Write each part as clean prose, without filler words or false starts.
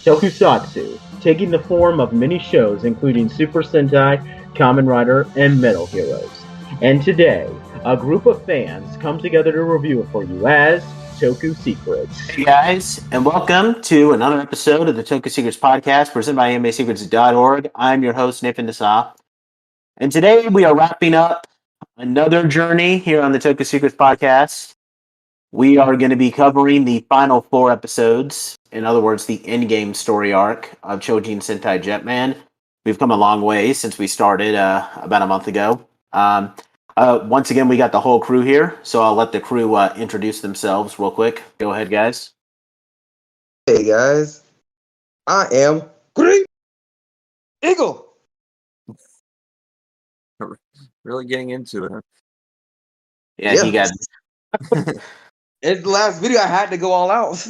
tokusatsu, taking the form of many shows including Super Sentai, Kamen Rider, and Metal Heroes. And today, a group of fans come together to review it for you as Toku Secrets. Hey guys, and welcome to another episode of the Toku Secrets podcast presented by AnimeSecrets.org. I'm your host, Nathan Nassau. And today we are wrapping up another journey here on the Toku Secrets podcast. We are going to be covering the final 4 episodes, in other words, the in-game story arc of Choujin Sentai Jetman. We've come a long way since we started about a month ago. Once again, we got the whole crew here, so I'll let the crew introduce themselves real quick. Go ahead, guys. Hey guys, I am Green Eagle. Really getting into it, huh? Yeah, he got. In the last video, I had to go all out.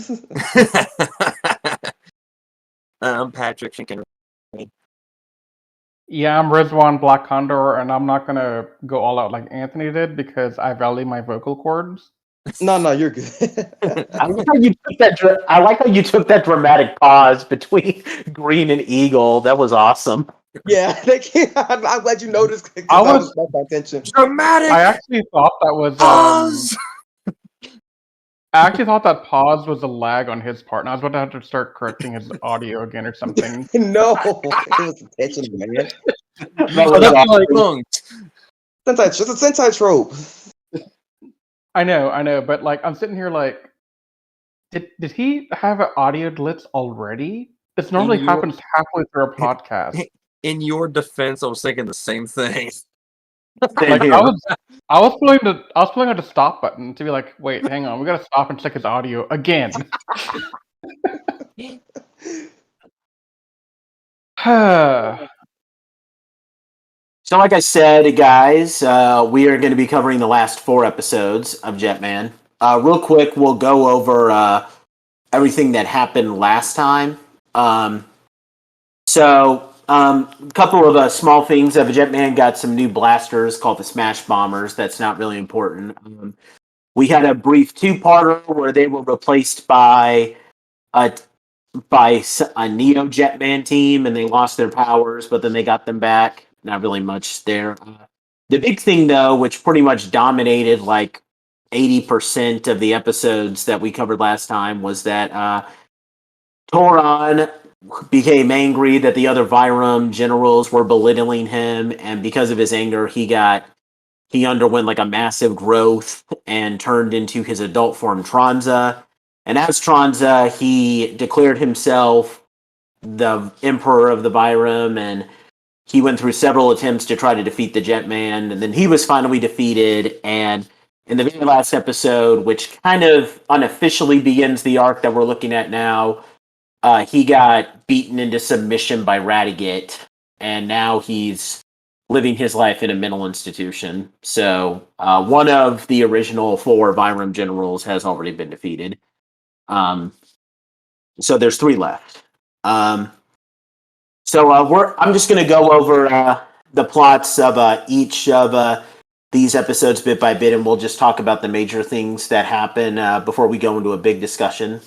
I'm Patrick Shinkin. Yeah, I'm Rizwan Black Condor, and I'm not gonna go all out like Anthony did because I value my vocal cords. No, you're good. I like how you took that dramatic pause between Green and Eagle. That was awesome. Yeah, I'm glad you noticed. I I was- was my attention. Dramatic I actually thought that was pause. I actually thought that pause was a lag on his part, and I was about to have to start correcting his audio again or something. No, it was attention, man. That was awesome. It's a Sentai trope. I know, but like I'm sitting here like, did he have an audio glitch already? This normally your- happens halfway through a podcast. In your defense, I was thinking the same thing. Same Like here. I was pulling on the stop button to be like, wait, hang on, we gotta stop and check his audio again. So, like I said, guys, we are going to be covering the last 4 episodes of Jetman. Real quick, we'll go over everything that happened last time. A couple of small things. Jetman got some new blasters called the Smash Bombers. That's not really important. We had a brief 2-parter where they were replaced by a Neo Jetman team, and they lost their powers, but then they got them back. Not really much there. The big thing, though, which pretty much dominated like 80% of the episodes that we covered last time, was that Toron became angry that the other Vyram generals were belittling him, and because of his anger, he underwent like a massive growth and turned into his adult form Tronza. And as Tronza, he declared himself the emperor of the Vyram, and he went through several attempts to try to defeat the Jetman, and then he was finally defeated. And in the very last episode, which kind of unofficially begins the arc that we're looking at now, he got beaten into submission by Radiguet, and now he's living his life in a mental institution. So one of the original 4 Vyram generals has already been defeated. So there's 3 left. I'm just going to go over the plots of each of these episodes bit by bit, and we'll just talk about the major things that happen before we go into a big discussion.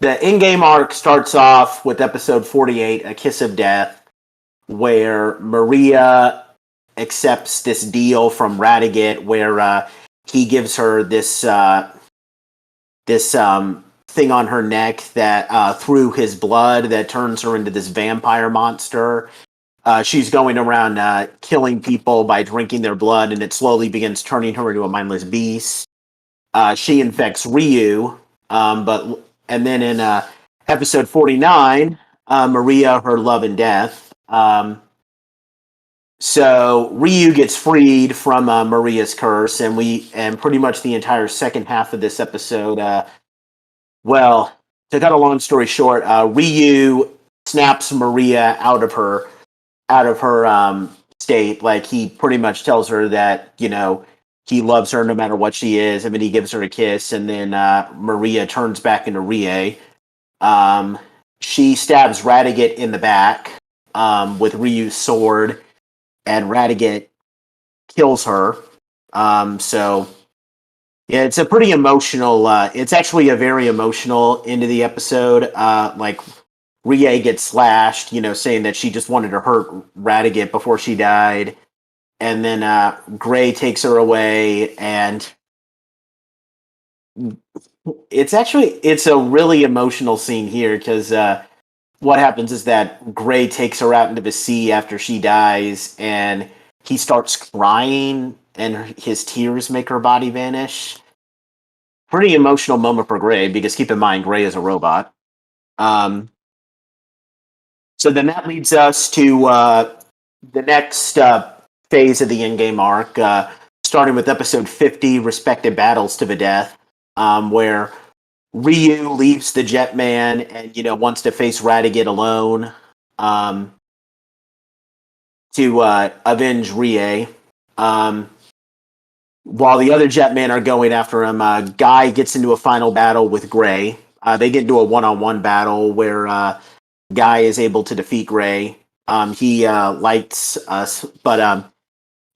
The in-game arc starts off with episode 48, A Kiss of Death, where Maria accepts this deal from Radiguet, where he gives her this thing on her neck that through his blood that turns her into this vampire monster. She's going around killing people by drinking their blood, and it slowly begins turning her into a mindless beast. She infects Ryu, and then in episode 49, Maria, Her Love and Death. So Ryu gets freed from Maria's curse, and pretty much the entire second half of this episode. To cut a long story short, Ryu snaps Maria out of her state. Like, he pretty much tells her that he loves her no matter what she is. I mean, he gives her a kiss, and then Maria turns back into Rie. She stabs Radiguet in the back with Ryu's sword, and Radiguet kills her. So Yeah, it's a pretty emotional. It's actually a very emotional end of the episode. Like Rie gets slashed, saying that she just wanted to hurt Radiguet before she died, and then Gray takes her away, and it's a really emotional scene here because what happens is that Gray takes her out into the sea after she dies, and he starts crying, and his tears make her body vanish. Pretty emotional moment for Gray because keep in mind Gray is a robot. Um, so then that leads us to the next phase of the in-game arc, starting with episode 50, Respective Battles to the Death, where Ryu leaves the Jetman and wants to face Radiguet alone um, to avenge Rie. While the other Jetmen are going after him, Guy gets into a final battle with Gray. They get into a one-on-one battle where Guy is able to defeat Gray. He lights us, but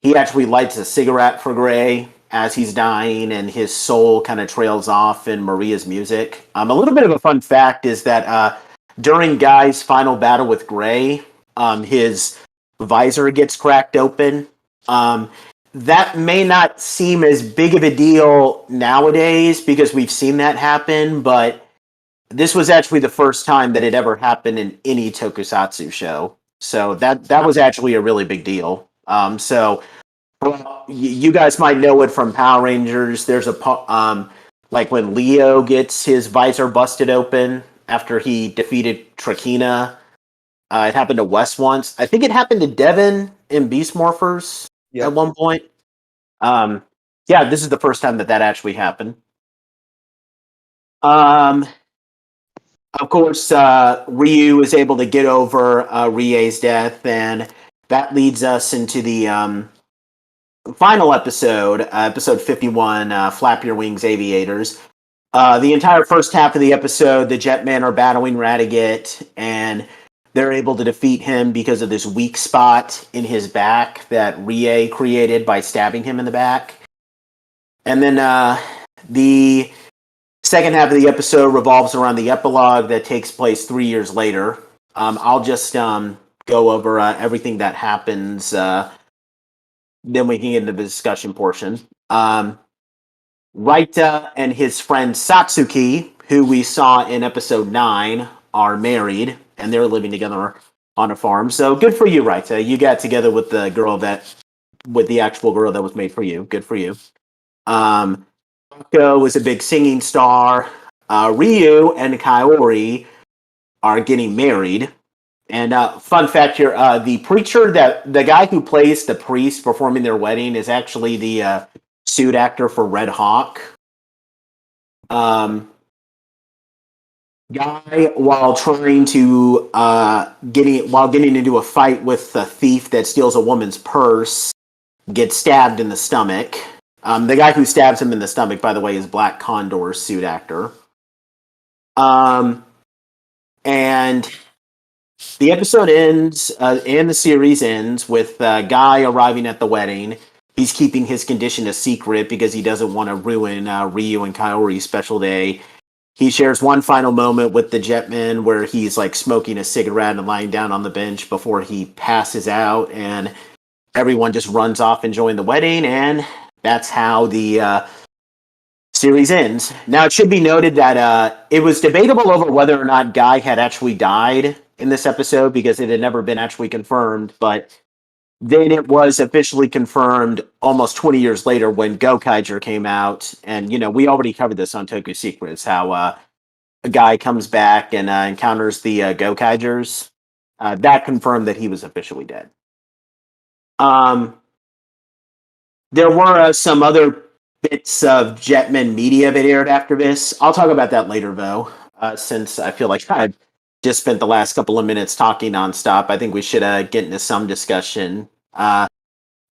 he actually lights a cigarette for Gray as he's dying, and his soul kind of trails off in Maria's music. A little bit of a fun fact is that during Guy's final battle with Gray, his visor gets cracked open. That may not seem as big of a deal nowadays because we've seen that happen, but this was actually the first time that it ever happened in any tokusatsu show. So that was actually a really big deal. So you guys might know it from Power Rangers. There's like when Leo gets his visor busted open after he defeated Trakina. It happened to Wes once. I think it happened to Devin in Beast Morphers at one point. Yeah, this is the first time that actually happened. Of course, Ryu is able to get over Rie's death, and that leads us into the final episode, episode 51, Flap Your Wings, Aviators. The entire first half of the episode, the Jetmen are battling Radiguet, and they're able to defeat him because of this weak spot in his back that Rie created by stabbing him in the back. And then the second half of the episode revolves around the epilogue that takes place 3 years later. I'll just go over everything that happens. Then we can get into the discussion portion. Raita and his friend Satsuki, who we saw in episode 9, are married, and they're living together on a farm. So good for you, Raita. You got together with the actual girl that was made for you. Good for you. Mako was a big singing star. Ryu and Kaori are getting married. And fun fact here, the guy who plays the priest performing their wedding is actually the suit actor for Red Hawk. Guy, while trying to getting into a fight with a thief that steals a woman's purse, gets stabbed in the stomach. The guy who stabs him in the stomach, by the way, is Black Condor's suit actor. And the episode ends, and the series ends with Guy arriving at the wedding. He's keeping his condition a secret because he doesn't want to ruin Ryu and Kaori's special day. He shares one final moment with the Jetman where he's like smoking a cigarette and lying down on the bench before he passes out, and everyone just runs off enjoying the wedding, and that's how the series ends. Now, it should be noted that it was debatable over whether or not Guy had actually died in this episode because it had never been actually confirmed, but then it was officially confirmed almost 20 years later when Gokaiger came out, and we already covered this on Toku Secrets, how a guy comes back and encounters the Gokaigers. That confirmed that he was officially dead. There were some other bits of Jetman media that aired after this. I'll talk about that later, though, since I feel like I've just spent the last couple of minutes talking nonstop. I think we should get into some discussion.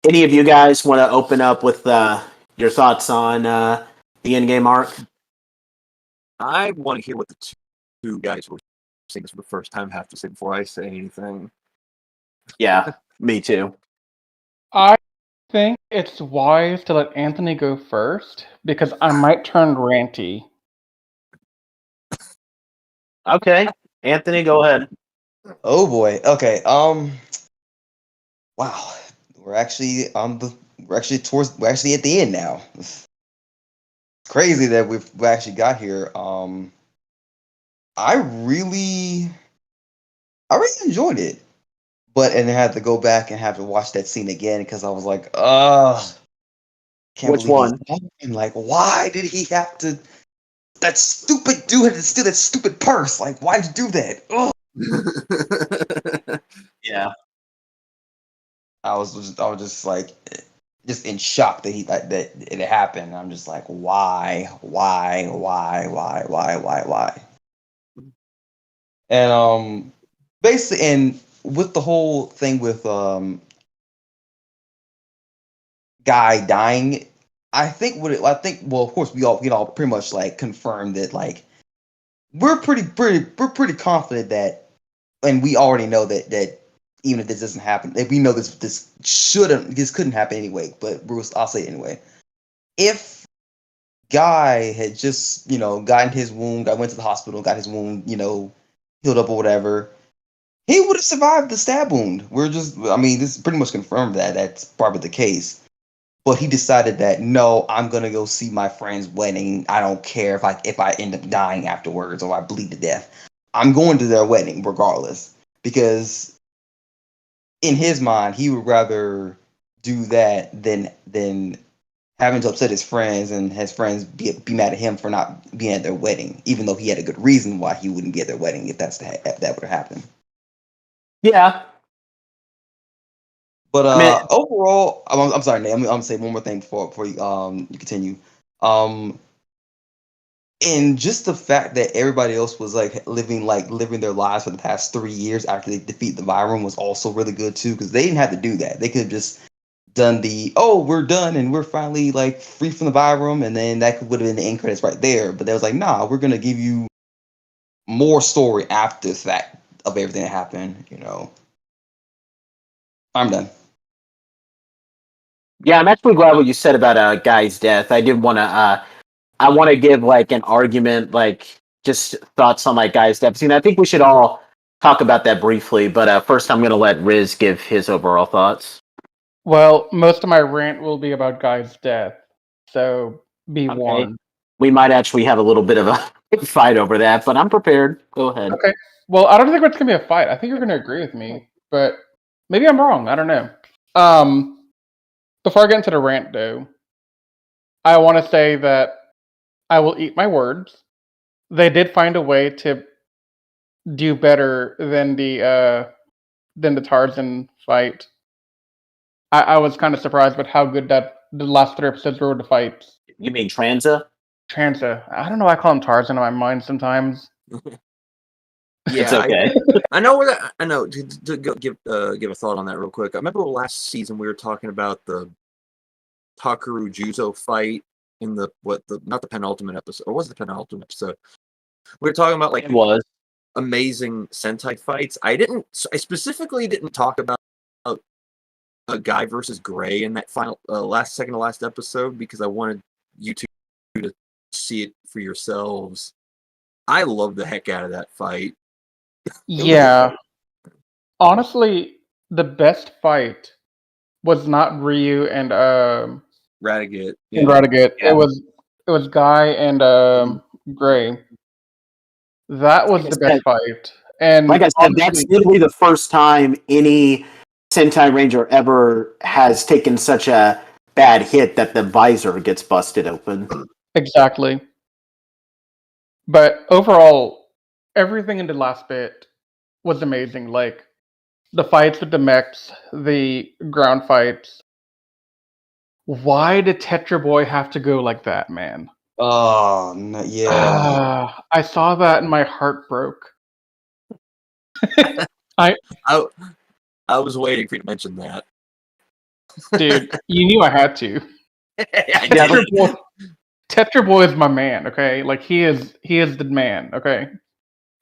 Any of you guys want to open up with your thoughts on the in-game arc? I want to hear what the two guys who were saying this for the first time have to say before I say anything. Yeah, me too. I think it's wise to let Anthony go first because I might turn ranty. Okay, Anthony, go ahead. Oh boy. Okay. Wow. We're actually we're actually at the end now. It's crazy that we actually got here. I really I really enjoyed it. But and I had to go back and have to watch that scene again because I was like, can't Which believe he's one? dying. Like, why did he have to? That stupid dude had to steal that stupid purse. Like, why did you do that? Ugh. Yeah. I was just like, just in shock that that it happened. I'm just like, why? And basically, and with the whole thing with guy dying, I think well, of course, we all pretty much like confirmed that like we're pretty confident that, and we already know that even if this doesn't happen, if we know this couldn't happen anyway. But Bruce, I'll say it anyway. If Guy had just gotten his wound, I went to the hospital, got his wound, healed up or whatever, he would have survived the stab wound. I mean, this pretty much confirmed that that's probably the case. But he decided that no, I'm gonna go see my friend's wedding. I don't care if I end up dying afterwards or I bleed to death. I'm going to their wedding regardless because in his mind he would rather do that than having to upset his friends and his friends be mad at him for not being at their wedding, even though he had a good reason why he wouldn't be at their wedding if if that would have happened. Yeah. But I mean, overall, I'm sorry, Nate. I'm gonna say one more thing before you continue. Um, and just the fact that everybody else was living their lives for the past 3 years after they defeat the Vyram was also really good too, because they didn't have to do that. They could have just done we're done and we're finally like free from the Vyram, and then that would have been the end credits right there. But they was like, nah, we're gonna give you more story after the fact of everything that happened. I'm done. yeah, I'm actually glad what you said about Guy's death. I did want to. I want to give like an argument, like just thoughts on like Guy's death scene. I think we should all talk about that briefly. But first, I'm going to let Riz give his overall thoughts. Well, most of my rant will be about Guy's death, so be Okay. warned. We might actually have a little bit of a fight over that, but I'm prepared. Go ahead. Okay. Well, I don't think it's gonna be a fight. I think you're gonna agree with me, but maybe I'm wrong. I don't know. Before I get into the rant, though, I want to say that I will eat my words. They did find a way to do better than the Tarzan fight. I was kind of surprised with how good that the last 3 episodes were with the fights. You mean Transa? Transa. I don't know why I call him Tarzan in my mind sometimes. Yeah, It's okay. I know where that. I know to give a thought on that real quick. I remember last season we were talking about the Takaru Juzo fight in not the penultimate episode, or was it the penultimate episode? We were talking about like It was. amazing Sentai fights. I specifically didn't talk about a Guy versus Gray in that final second to last episode because I wanted you two to see it for yourselves. I love the heck out of that fight. Yeah. Honestly, the best fight was not Ryu and Radiguet. and Radiguet. Yeah. It was Guy and Gray. That was the best fight. And Like I said, honestly, that's literally the first time any Sentai Ranger ever has taken such a bad hit that the visor gets busted open. exactly. But overall, everything in the last bit was amazing. Like the fights with the mechs, the ground fights. Why did Tetra Boy have to go like that, man? Oh no, yeah. I saw that and my heart broke. I was waiting for you to mention that. Dude, you knew I had to. Tetra Boy is my man, okay? Like he is the man, okay?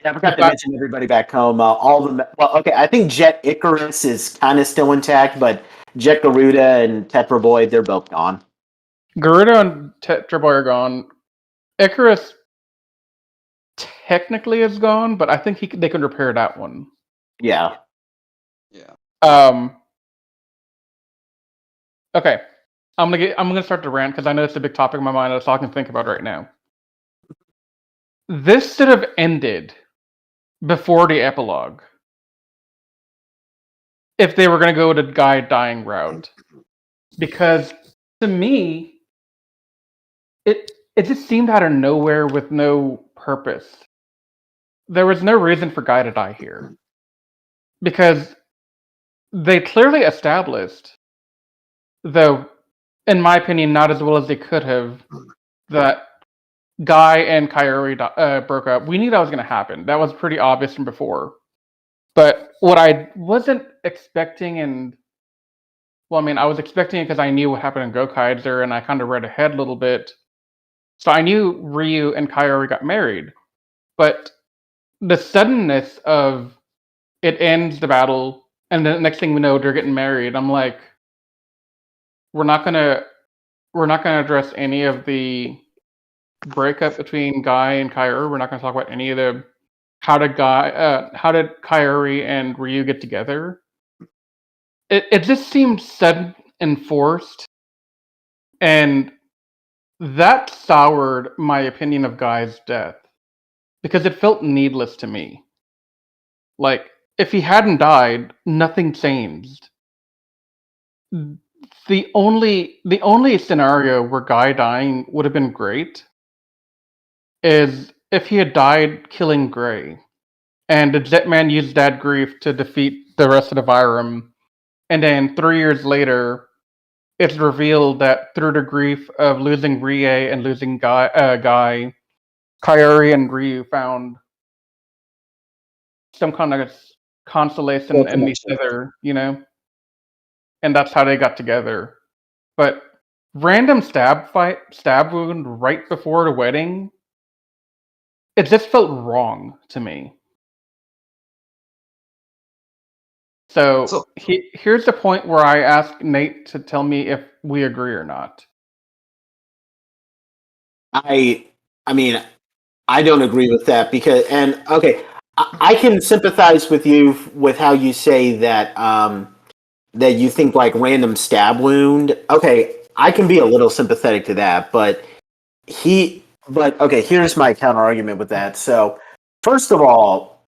I forgot to mention everybody back home. All of them. Well, okay, I think Jet Icarus is kind of still intact, but Jet Garuda and Tetra Boy, they're both gone. Garuda and Tetra Boy are gone. Icarus technically is gone, but I think they can repair that one. Yeah. Yeah. Okay. I'm gonna start to rant because I know it's a big topic in my mind. That's all I can think about right now. This should have ended before the epilogue. If they were gonna go the guy dying route. Because to me, it just seemed out of nowhere with no purpose. There was no reason for Guy to die here. Because they clearly established, though in my opinion not as well as they could have, that Guy and Kaori broke up. We knew that was going to happen. That was pretty obvious from before. But what I wasn't expecting, I was expecting it because I knew what happened in Gokaiser, and I kind of read ahead a little bit. So I knew Ryu and Kaori got married. But the suddenness of it ends the battle, and the next thing we know, they're getting married. I'm like, we're not gonna address any of the breakup between Guy and Kaori. We're not gonna talk about any of the how did Kaori and Ryu get together. It just seemed sudden and forced, and that soured my opinion of Guy's death because it felt needless to me. Like, if he hadn't died, nothing changed. The only scenario where Guy dying would have been great is if he had died killing Gray, and the Jetman used that grief to defeat the rest of the Vyram, and then 3 years later, it's revealed that through the grief of losing Rie and losing Guy, Kaori and Ryu found some kind of consolation in each other, and that's how they got together. But random stab wound right before the wedding, it just felt wrong to me. So here's the point where I ask Nate to tell me if we agree or not. I mean, I don't agree with that because, and okay, I can sympathize with you with how you say that that you think like random stab wound. Okay, I can be a little sympathetic to that, but okay, here's my counter argument with that. So, first of all,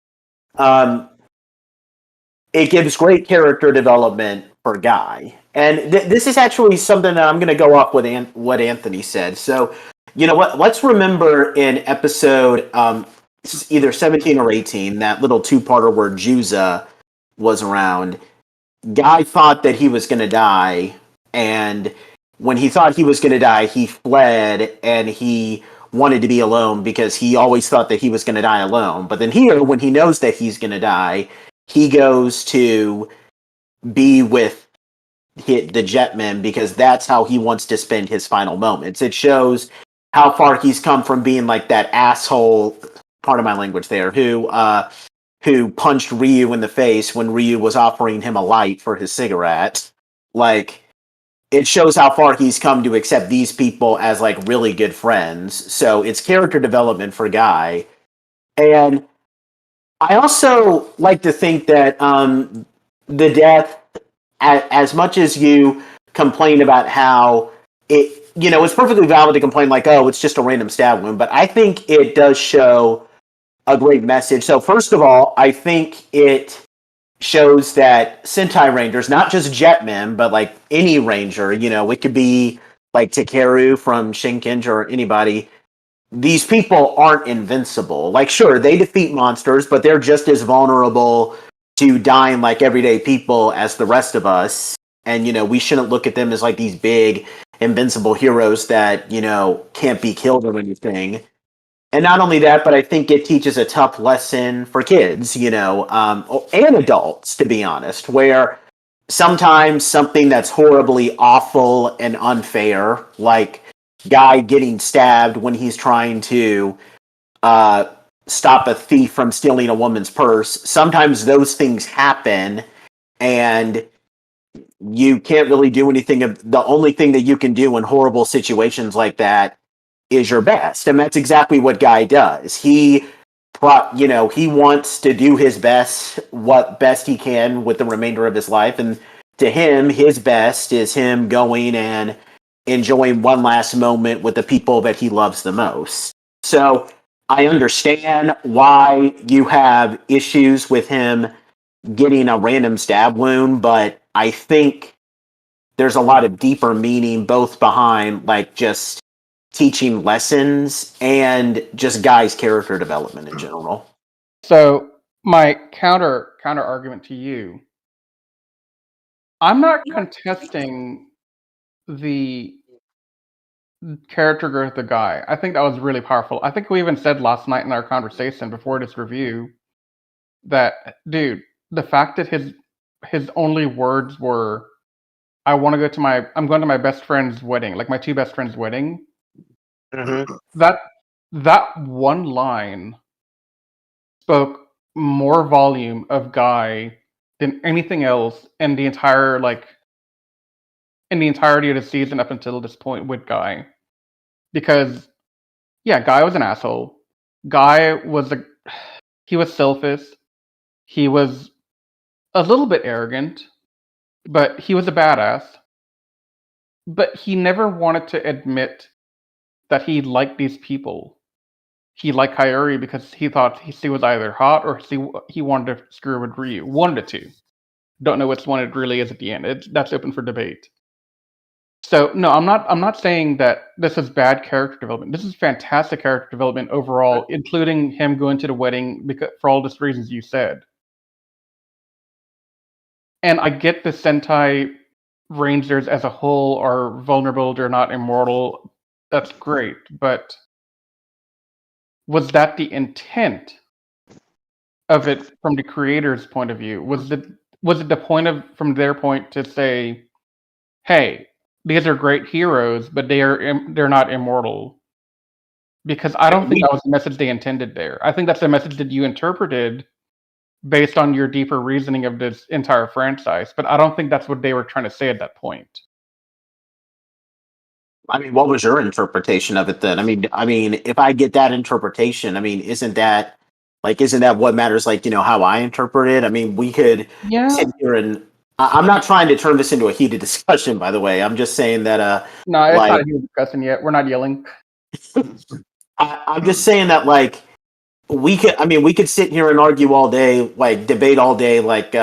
it gives great character development for Guy, and this is actually something that I'm going to go off with what Anthony said. So, you know what? Let's remember in episode either 17 or 18, that little two-parter where Juza was around. Guy thought that he was going to die, and when he thought he was going to die, he fled, and he wanted to be alone because he always thought that he was going to die alone. But then here, when he knows that he's going to die, he goes to be with the Jetman because that's how he wants to spend his final moments. It shows how far he's come from being like that asshole, part of my language there, who punched Ryu in the face when Ryu was offering him a light for his cigarette. Like, it shows how far he's come to accept these people as like really good friends. So it's character development for Guy. And I also like to think that the death, as much as you complain about how it's perfectly valid to complain like, oh, it's just a random stab wound, but I think it does show a great message. So first of all, I think it shows that Sentai Rangers, not just Jetmen, but like any Ranger, it could be like Takeru from Shinkenger or anybody. These people aren't invincible. Like, sure, they defeat monsters, but they're just as vulnerable to dying like everyday people as the rest of us. And, we shouldn't look at them as like these big invincible heroes that, can't be killed or anything. And not only that, but I think it teaches a tough lesson for kids, and adults, to be honest, where sometimes something that's horribly awful and unfair, like Guy getting stabbed when he's trying to stop a thief from stealing a woman's purse, sometimes those things happen, and you can't really do anything. The only thing that you can do in horrible situations like that is your best, and that's exactly what Guy does. He wants to do his best, what best he can with the remainder of his life, and to him, his best is him going and enjoying one last moment with the people that he loves the most. So I understand why you have issues with him getting a random stab wound, but I think there's a lot of deeper meaning both behind like just teaching lessons and just Guy's character development in general. So my counter argument to you, I'm not contesting the character growth of the Guy. I think that was really powerful. I think we even said last night in our conversation before this review that, dude, the fact that his only words were, I'm going to my best friend's wedding, like my two best friends' wedding. Mm-hmm. That one line spoke more volume of Guy than anything else in the entirety of the season up until this point with Guy. Because yeah, Guy was an asshole. Guy was he was selfish. He was a little bit arrogant, but he was a badass. But he never wanted to admit that he liked these people. He liked Kaori because he thought she was either hot or he wanted to screw with Ryu. One of the two. Don't know which one it really is at the end. That's open for debate. So no, I'm not saying that this is bad character development. This is fantastic character development overall, including him going to the wedding because for all the reasons you said. And I get the Sentai Rangers as a whole are vulnerable, they're not immortal. That's great, but was that the intent of it from the creator's point of view? Was it the point from their point to say, hey, these are great heroes, but they're not immortal? Because I don't think that was the message they intended there. I think that's the message that you interpreted based on your deeper reasoning of this entire franchise, but I don't think that's what they were trying to say at that point. I mean, what was your interpretation of it then? I mean, if I get that interpretation, I mean, isn't that what matters? Like, how I interpret it. I mean, we could sit here and I'm not trying to turn this into a heated discussion, by the way. I'm just saying that no, it's not a heated discussion yet. We're not yelling. I'm just saying that like we could sit here and argue all day, like debate all day, like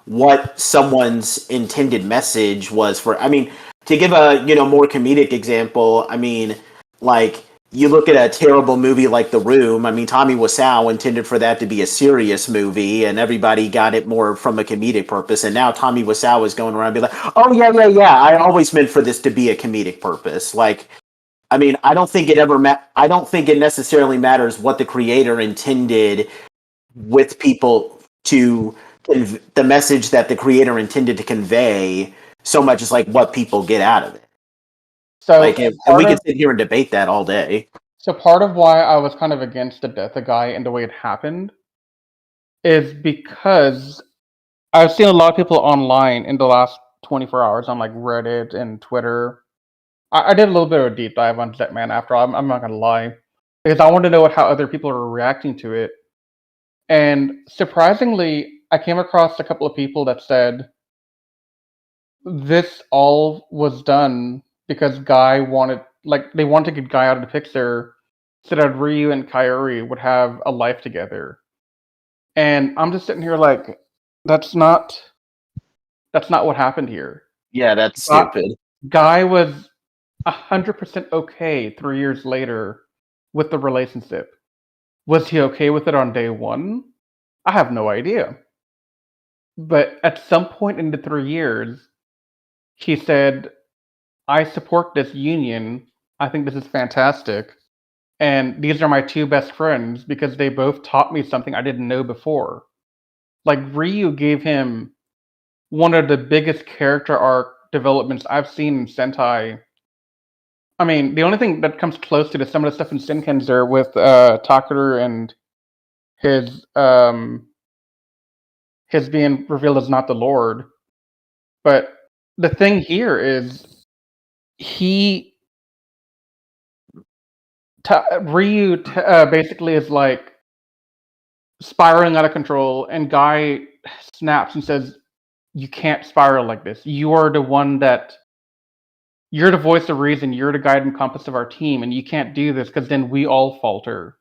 what someone's intended message was for. I mean, to give a more comedic example, I mean, like you look at a terrible movie like The Room. I mean, Tommy Wiseau intended for that to be a serious movie, and everybody got it more from a comedic purpose. And now Tommy Wiseau is going around and be like, "Oh yeah, yeah, yeah, I always meant for this to be a comedic purpose." Like, I mean, I don't think it necessarily matters what the creator intended with people to the message that the creator intended to convey so much as like what people get out of it. So like, and we could sit here and debate that all day. So part of why I was kind of against the death of Guy and the way it happened is because I've seen a lot of people online in the last 24 hours on like Reddit and Twitter. I did a little bit of a deep dive on Jetman after all. I'm not gonna lie, because I wanted to know how other people are reacting to it. And surprisingly, I came across a couple of people that said this all was done because Guy they wanted to get Guy out of the picture so that Ryu and Kaori would have a life together. And I'm just sitting here like, that's not what happened here. Yeah, that's stupid. Guy was 100% okay 3 years later with the relationship. Was he okay with it on day one? I have no idea. But at some point in the 3 years, he said, I support this union. I think this is fantastic. And these are my two best friends because they both taught me something I didn't know before. Like, Ryu gave him one of the biggest character arc developments I've seen in Sentai. I mean, the only thing that comes close to this, some of the stuff in Shinkenzer with Takeru and his being revealed as not the Lord. But the thing here is Ryu basically is like spiraling out of control, and Guy snaps and says, "You can't spiral like this. You are the one that you're the voice of reason. You're the guide and compass of our team, and you can't do this because then we all falter."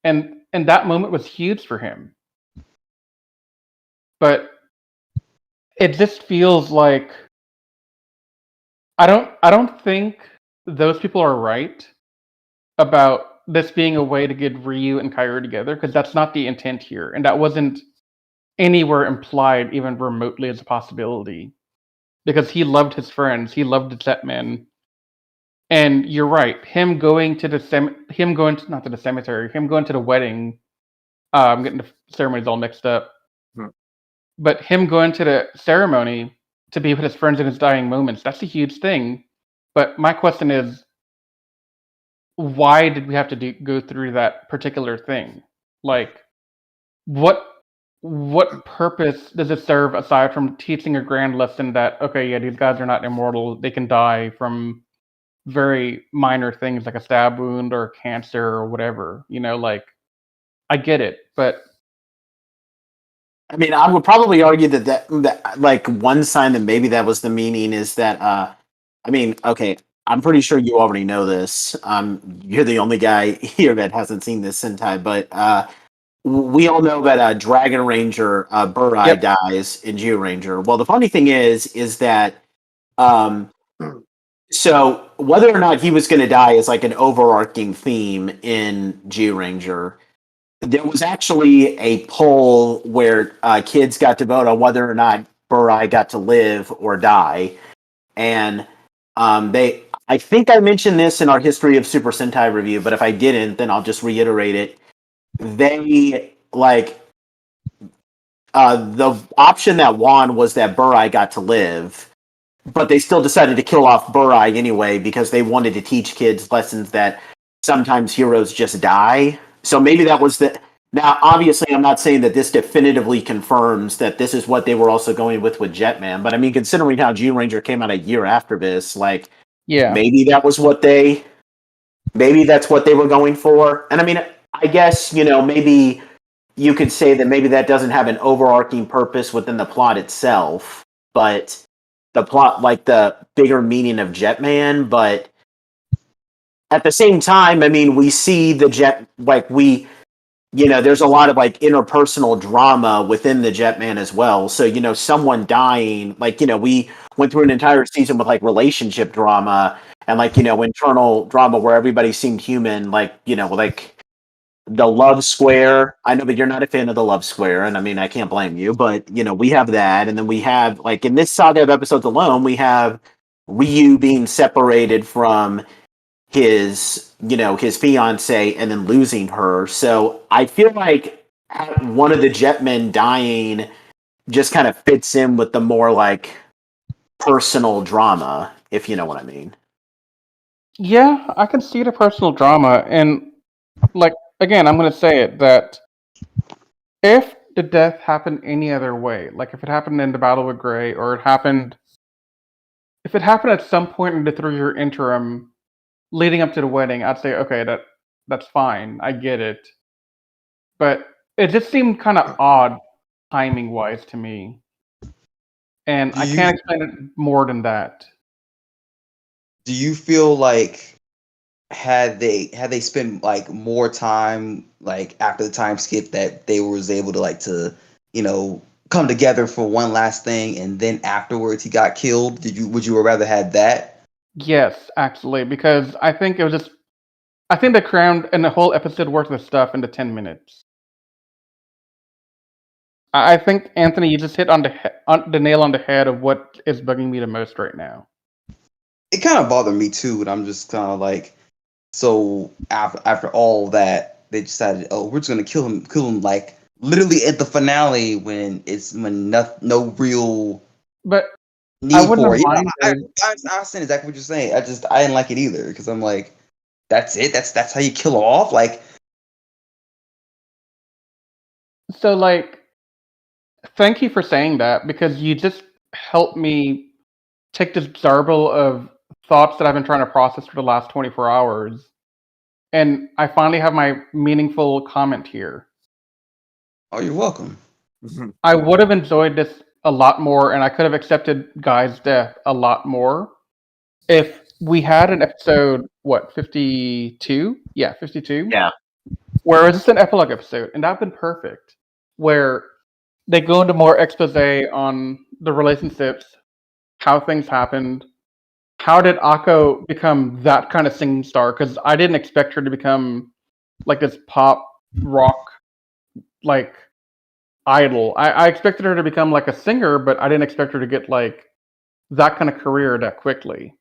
And that moment was huge for him. But it just feels like I don't think those people are right about this being a way to get Ryu and Kaoru together, because that's not the intent here, and that wasn't anywhere implied even remotely as a possibility. Because he loved his friends, he loved the Jetman, and you're right. Him going to the not to the cemetery, him going to the wedding. I'm getting the ceremonies all mixed up. Hmm. But him going to the ceremony to be with his friends in his dying moments, that's a huge thing. But my question is, why did we have to go through that particular thing? Like, what purpose does it serve aside from teaching a grand lesson that, okay, yeah, these guys are not immortal, they can die from very minor things like a stab wound or cancer or whatever, like, I get it, but I mean, I would probably argue that like one sign that maybe that was the meaning is that I mean, okay, I'm pretty sure you already know this. You're the only guy here that hasn't seen this Sentai, but we all know that Dragon Ranger Burai yep. dies in Geo Ranger. Well, the funny thing is that um, so whether or not he was going to die is like an overarching theme in Geo Ranger. There was actually a poll where kids got to vote on whether or not Burai got to live or die, and I think I mentioned this in our History of Super Sentai review, but if I didn't, then I'll just reiterate it. They like the option that won was that Burai got to live, but they still decided to kill off Burai anyway because they wanted to teach kids lessons that sometimes heroes just die. So maybe that was the. Now, obviously, I'm not saying that this definitively confirms that this is what they were also going with Jetman, but I mean, considering how Gene Ranger came out a year after this, like, Yeah. maybe that's what they were going for. And I mean, I guess, maybe you could say that maybe that doesn't have an overarching purpose within the plot itself, but the plot, like the bigger meaning of Jetman. But at the same time, I mean, we see there's a lot of like interpersonal drama within the Jetman as well. So, someone dying, like, we went through an entire season with like relationship drama and like, internal drama where everybody seemed human, like, like the love square. I know that you're not a fan of the love square, and I mean, I can't blame you, but we have that, and then we have like in this saga of episodes alone, we have Ryu being separated from his fiance and then losing her. So I feel like one of the Jetmen dying just kind of fits in with the more like personal drama, if you know what I mean. Yeah, I can see the personal drama, and like, again, I'm going to say it, that if the death happened any other way, like if it happened in the Battle with Gray, or if it happened at some point in the 3-year interim leading up to the wedding, I'd say, okay, that's fine, I get it. But it just seemed kind of odd timing wise to me, and I can't explain it more than that. Do you feel like had they spent like more time, like after the time skip, that they was able to come together for one last thing, and then afterwards he got killed? Would you rather had that? Yes, actually, because I think they crammed in a whole episode worth of stuff into 10 minutes. I think, Anthony, you just hit on the nail on the head of what is bugging me the most right now. It kind of bothered me too, and I'm just kind of like, so after all that, they decided, oh, we're just gonna kill him like literally at the finale when no real But need I wouldn't for have it. minded. I understand exactly what you're saying. I didn't like it either, because I'm like, that's it. That's how you kill him off. Like, So, like, thank you for saying that, because you just helped me take this garble of thoughts that I've been trying to process for the last 24 hours. And I finally have my meaningful comment here. Oh, you're welcome. I would have enjoyed this a lot more, and I could have accepted Guy's death a lot more if we had an episode, 52? Yeah, 52. Yeah. Where it's just an epilogue episode, and that'd been perfect. Where they go into more expose on the relationships, how things happened. How did Akko become that kind of singing star? Because I didn't expect her to become like this pop rock like idol. I expected her to become like a singer, but I didn't expect her to get like that kind of career that quickly.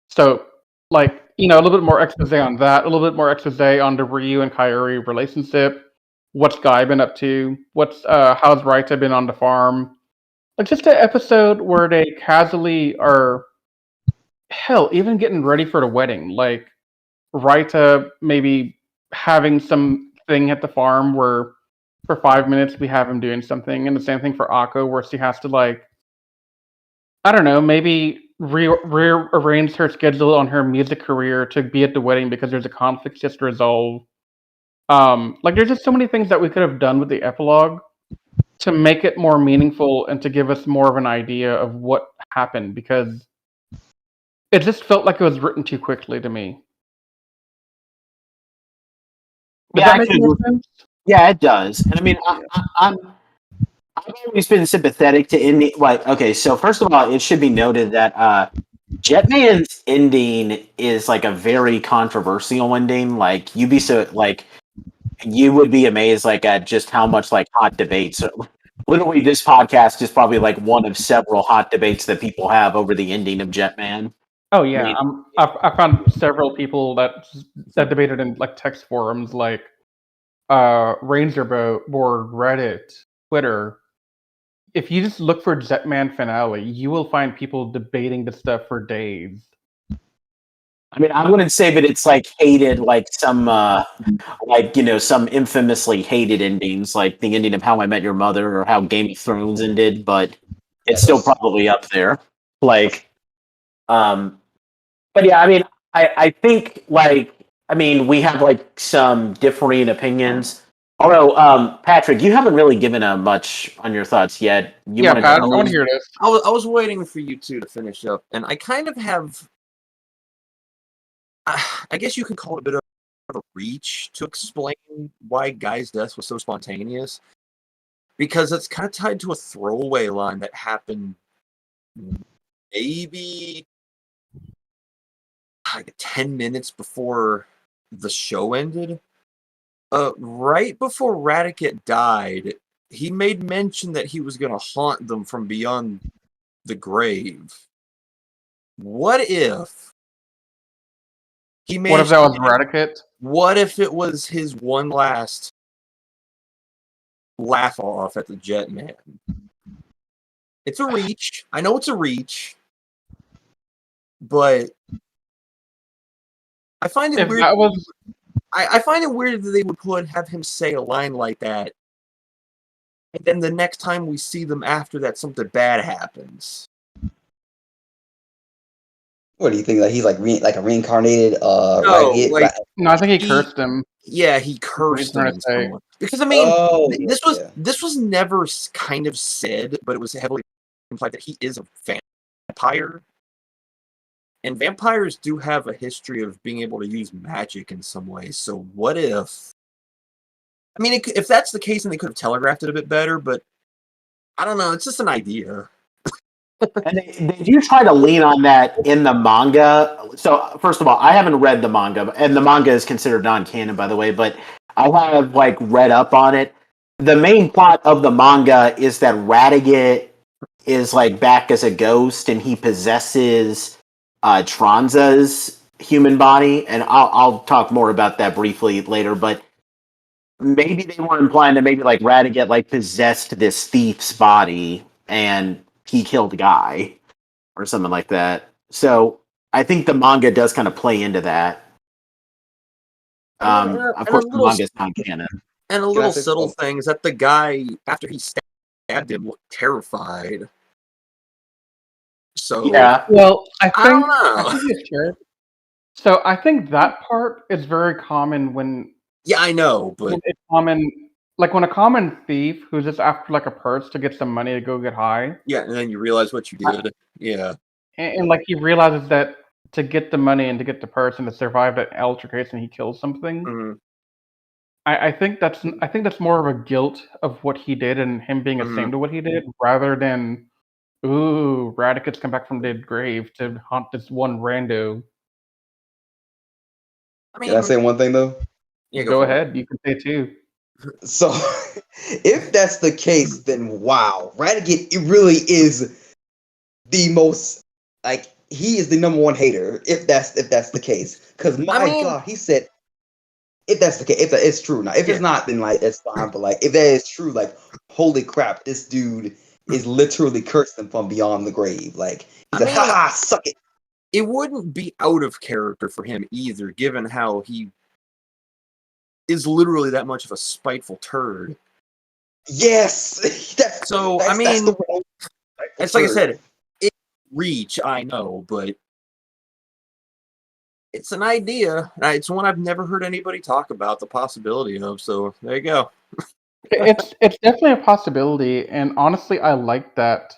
So, like, a little bit more expose on that, a little bit more expose on the Ryu and Kaori relationship. What's Guy been up to? How's Raita been on the farm? Like, just an episode where they casually are, hell, even getting ready for the wedding. Like, Raita maybe having some thing at the farm where for 5 minutes we have him doing something, and the same thing for Akko where she has to, like, I don't know, maybe rearrange her schedule on her music career to be at the wedding because there's a conflict she has to resolve. Like, there's just so many things that we could have done with the epilogue to make it more meaningful and to give us more of an idea of what happened, because it just felt like it was written too quickly to me. Does Yeah, that make any sense? Yeah, it does. And I mean, I've always been sympathetic to ending. Like, okay, so first of all, it should be noted that Jetman's ending is like a very controversial ending. Like, you would be amazed like at just how much like hot debates. Literally, this podcast is probably like one of several hot debates that people have over the ending of Jetman. Oh I yeah, mean, I found several people that debated in like text forums, like Ranger board, Reddit, Twitter. If you just look for Jetman finale, you will find people debating this stuff for days. I mean, I wouldn't say that it's like hated like some some infamously hated endings like the ending of How I Met Your Mother or how Game of Thrones ended, but it's still probably up there. Like, but yeah, I mean, I think we have like some differing opinions. Although, Patrick, you haven't really given a much on your thoughts yet. You Yeah, want Pat, I to? want to hear this. I was waiting for you two to finish up, and I kind of have. I guess you could call it a bit of a reach to explain why Guy's death was so spontaneous, because it's kind of tied to a throwaway line that happened maybe like 10 minutes before the show ended. Right before Radicate died, he made mention that he was going to haunt them from beyond the grave. What if he What if managed that to was Radicate? What if it was his one last laugh off at the Jetman? It's a reach. I know it's a reach, but I find it If weird. that was I find it weird that they would have him say a line like that, and then the next time we see them after that, something bad happens. What do you think? Like he's like a reincarnated No, like no, I think he cursed him. Yeah, he cursed them in some way. Because I mean, this was never kind of said, but it was heavily implied that he is a vampire, and vampires do have a history of being able to use magic in some ways. So what if? I mean, if that's the case, then they could have telegraphed it a bit better. But I don't know. It's just an idea. And they do try to lean on that in the manga. So first of all, I haven't read the manga, and the manga is considered non-canon, by the way. But I have like read up on it. The main plot of the manga is that Radiguet is like back as a ghost, and he possesses Tronza's human body. And I'll talk more about that briefly later. But maybe they were implying that maybe like Radiguet like possessed this thief's body and he killed a guy or something like that. So I think the manga does kind of play into that. Of course, the manga is non-canon. And a little subtle thing is that the guy, after he stabbed him, looked terrified. So Yeah. Well, I I don't think know. you shared. So I think that part is very common Yeah, I know, but when it's common, like when a common thief who's just after like a purse to get some money to go get high, yeah, and then you realize what you did. Yeah. and like he realizes that to get the money and to get the purse and to survive that altercation, he kills something. Mhm. I think that's more of a guilt of what he did and him being Mhm. ashamed of what he did, rather than ooh, Radicus come back from the grave to haunt this one rando. I Can I mean, say one thing though? yeah, go Go for it. ahead, you can say too. So, if that's the case, then wow, Radiguet it really is the most like he is the number one hater. If that's the case, because I my mean, God, he said if that's the case, if it's true. Now, if yeah. it's not, then like it's fine. But like if that is true, like holy crap, this dude is literally cursing from beyond the grave. Like I he's like, ha mean, ha, suck it. it wouldn't be out of character for him either, given how he is literally that much of a spiteful turd. Yes, So, I that's the mean, wrong. it's like I said, it's reach, I know, but it's an idea. It's one I've never heard anybody talk about the possibility of. So there you go. It's definitely a possibility, and honestly, I like that.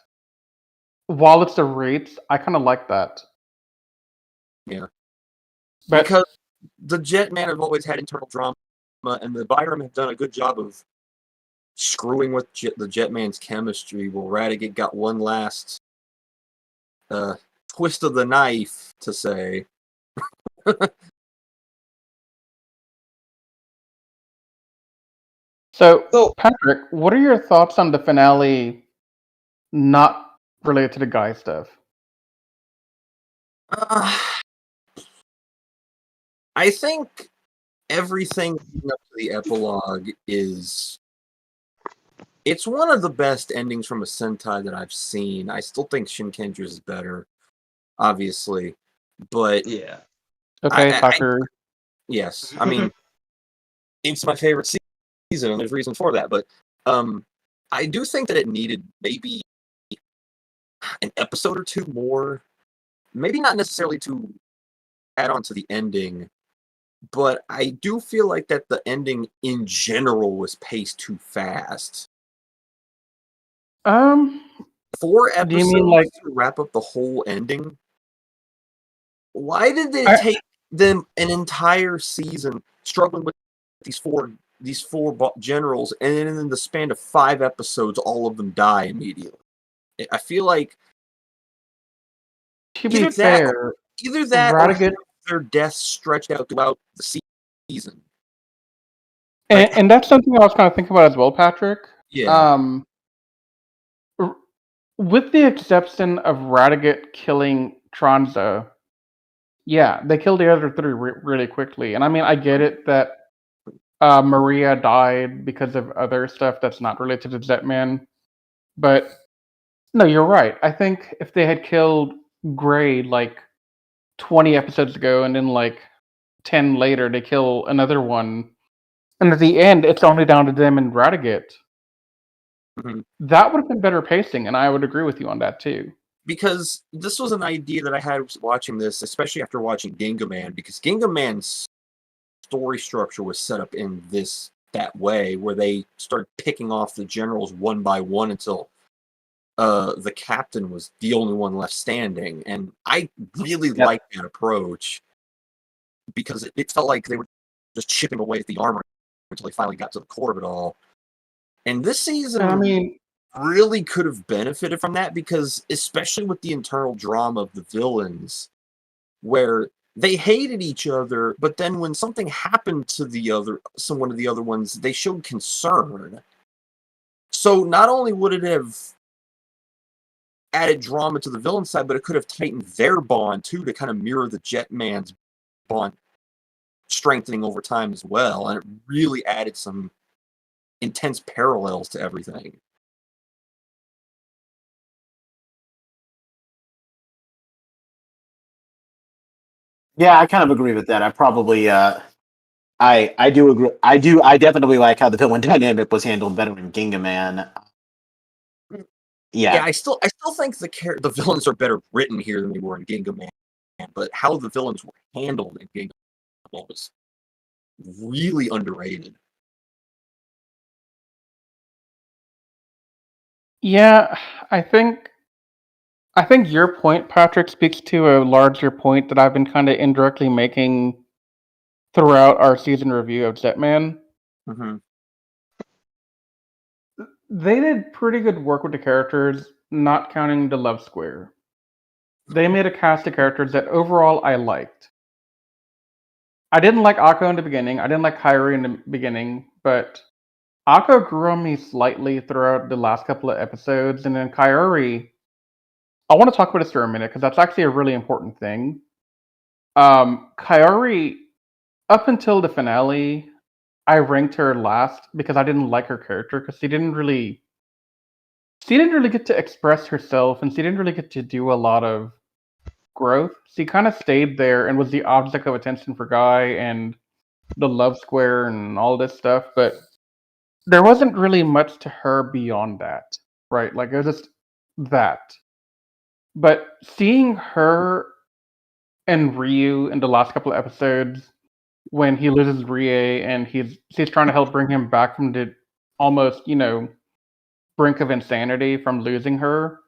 While it's the rates, I kind of like that. Yeah, But because the Jetman have always had internal drama, and the Byram have done a good job of screwing with the Jetman's chemistry. Well, Radiguet got one last twist of the knife to say. so, Patrick, what are your thoughts on the finale not related to the guy stuff? I think everything leading up to the epilogue is. It's one of the best endings from a Sentai that I've seen. I still think Shinkendra's is better, obviously, but Yeah. Okay, I Tucker. yes, I mean it's my favorite season, and there's reason for that. But I do think that it needed maybe an episode or two more. Maybe not necessarily to add on to the ending, but I do feel like that the ending in general was paced too fast. Um, 4 do you mean episodes like to wrap up the whole ending. Why did it I? take them an entire season struggling with these four generals, and then in the span of 5 episodes, all of them die immediately? I feel like To be either that, fair, either that, or have Radiguet, their deaths stretched out throughout the season. and, Like, and that's something I was kind of thinking about as well, Patrick. yeah, Um, r- with the exception of Radiguet killing Tronza, yeah, they killed the other three really quickly. And I mean, I get it that Maria died because of other stuff that's not related to Jetman, but no, you're right. I think if they had killed Gray like 20 episodes ago, and then like 10 later they kill another one, and at the end it's only down to them and Radiguet. mhm. That would have been better pacing, and I would agree with you on that too. Because this was an idea that I had watching this, especially after watching Ginga Man, because Ginga Man's story structure was set up in that way, where they start picking off the generals one by one until the captain was the only one left standing. And I really Yep. liked that approach because it felt like they were just chipping away at the armor until they finally got to the core of it all. And this season And I mean, really could have benefited from that, because especially with the internal drama of the villains, where they hated each other, but then when something happened to someone of the other ones, they showed concern. So not only would it have added drama to the villain side, but it could have tightened their bond too, to kind of mirror the Jetman's bond strengthening over time as well, and it really added some intense parallels to everything. Yeah, I kind of agree with that. I probably I do agree. I definitely like how the villain dynamic was handled better in Ginga Man. Yeah. I still think the villains are better written here than they were in Ginga Man, but how the villains were handled in Ginga Man was really underrated. Yeah, I think your point, Patrick, speaks to a larger point that I've been kind of indirectly making throughout our season review of Jetman. Mm-hmm. They did pretty good work with the characters, not counting the love square. They made a cast of characters that overall I liked. I didn't like Akko in the beginning. I didn't like Kairi in the beginning, but Akko grew on me slightly throughout the last couple of episodes, and then Kairi. I want to talk about this for a minute because that's actually a really important thing. Kairi, up until the finale, I ranked her last because I didn't like her character because she didn't really get to express herself, and she didn't really get to do a lot of growth. She kind of stayed there and was the object of attention for Guy and the love square and all this stuff, but there wasn't really much to her beyond that, right? Like it was just that. But seeing her and Ryu in the last couple of episodes when he loses Rie and she's trying to help bring him back from the almost, brink of insanity from losing her.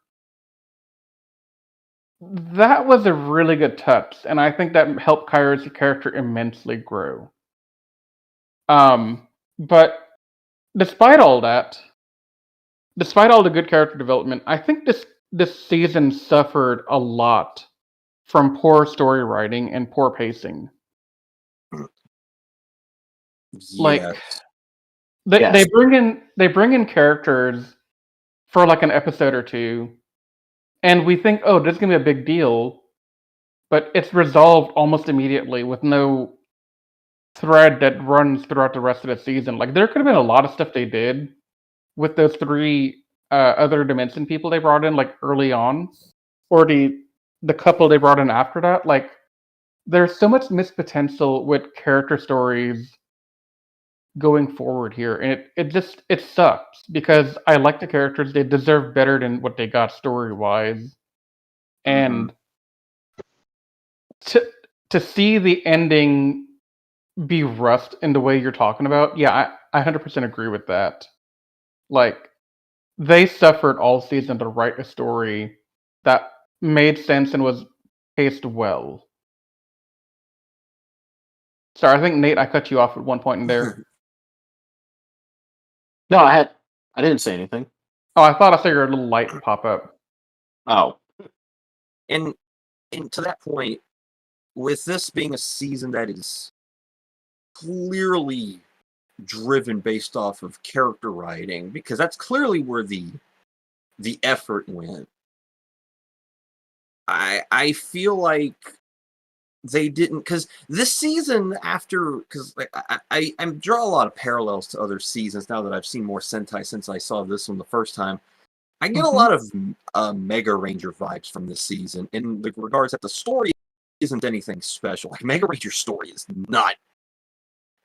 That was a really good touch, and I think that helped Kairi's character immensely grow. But despite all that, despite all the good character development, I think this season suffered a lot from poor story writing and poor pacing. Like Yes. they Yes. they bring in characters for like an episode or two, and we think, oh, this is gonna be a big deal, but it's resolved almost immediately with no thread that runs throughout the rest of the season. Like there could have been a lot of stuff they did with those three other dimension people they brought in like early on, or the couple they brought in after that. Like there's so much missed potential with character stories going forward here, and it sucks because I like the characters. They deserve better than what they got story wise, and to see the ending be rushed in the way you're talking about, yeah, I 100% agree with that. Like they suffered all season to write a story that made sense and was paced well. Sorry, I think Nate, I cut you off at one point in there. No, I didn't say anything. Oh, I thought I saw your little light pop up. Oh. And to that point, with this being a season that is clearly driven based off of character writing, because that's clearly where the effort went. I feel like they didn't, because this season because I draw a lot of parallels to other seasons now that I've seen more Sentai since I saw this one the first time. I get a lot of Mega Ranger vibes from this season in the regards that the story isn't anything special. Like Mega Ranger's story is not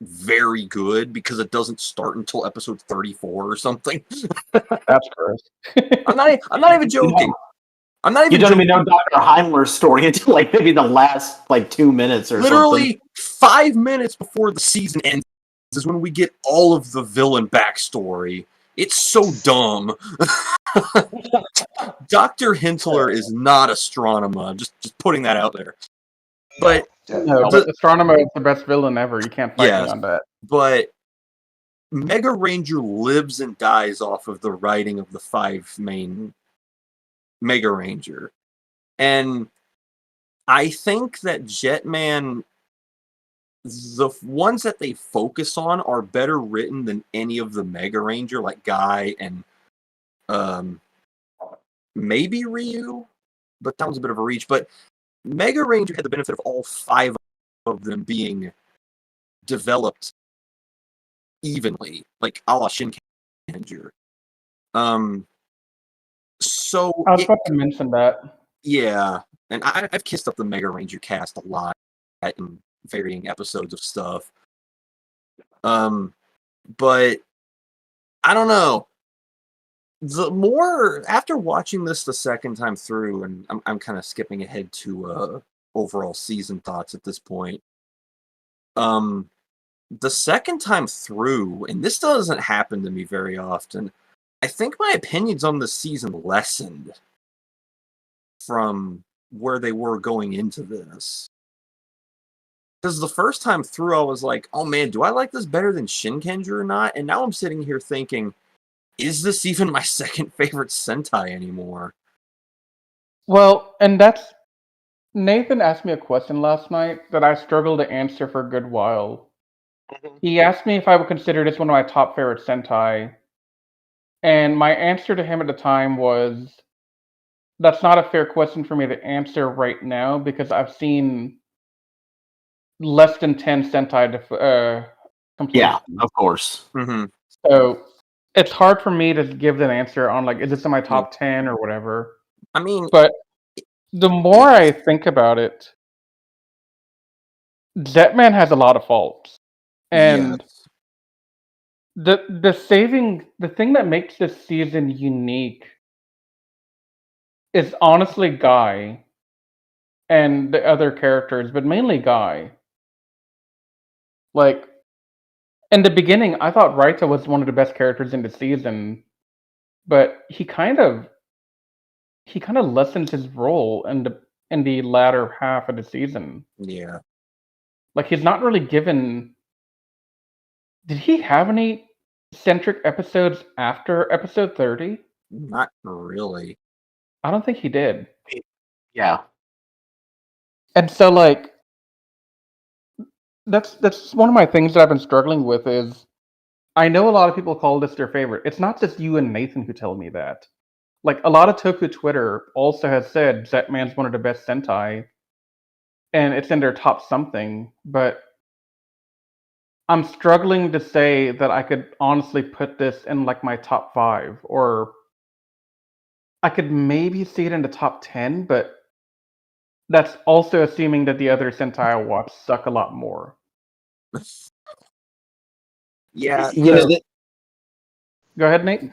very good because it doesn't start until episode 34 or something. That's gross. I'm not even joking. I'm not even You don't joking. even know Dr. Heimler's story until like maybe the last like 2 minutes or Literally something. 5 minutes before the season ends is when we get all of the villain backstory. It's so dumb. Dr. Hintler is not Astronema. Just putting that out there. But No, but Astronema is the best villain ever. You can't fight me on that. But Mega Ranger lives and dies off of the writing of the 5 main Mega Ranger. And I think that Jetman, the ones that they focus on are better written than any of the Mega Ranger, like Guy and maybe Ryu, but that was a bit of a reach. But Mega Ranger had the benefit of all 5 of them being developed evenly, like a la Shin Ranger. So I was about to mention that. Yeah, and I've kissed up the Mega Ranger cast a lot in varying episodes of stuff. But I don't know. the more after watching this the second time through, and I'm kind of skipping ahead to overall season thoughts at this point. The second time through, and this doesn't happen to me very often, I think my opinions on the season lessened from where they were going into this. Because the first time through, I was like, oh man, do I like this better than Shinkenger or not? And now I'm sitting here thinking, is this even my second favorite Sentai anymore? Well, and that's Nathan asked me a question last night that I struggled to answer for a good while. He asked me if I would consider this one of my top favorite Sentai, and my answer to him at the time was, that's not a fair question for me to answer right now because I've seen less than 10 Sentai Yeah, completions. of course. Mm-hmm. So it's hard for me to give an answer on, like, is this in my top 10 or whatever. I mean, But the more I think about it, Jetman has a lot of faults. And yes. the thing that makes this season unique is honestly Guy and the other characters, but mainly Guy. Like, in the beginning, I thought Raita was one of the best characters in the season, but he kind of lessens his role in the latter half of the season. Yeah. Like, he's not really given. Did he have any centric episodes after episode 30? Not really. I don't think he did. Yeah. And so, like, that's one of my things that I've been struggling with is I know a lot of people call this their favorite. It's not just you and Nathan who tell me that. Like, a lot of Toku Twitter also has said Zetman's one of the best Sentai, and it's in their top something, but I'm struggling to say that I could honestly put this in, like, my top 5, or I could maybe see it in the top 10, but that's also assuming that the other Sentai I watch suck a lot more. Yeah. You know, So go ahead, Nate.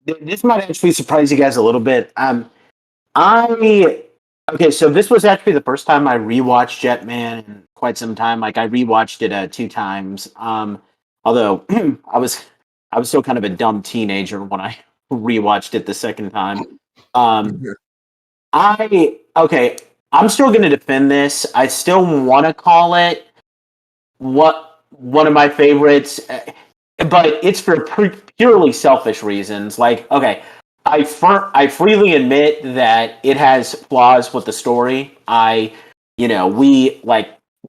this might actually surprise you guys a little bit. I okay, so this was actually the first time I rewatched Jetman in quite some time. Like I rewatched it 2 times. Although I was still kind of a dumb teenager when I rewatched it the second time. Um, I'm still going to defend this. I still want to call it one of my favorites, but it's for purely selfish reasons. Like, okay, I freely admit that it has flaws with the story. We like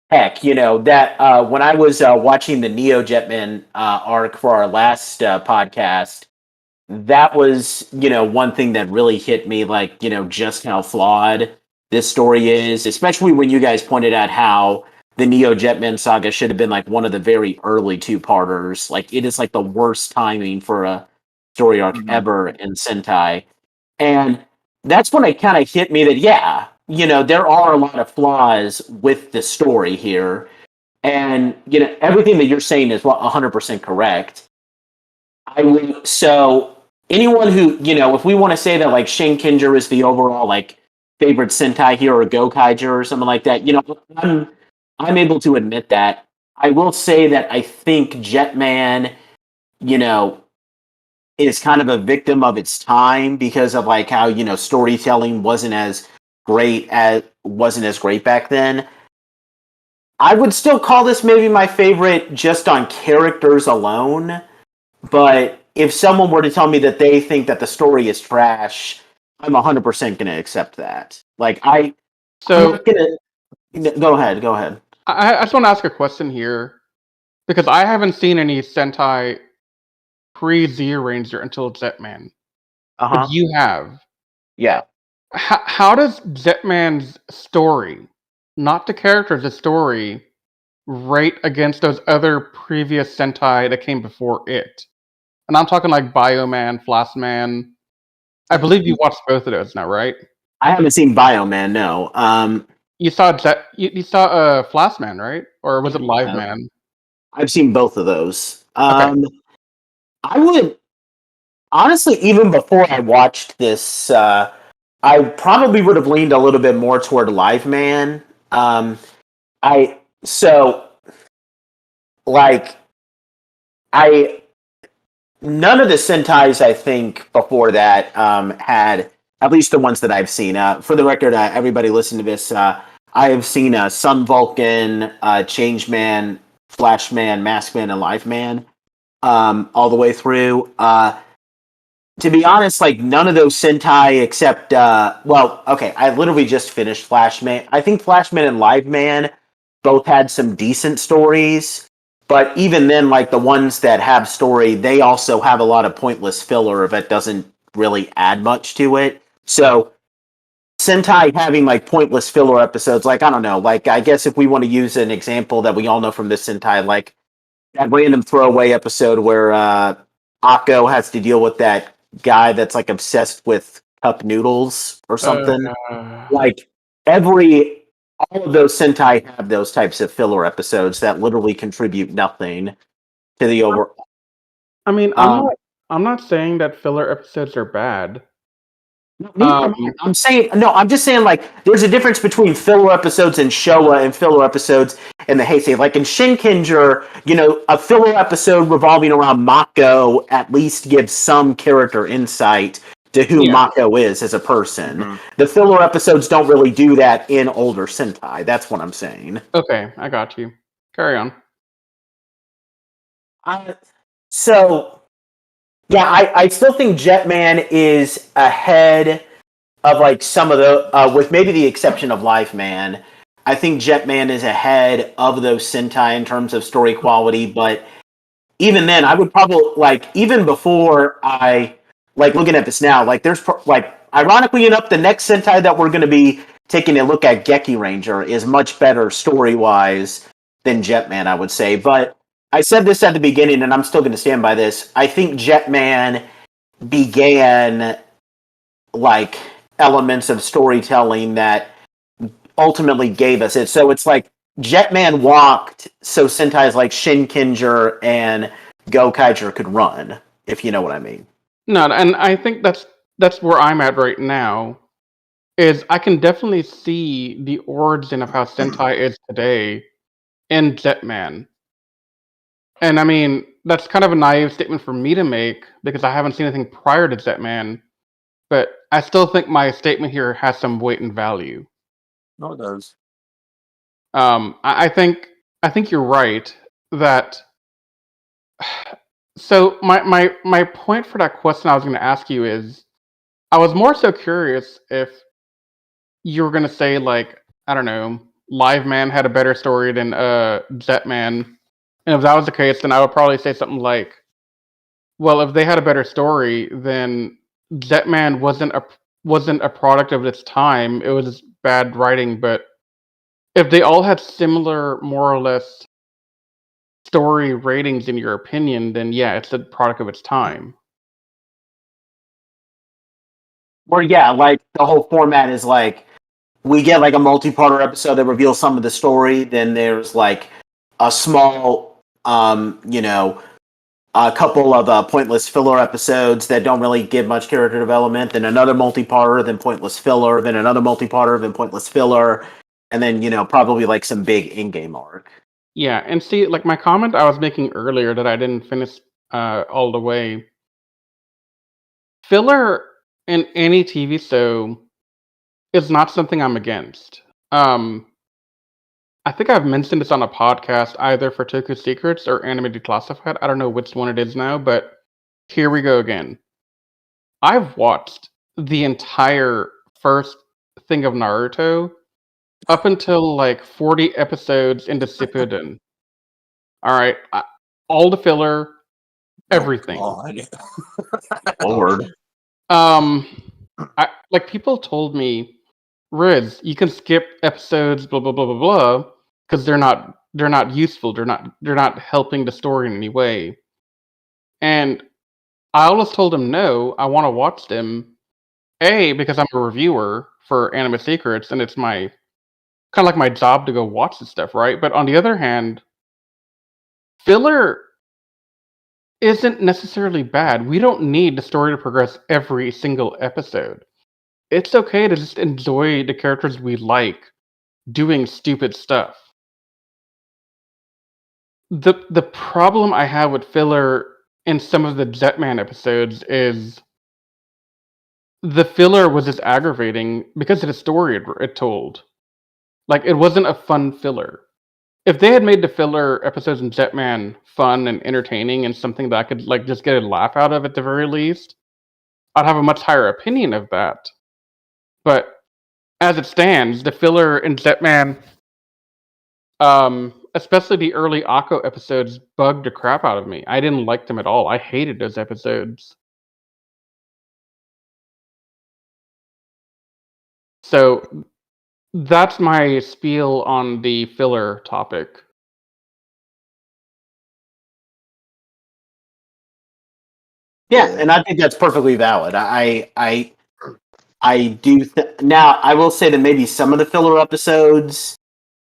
heck, that when I was watching the Neo Jetman arc for our last podcast, that was one thing that really hit me, like just how flawed this story is, especially when you guys pointed out how the Neo Jetman saga should have been like one of the very early two-parters. Like it is like the worst timing for a story arc Mhm. ever in Sentai. And that's when it kind of hit me that there are a lot of flaws with the story here. And everything that you're saying is 100% correct. I would so anyone who if we want to say that like Shinkenger is the overall like favorite Sentai hero or Gokaiger or something like that, I'm able to admit that. I will say that I think Jetman, you know, is kind of a victim of its time because of like how storytelling wasn't as great back then. I would still call this maybe my favorite just on characters alone. But if someone were to tell me that they think that the story is trash, I'm 100% going to accept that. Like I'm So not going to go ahead. Go ahead. I just want to ask a question here because I haven't seen any Sentai pre-Z Ranger until Zetman, Uh but huh. you have. Yeah. How does Zetman's story, not the characters, the story, rate against those other previous Sentai that came before it? And I'm talking like Bioman, Flashman. I believe you watched both of those now, right? I haven't seen Bioman. No. You saw Flashman, right? Or was it Live Yeah, Man? I've seen both of those. Okay. I would. honestly, even before I watched this, I probably would have leaned a little bit more toward Live Man. I so like I none of the Sentais I think before that had at least the ones that I've seen. For the record, everybody listen to this. I have seen Sun Vulcan, Changeman, Flashman, Maskman, and Live Man all the way through. To be honest, like none of those Sentai except well, okay, I literally just finished Flashman. I think Flashman and Live Man both had some decent stories, but even then, like the ones that have story, they also have a lot of pointless filler that doesn't really add much to it. So Sentai having like pointless filler episodes, like I don't know, like I guess if we want to use an example that we all know from this Sentai, like that random throwaway episode where Akko has to deal with that guy that's like obsessed with cup noodles or something. Like every all of those Sentai have those types of filler episodes that literally contribute nothing to the overall. I mean, Um, I'm not saying that filler episodes are bad. neither am I. I'm saying no. I'm just saying like there's a difference between filler episodes in Showa and filler episodes in the Heisei. Like in Shinkenger, you know, a filler episode revolving around Mako at least gives some character insight to who Yeah. Mako is as a person. Mhm. The filler episodes don't really do that in older Sentai. That's what I'm saying. Okay, I got you. Carry on. So yeah, I still think Jetman is ahead of like some of the with maybe the exception of Life Man. I think Jetman is ahead of those Sentai in terms of story quality, but even then I would probably like even before I like looking at this now, like there's like ironically enough the next Sentai that we're going to be taking a look at, Geki Ranger, is much better story wise than Jetman, I would say. But I said this at the beginning and I'm still going to stand by this. I think Jetman began like elements of storytelling that ultimately gave us it. So it's like Jetman walked so Sentai's like Shinkenger and Gokaiger could run, if you know what I mean. No, and I think that's where I'm at right now. Is I can definitely see the origin of how Sentai is today in Jetman. And I mean, that's kind of a naive statement for me to make because I haven't seen anything prior to Jetman, but I still think my statement here has some weight and value. No, it does. I think you're right that. So my point for that question I was going to ask you is, I was more so curious if you were going to say like I don't know, Live Man had a better story than Jetman, and if that was the case, then I would probably say something like, well, if they had a better story, then Jetman wasn't a product of its time. It was just bad writing. But if they all had similar, more or less, story ratings, in your opinion, then yeah, it's a product of its time. Or yeah, like the whole format is like we get like a multi-parter episode that reveals some of the story, then there's like a small you know, a couple of pointless filler episodes that don't really give much character development, then another multi-parter, then pointless filler, then another multi-parter, then pointless filler, and then you know probably like some big in-game arc. Yeah, and see, like my comment I was making earlier that I didn't finish all the way. Filler in any TV show is not something I'm against. Um, I think I've mentioned this on a podcast either for Toku Secrets or Anime Declassified. I don't know which one it is now, but here we go again. I've watched the entire first thing of Naruto up until like 40 episodes into Shippuden. All right, all the filler, everything. Oh, God. Lord. Like people told me, Riz, you can skip episodes, blah blah blah blah blah, because they're not useful. They're not helping the story in any way. And I always told him no. I want to watch them. A, because I'm a reviewer for Anime Secrets, and it's my kind of like my job to go watch this stuff, right? But on the other hand, filler isn't necessarily bad. We don't need the story to progress every single episode. It's okay to just enjoy the characters we like doing stupid stuff. The problem I have with filler in some of the Jetman episodes is the filler was just aggravating because of the story it told. Like, it wasn't a fun filler. If they had made the filler episodes in Jetman fun and entertaining and something that I could like just get a laugh out of at the very least, I'd have a much higher opinion of that. But as it stands, the filler in Jetman, especially the early Akko episodes, bugged the crap out of me. I didn't like them at all. I hated those episodes. So that's my spiel on the filler topic. Yeah, and I think that's perfectly valid. I do now. I will say that maybe some of the filler episodes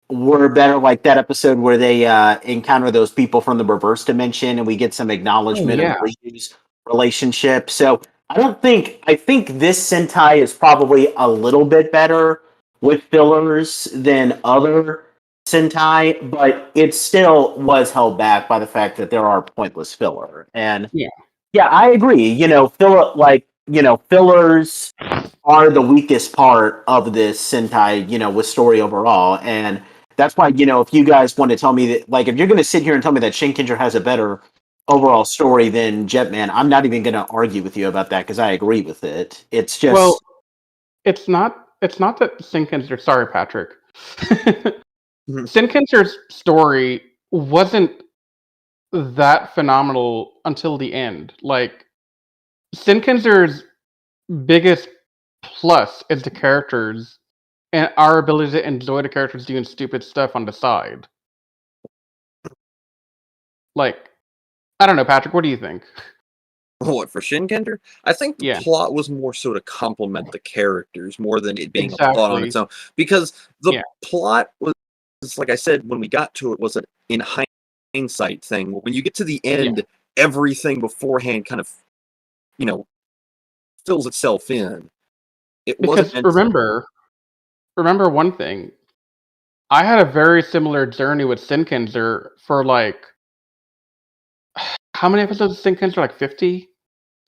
were better, like that episode where they encounter those people from the reverse dimension, and we get some acknowledgement of Ryu's relationship. So I think this Sentai is probably a little bit better with fillers than other Sentai, but it still was held back by the fact that there are pointless filler. And yeah, I agree. Fillers are the weakest part of this Sentai, with story overall. And that's why, if you guys want to tell me that, like, if you're going to sit here and tell me that Shinkenger has a better overall story than Jetman, I'm not even going to argue with you about that because I agree with it. It's just. Well, it's not that Shinkenger. Sorry, Patrick. Shinkenger's story wasn't that phenomenal until the end. Like, Shinkenger's biggest plus is the characters and our ability to enjoy the characters doing stupid stuff on the side. Like, I don't know, Patrick, what do you think? What, for Shinkenger? I think the plot was more so to complement the characters more than it being a plot on its own. Because the plot was, like I said, when we got to it, was an in hindsight thing. When you get to the end, everything beforehand kind of, fills itself in. It because remember one thing. I had a very similar journey with Shinkenger for like how many episodes of Shinkenger? Like 50?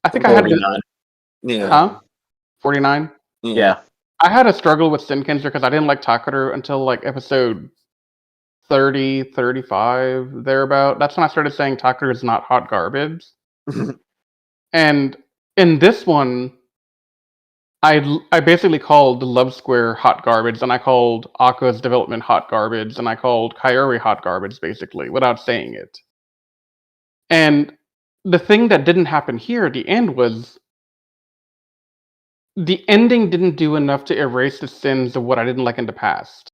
I think 49. I had 49? Yeah. I had a struggle with Shinkenger because I didn't like Takaru until like episode 30, 35, thereabout. That's when I started saying Takaru is not hot garbage. And in this one, I basically called the Love Square hot garbage, and I called Akko's development hot garbage, and I called Kaori hot garbage, basically, without saying it. And the thing that didn't happen here at the end was the ending didn't do enough to erase the sins of what I didn't like in the past.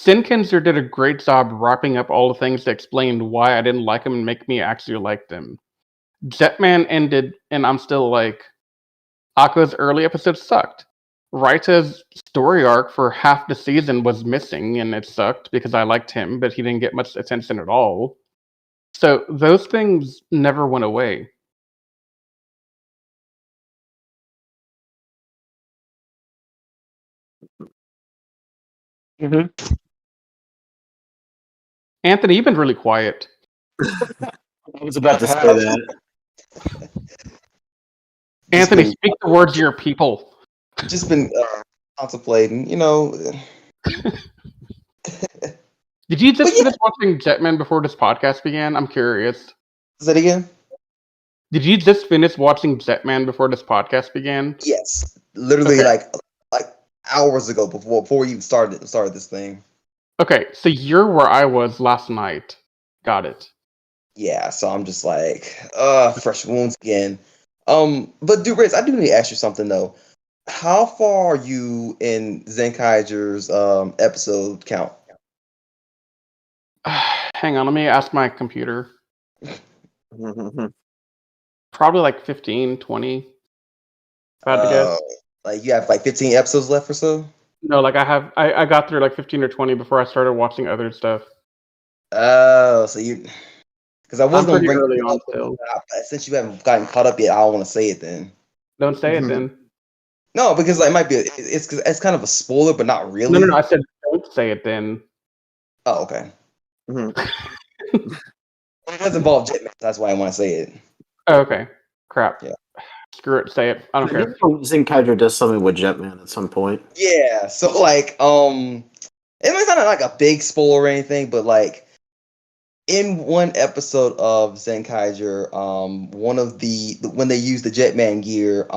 Shinkenger did a great job wrapping up all the things that explained why I didn't like him and make me actually like them. Jetman ended, and I'm still like, Akko's early episodes sucked. Raita's story arc for half the season was missing, and it sucked because I liked him, but he didn't get much attention at all. So those things never went away. Mm-hmm. Anthony, you've been really quiet. I was about to say that. Anthony, speak the words to your people. Just been contemplating, Did you just finish watching Jetman before this podcast began? I'm curious. Is that again? Did you just finish watching Jetman before this podcast began? Yes, literally like hours ago before we even started this thing. Okay, so you're where I was last night. Got it. Yeah, so I'm just like, fresh wounds again. But dude, Riz, I do need to ask you something though. How far are you in Zenkaiger's episode count? Hang on, let me ask my computer. Probably like 15, 20. If I had to guess. Like you have like 15 episodes left or so? No, like I got through like 15 or 20 before I started watching other stuff. Oh, so you Because I was I'm going to pretty bring early it on up, still. but since you haven't gotten caught up yet, I don't want to say it then. Don't say it then. No, because like, it might be it's kind of a spoiler, but not really. No. I said don't say it then. Oh, okay. Mhm. It does involve Jetman. That's why I want to say it. Oh, okay. Crap. Yeah. Screw it. Say it. I don't care. Zenkaiger does something with Jetman at some point. Yeah. So like, it's not like a big spoiler or anything, but like, in one episode of Zenkaiger, one of the when they use the Jetman gear,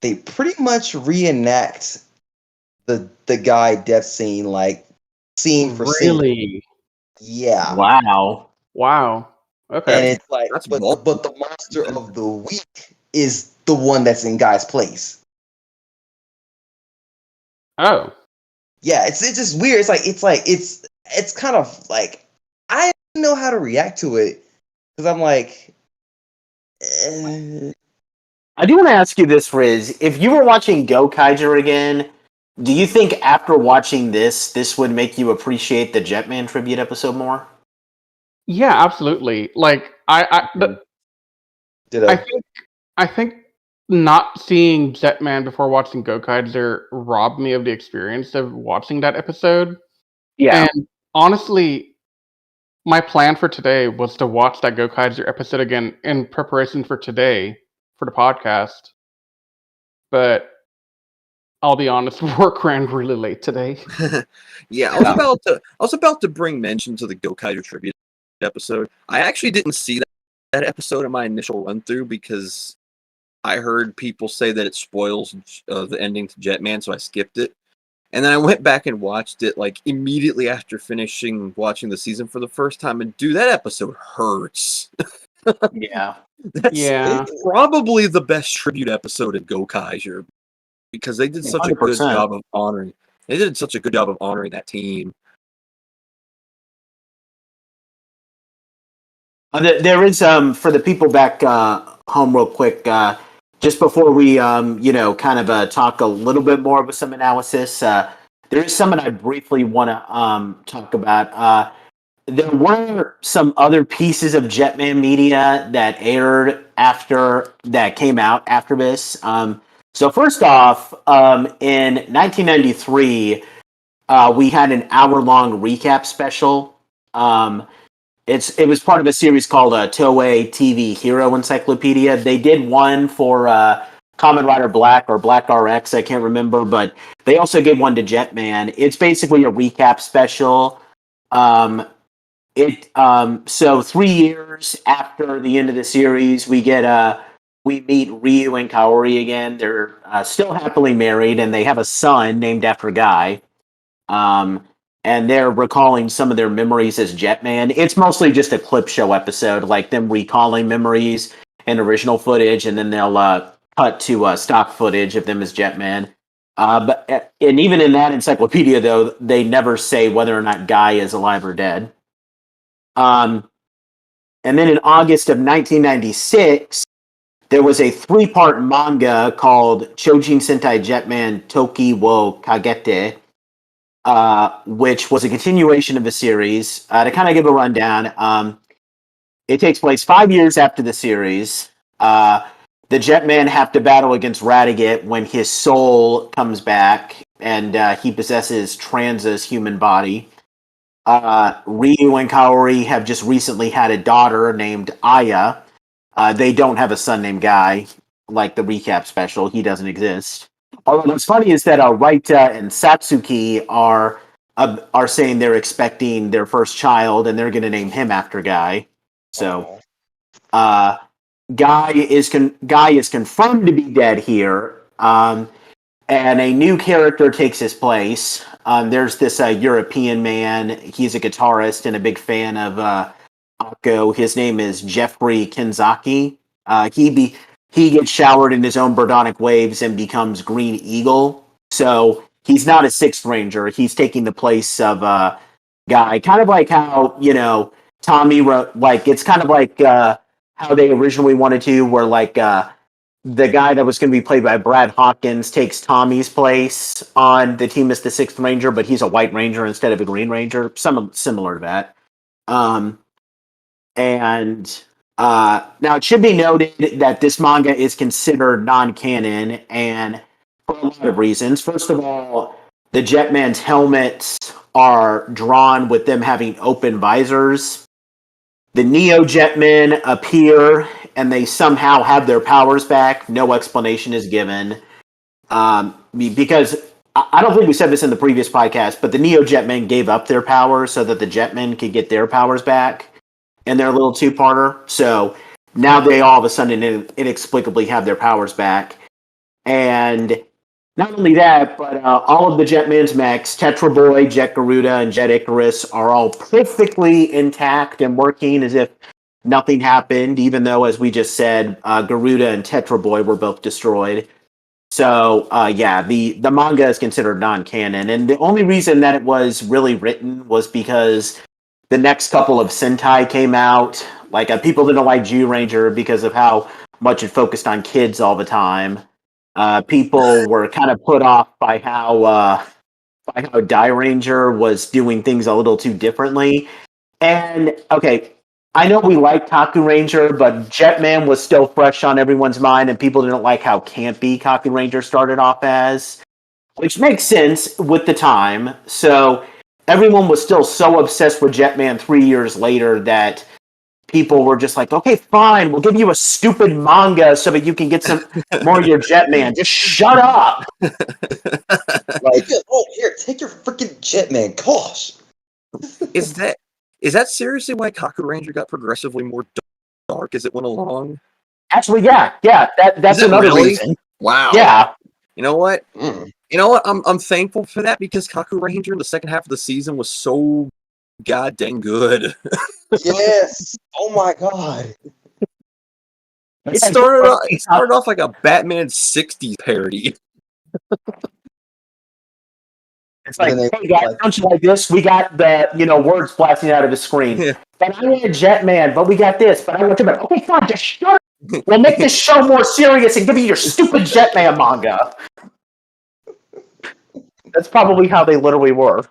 they pretty much reenact the guy death scene, like scene for scene. Really? Yeah. Wow. Okay. And it's like, That's but bold. the monster of the week is the one that's in Guy's place. Oh. Yeah, it's just weird. It's kind of like I don't know how to react to it because I'm like, I do want to ask you this, Riz. If you were watching Gokaiger again, do you think after watching this would make you appreciate the Jetman tribute episode more? Yeah, absolutely. Like ditto. I think not seeing Jetman before watching Gokaiger robbed me of the experience of watching that episode. Yeah. And honestly, my plan for today was to watch that Gokaiger episode again in preparation for today for the podcast. But I'll be honest, work ran really late today. Yeah, I was about to bring mention to the Gokaiger tribute episode. I actually didn't see that episode in my initial run through because I heard people say that it spoils the ending to Jetman, so I skipped it. And then I went back and watched it like immediately after finishing watching the season for the first time, and dude, that episode hurts. Yeah. That's Yeah. probably the best tribute episode in Gokaiger because they did such a good 100%. job of honoring. They did such a good job of honoring that team. There is for the people back home, real quick. Just before we kind of talk a little bit more with some analysis, there is something I briefly want to talk about. There were some other pieces of Jetman media that aired that came out after this. So first off, in 1993, we had an hour-long recap special. It was part of a series called Toei TV Hero Encyclopedia. They did one for Kamen Rider Black or Black RX, I can't remember, but they also gave one to Jetman. It's basically a recap special. So 3 years after the end of the series, we meet Ryu and Kaori again. They're still happily married, and they have a son named after Guy. And they're recalling some of their memories as Jetman. It's mostly just a clip show episode, like them recalling memories and original footage, and then they'll cut to stock footage of them as Jetman. And even in that encyclopedia, though, they never say whether or not Guy is alive or dead. And then in August of 1996, there was a 3-part manga called Choujin Sentai Jetman Toki wo Kagete, which was a continuation of the series. To kind of give a rundown, it takes place 5 years after the series. The Jetmen have to battle against Radiguet when his soul comes back and he possesses Tranza's human body. Ryu and Kaori have just recently had a daughter named Aya. They don't have a son named Guy, like the recap special. He doesn't exist. Although what's funny is that Raita and Satsuki are saying they're expecting their first child, and they're going to name him after Guy. So, Guy is confirmed to be dead here, and a new character takes his place. There's this European man. He's a guitarist and a big fan of Akko. His name is Jeffrey Kenzaki. He gets showered in his own Birdonic waves and becomes Green Eagle. So he's not a Sixth Ranger. He's taking the place of Guy. Kind of like how, Tommy wrote, like, it's kind of like how they originally wanted to, where, like, the guy that was going to be played by Brad Hawkins takes Tommy's place on the team as the Sixth Ranger, but he's a White Ranger instead of a Green Ranger. Some similar to that. And now it should be noted that this manga is considered non-canon, and for a lot of reasons. First of all, the Jetman's helmets are drawn with them having open visors. The Neo Jetmen appear, and they somehow have their powers back. No explanation is given. Because I don't think we said this in the previous podcast, but the Neo Jetmen gave up their powers so that the Jetmen could get their powers back in their little two-parter. So now they all of a sudden inexplicably have their powers back. And not only that, but all of the Jetman's mechs, Tetra Boy, Jet Garuda, and Jet Icarus, are all perfectly intact and working as if nothing happened, even though, as we just said, Garuda and Tetra Boy were both destroyed. So, the manga is considered non-canon, and the only reason that it was really written was because the next couple of Sentai came out. Like, people didn't like Zyuranger because of how much it focused on kids all the time. People were kind of put off by how Ranger was doing things a little too differently. And, okay, I know we like Kaku Ranger, but Jetman was still fresh on everyone's mind, and people didn't like how campy Kaku Ranger started off as, which makes sense with the time. So everyone was still so obsessed with Jetman 3 years later that people were just like, okay, fine, we'll give you a stupid manga so that you can get some more of your Jetman. Just shut up. Like, oh, here, take your freaking Jetman. Gosh. Is that seriously why Kaku Ranger got progressively more dark as it went along? Actually, yeah, that's another reason. Wow. Yeah. You know what? Mm. You know what? I'm thankful for that because Kaku Ranger in the second half of the season was so goddamn good. Yes. Oh my god. It started off like a Batman 60s parody. It's like, hey guys, don't you like this? We got the words blasting out of the screen. Yeah. But I want Jetman, but we got this. But I want Jetman. Okay, fine, just shut up. We'll make this show more serious and give you your stupid Jetman manga. That's probably how they literally were.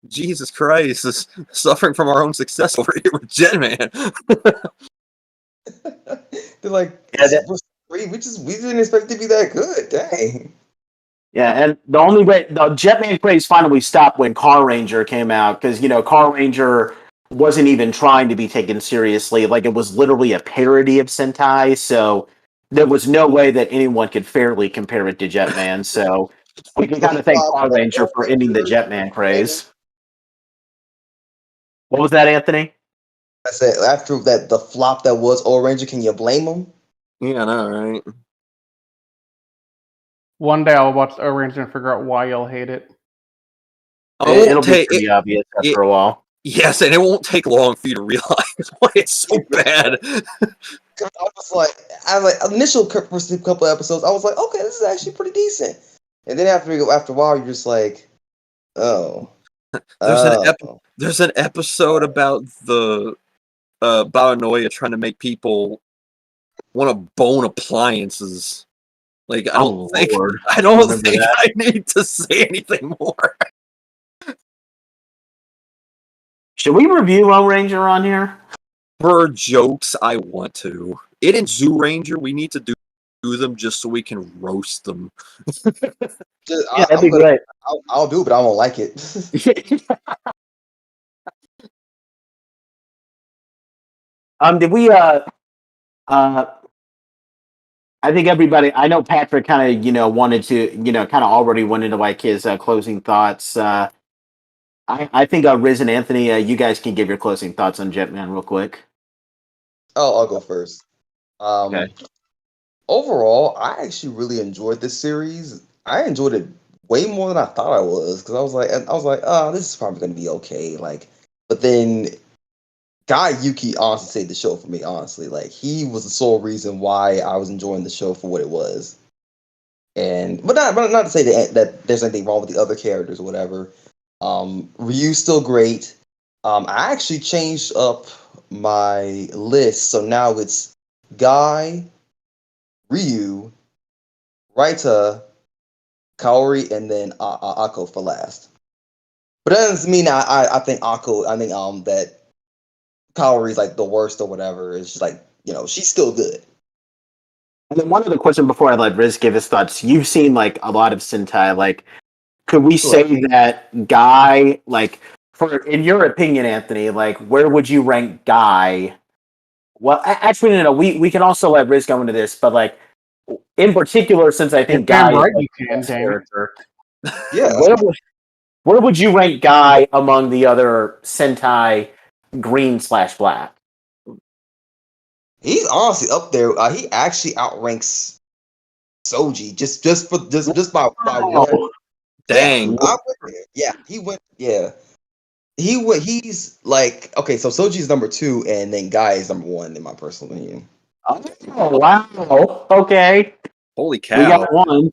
Jesus Christ, is suffering from our own success over here with Jetman. They're like, we didn't expect it to be that good. Dang. Yeah, and the only way the Jetman craze finally stopped when Car Ranger came out, because Car Ranger wasn't even trying to be taken seriously. Like, it was literally a parody of Sentai, so there was no way that anyone could fairly compare it to Jetman. So we can kind of thank Car Ranger for ending the Jetman craze. What was that, Anthony? I said after that, the flop that was Ranger, can you blame him? Yeah, I know, right? One day I'll watch Ranger and figure out why y'all hate it. It'll be pretty obvious after a while. Yes, and it won't take long for you to realize why it's so bad. I was like, initial first couple episodes, I was like, okay, this is actually pretty decent. And then after a while, you're just like, oh. There's an episode about the Paranoia trying to make people want to bone appliances. Like, I don't think I need to say anything more. Should we review Ranger on here? For jokes, I want to. It and Zyuranger, we need to do them just so we can roast them. That'd be great. I'll do it, but I won't like it. Did we I think everybody, I know Patrick kind of, wanted to, kind of already went into like his closing thoughts. I think Riz and Anthony, you guys can give your closing thoughts on Jetman real quick. Oh, I'll go first. Okay. Overall, I actually really enjoyed this series. I enjoyed it way more than I thought I was, because I was like, oh, this is probably going to be okay. Like, but then Guy Yuki honestly saved the show for me. Honestly, like, he was the sole reason why I was enjoying the show for what it was. But not to say that there's anything wrong with the other characters or whatever. Ryu's still great. I actually changed up my list, so now it's Guy, Ryu, Raita, Kaori, and then Akko for last. But that doesn't mean I think Akko. I think that Kaori's like the worst or whatever. It's just like, she's still good. And then one other question before I let Riz give his thoughts. You've seen like a lot of Sentai. Like, could we say that Guy, like, in your opinion, Anthony, like, where would you rank Guy? Well, actually, no. We can also let Riz go into this, but like, in particular, since I think Guy is like the best character. Yeah. Where would you rank Guy among the other Sentai green/black? He's honestly up there. He actually outranks Soji just by one. Dang. Yeah, he went. Yeah, he went. He's like, okay, so Soji's number 2, and then Guy is number 1 in my personal opinion. Oh wow! Okay, Holy cow! We got one.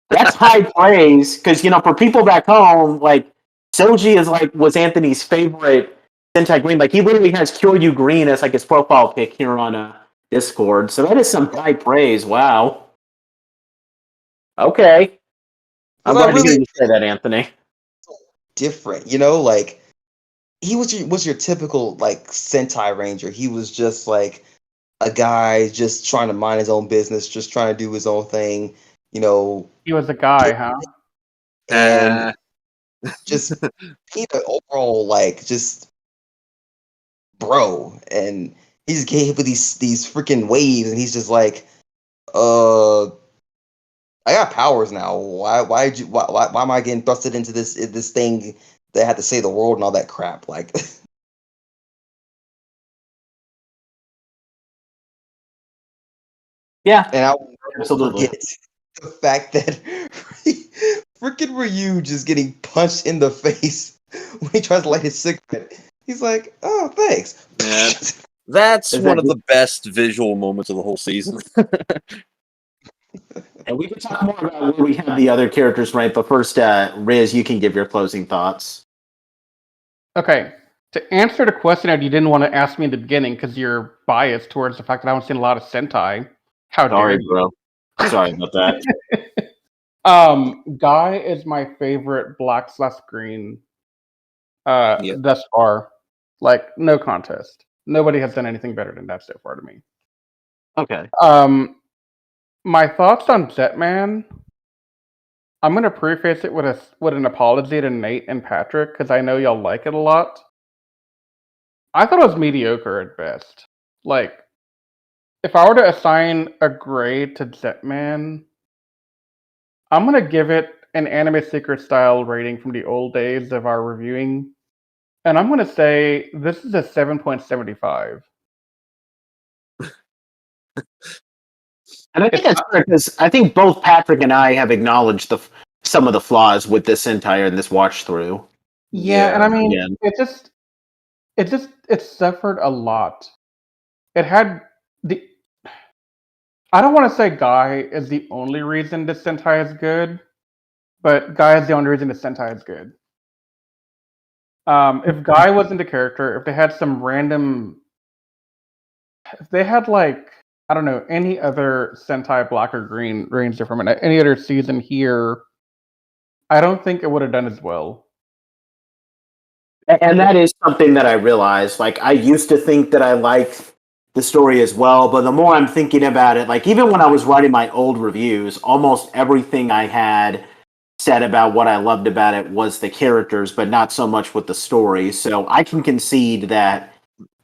That's high praise because for people back home, like Soji was Anthony's favorite Sentai Green. Like he literally has Kyoryu Green as like his profile pic here on Discord. So that is some high praise. Wow. Okay. I'm glad to hear you say that, Anthony. Different, like he was your typical like Sentai Ranger. He was just like a guy just trying to mind his own business, just trying to do his own thing. He was a guy, huh? And just he the overall like just bro, and he just came with these freaking waves, and he's just like, I got powers now. Why am I getting thrusted into this thing that had to save the world and all that crap? Like, yeah, and I will never forget the fact that freaking Ryu just getting punched in the face when he tries to light his cigarette. He's like, "Oh, thanks." Yeah, that's one of the best visual moments of the whole season. And we can talk more about where we have the other characters ranked, but first, Riz, you can give your closing thoughts. Okay. To answer the question that you didn't want to ask me in the beginning because you're biased towards the fact that I haven't seen a lot of Sentai. How dare you? Bro. Sorry about that. Guy is my favorite black/green thus far. Like, no contest. Nobody has done anything better than that so far to me. Okay. My thoughts on Jetman. I'm gonna preface it with an apology to Nate and Patrick because I know y'all like it a lot. I thought it was mediocre at best. Like, if I were to assign a grade to Jetman, I'm gonna give it an Anime Secret style rating from the old days of our reviewing, and I'm gonna say this is a 7.75. And I think that's fair because I think both Patrick and I have acknowledged some of the flaws with this entire this watch through. Yeah, and I mean, it suffered a lot. It had I don't want to say Guy is the only reason this Sentai is good, but Guy is the only reason this Sentai is good. If Guy wasn't a character, if they had some random, if they had like, I don't know, any other Sentai black or green Ranger from any other season here, I don't think it would have done as well. And that is something that I realized. Like, I used to think that I liked the story as well, but the more I'm thinking about it, like, even when I was writing my old reviews, almost everything I had said about what I loved about it was the characters, but not so much with the story. So I can concede that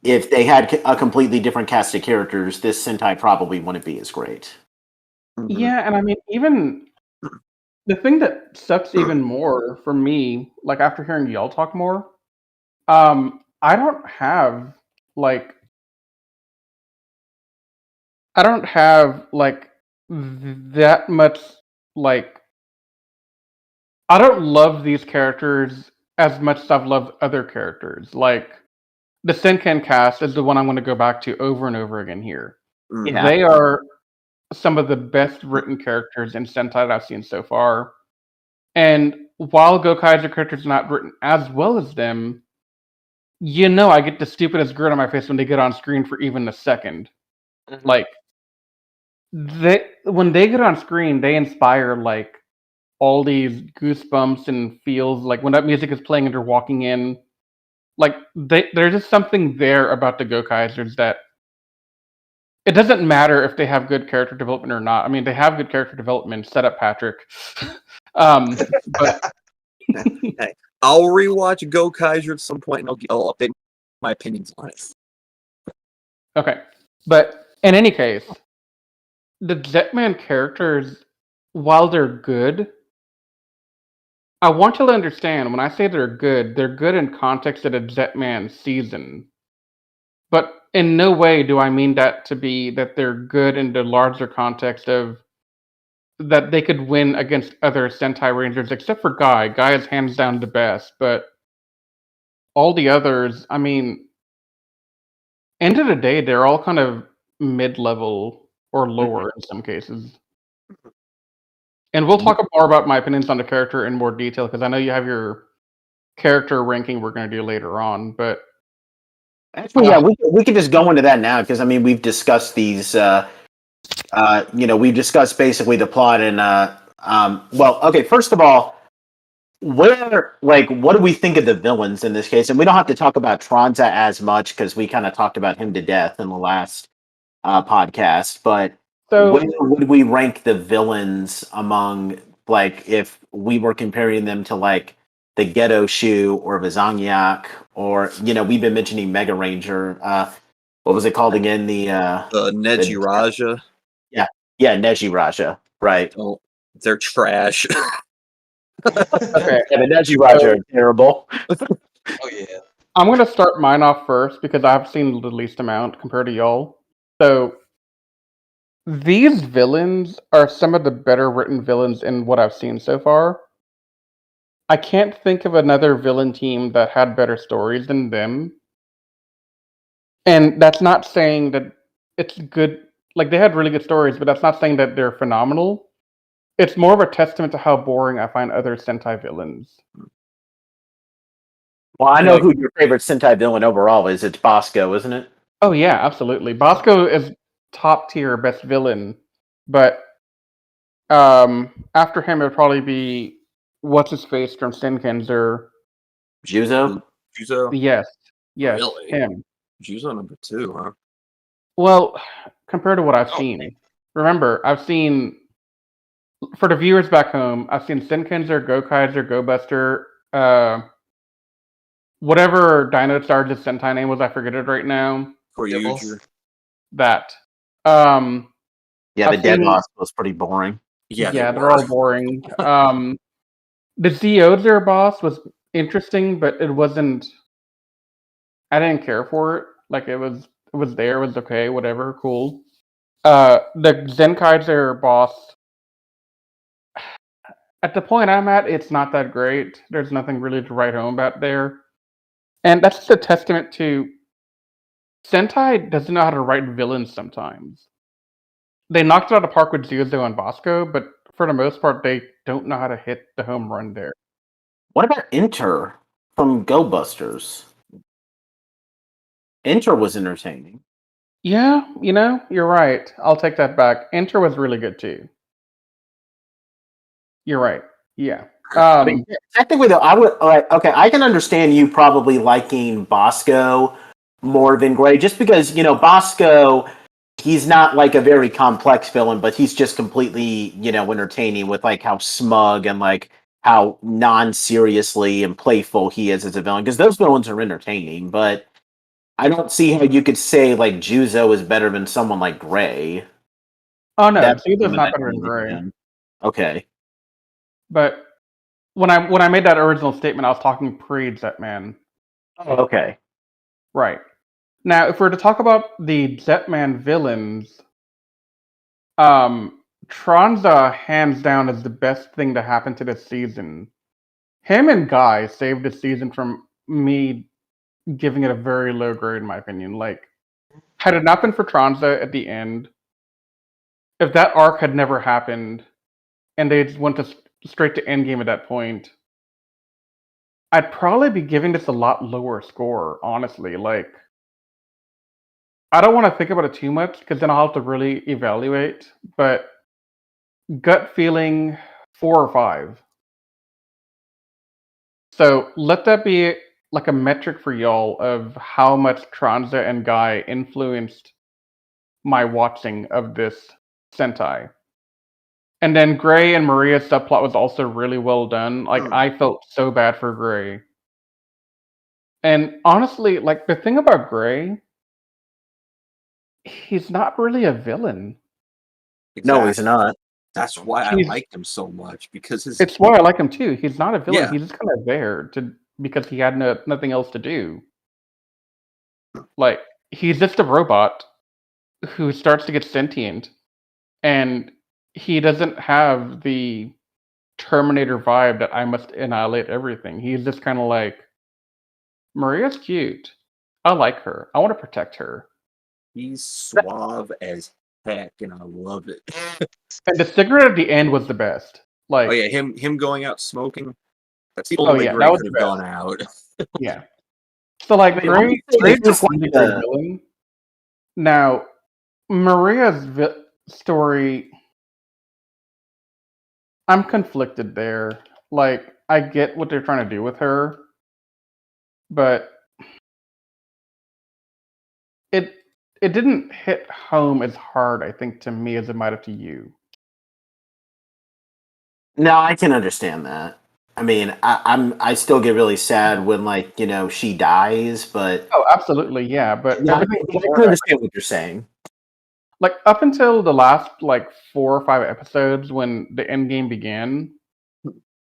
if they had a completely different cast of characters, this Sentai probably wouldn't be as great. Yeah, and I mean, even the thing that sucks even more for me, like after hearing y'all talk more, I don't have like that much like I don't love these characters as much as I've loved other characters. Like the Senken cast is the one I'm going to go back to over and over again here. Yeah. They are some of the best written characters in Sentai that I've seen so far. And while Gokai's character is not written as well as them, I get the stupidest grin on my face when they get on screen for even a second. Mm-hmm. Like, when they get on screen, they inspire like all these goosebumps and feels. Like when that music is playing and they're walking in, Like there's just something there about the Gokaizers that it doesn't matter if they have good character development or not. I mean, they have good character development. Set up Patrick. But Hey, I'll rewatch Go Kaiser at some point, and I'll update my opinions on it. okay, but in any case, the Jetman characters, while they're good, I want you to understand when I say they're good in context of the Jetman season. But in no way do I mean that to be that they're good in the larger context of that they could win against other Sentai Rangers, except for Guy. Guy is hands down the best, but all the others, I mean, end of the day, they're all kind of mid-level or lower in some cases. And we'll talk more about my opinions on the character in more detail because I know you have your character ranking we're going to do later on. But Actually, yeah, we could just go into that now because I mean we've discussed these. We've discussed basically the plot and well, okay. First of all, what do we think of the villains in this case? And we don't have to talk about Tronza as much because we kind of talked about him to death in the last podcast. But so where would we rank the villains among like if we were comparing them to like the Ghetto Shoe or Vizanyak or we've been mentioning Mega Ranger. What was it called again? The Neji Raja. Yeah, Neji Raja. Right. Oh, they're trash. okay, Yeah, the Neji Raja are terrible. Oh yeah. I'm going to start mine off first because I've seen the least amount compared to y'all. So these villains are some of the better written villains in what I've seen so far. I can't think of another villain team that had better stories than them. And that's not saying that it's good. Like, they had really good stories, but that's not saying that they're phenomenal. It's more of a testament to how boring I find other Sentai villains. Well, I know who your favorite Sentai villain overall is. It's Bosco, isn't it? Oh, yeah, absolutely. Bosco is top tier best villain, but after him, it would probably be what's his face from Shinkenzer. Juzo? Yes, Really? him. Juzo number 2, huh? Well, compared to what I've seen, remember, I've seen, for the viewers back home, I've seen Shinkenzer, Gokaiser, Go Buster, whatever Dino Charge's Sentai name was, I forget it right now. Koryuger. That. Yeah, the dead boss was pretty boring. Yeah, they're all boring. The Zeozer boss was interesting, but it wasn't. I didn't care for it. Like it was there. It was okay. Whatever. Cool. The Zenkaiser boss. At the point I'm at, it's not that great. There's nothing really to write home about there, and that's just a testament to Sentai doesn't know how to write villains sometimes. They knocked it out of the park with Zuzo and Bosco, but for the most part, they don't know how to hit the home run there. What about Enter from Go Busters? Enter was entertaining. Yeah, you're right. I'll take that back. Enter was really good too. You're right. Yeah. I mean, technically, though, I would okay. I can understand you probably liking Bosco more than Gray, just because Bosco. He's not like a very complex villain, but he's just completely entertaining with like how smug and like how non-seriously and playful he is as a villain. Because those villains are entertaining, but I don't see how you could say like Juzo is better than someone like Gray. Oh no, Juzo's not better than Gray. Okay. But when I made that original statement, I was talking pre-Jetman. Oh, okay. Right. Now, if we're to talk about the Jetman villains, Tronza hands down is the best thing to happen to this season. Him and Guy saved the season from me giving it a very low grade, in my opinion. Like, had it not been for Tronza at the end, if that arc had never happened, and they just went straight to endgame at that point, I'd probably be giving this a lot lower score, honestly. Like, I don't want to think about it too much because then I'll have to really evaluate. But gut feeling 4 or 5. So let that be like a metric for y'all of how much Tranza and Guy influenced my watching of this Sentai. And then Gray and Maria's subplot was also really well done. Like, I felt so bad for Gray. And honestly, like, the thing about Gray, he's not really a villain. No, he's not. That's why I He's- liked him so much, because his It's why I like him too. He's not a villain. Yeah. He's just kind of there because he had nothing else to do. Like, he's just a robot who starts to get sentient, and he doesn't have the Terminator vibe that I must annihilate everything. He's just kind of like, Maria's cute. I like her. I want to protect her. he's suave as heck, and I love it. And the cigarette at the end was the best. Like, Oh yeah, him going out smoking. That's the Oh, only way yeah, Gray that was could the have best. gone out. yeah. So like, I would say Gray's that he's a like really great a- villain. Now, Maria's story, I'm conflicted there. Like, I get what they're trying to do with her, but it didn't hit home as hard, I think, to me as it might have to you. No, I can understand that. I mean, I still get really sad when like she dies, but Oh, absolutely, yeah. But yeah, I everything can before that, understand what you're saying. like up until the last like 4 or 5 episodes when the end game began,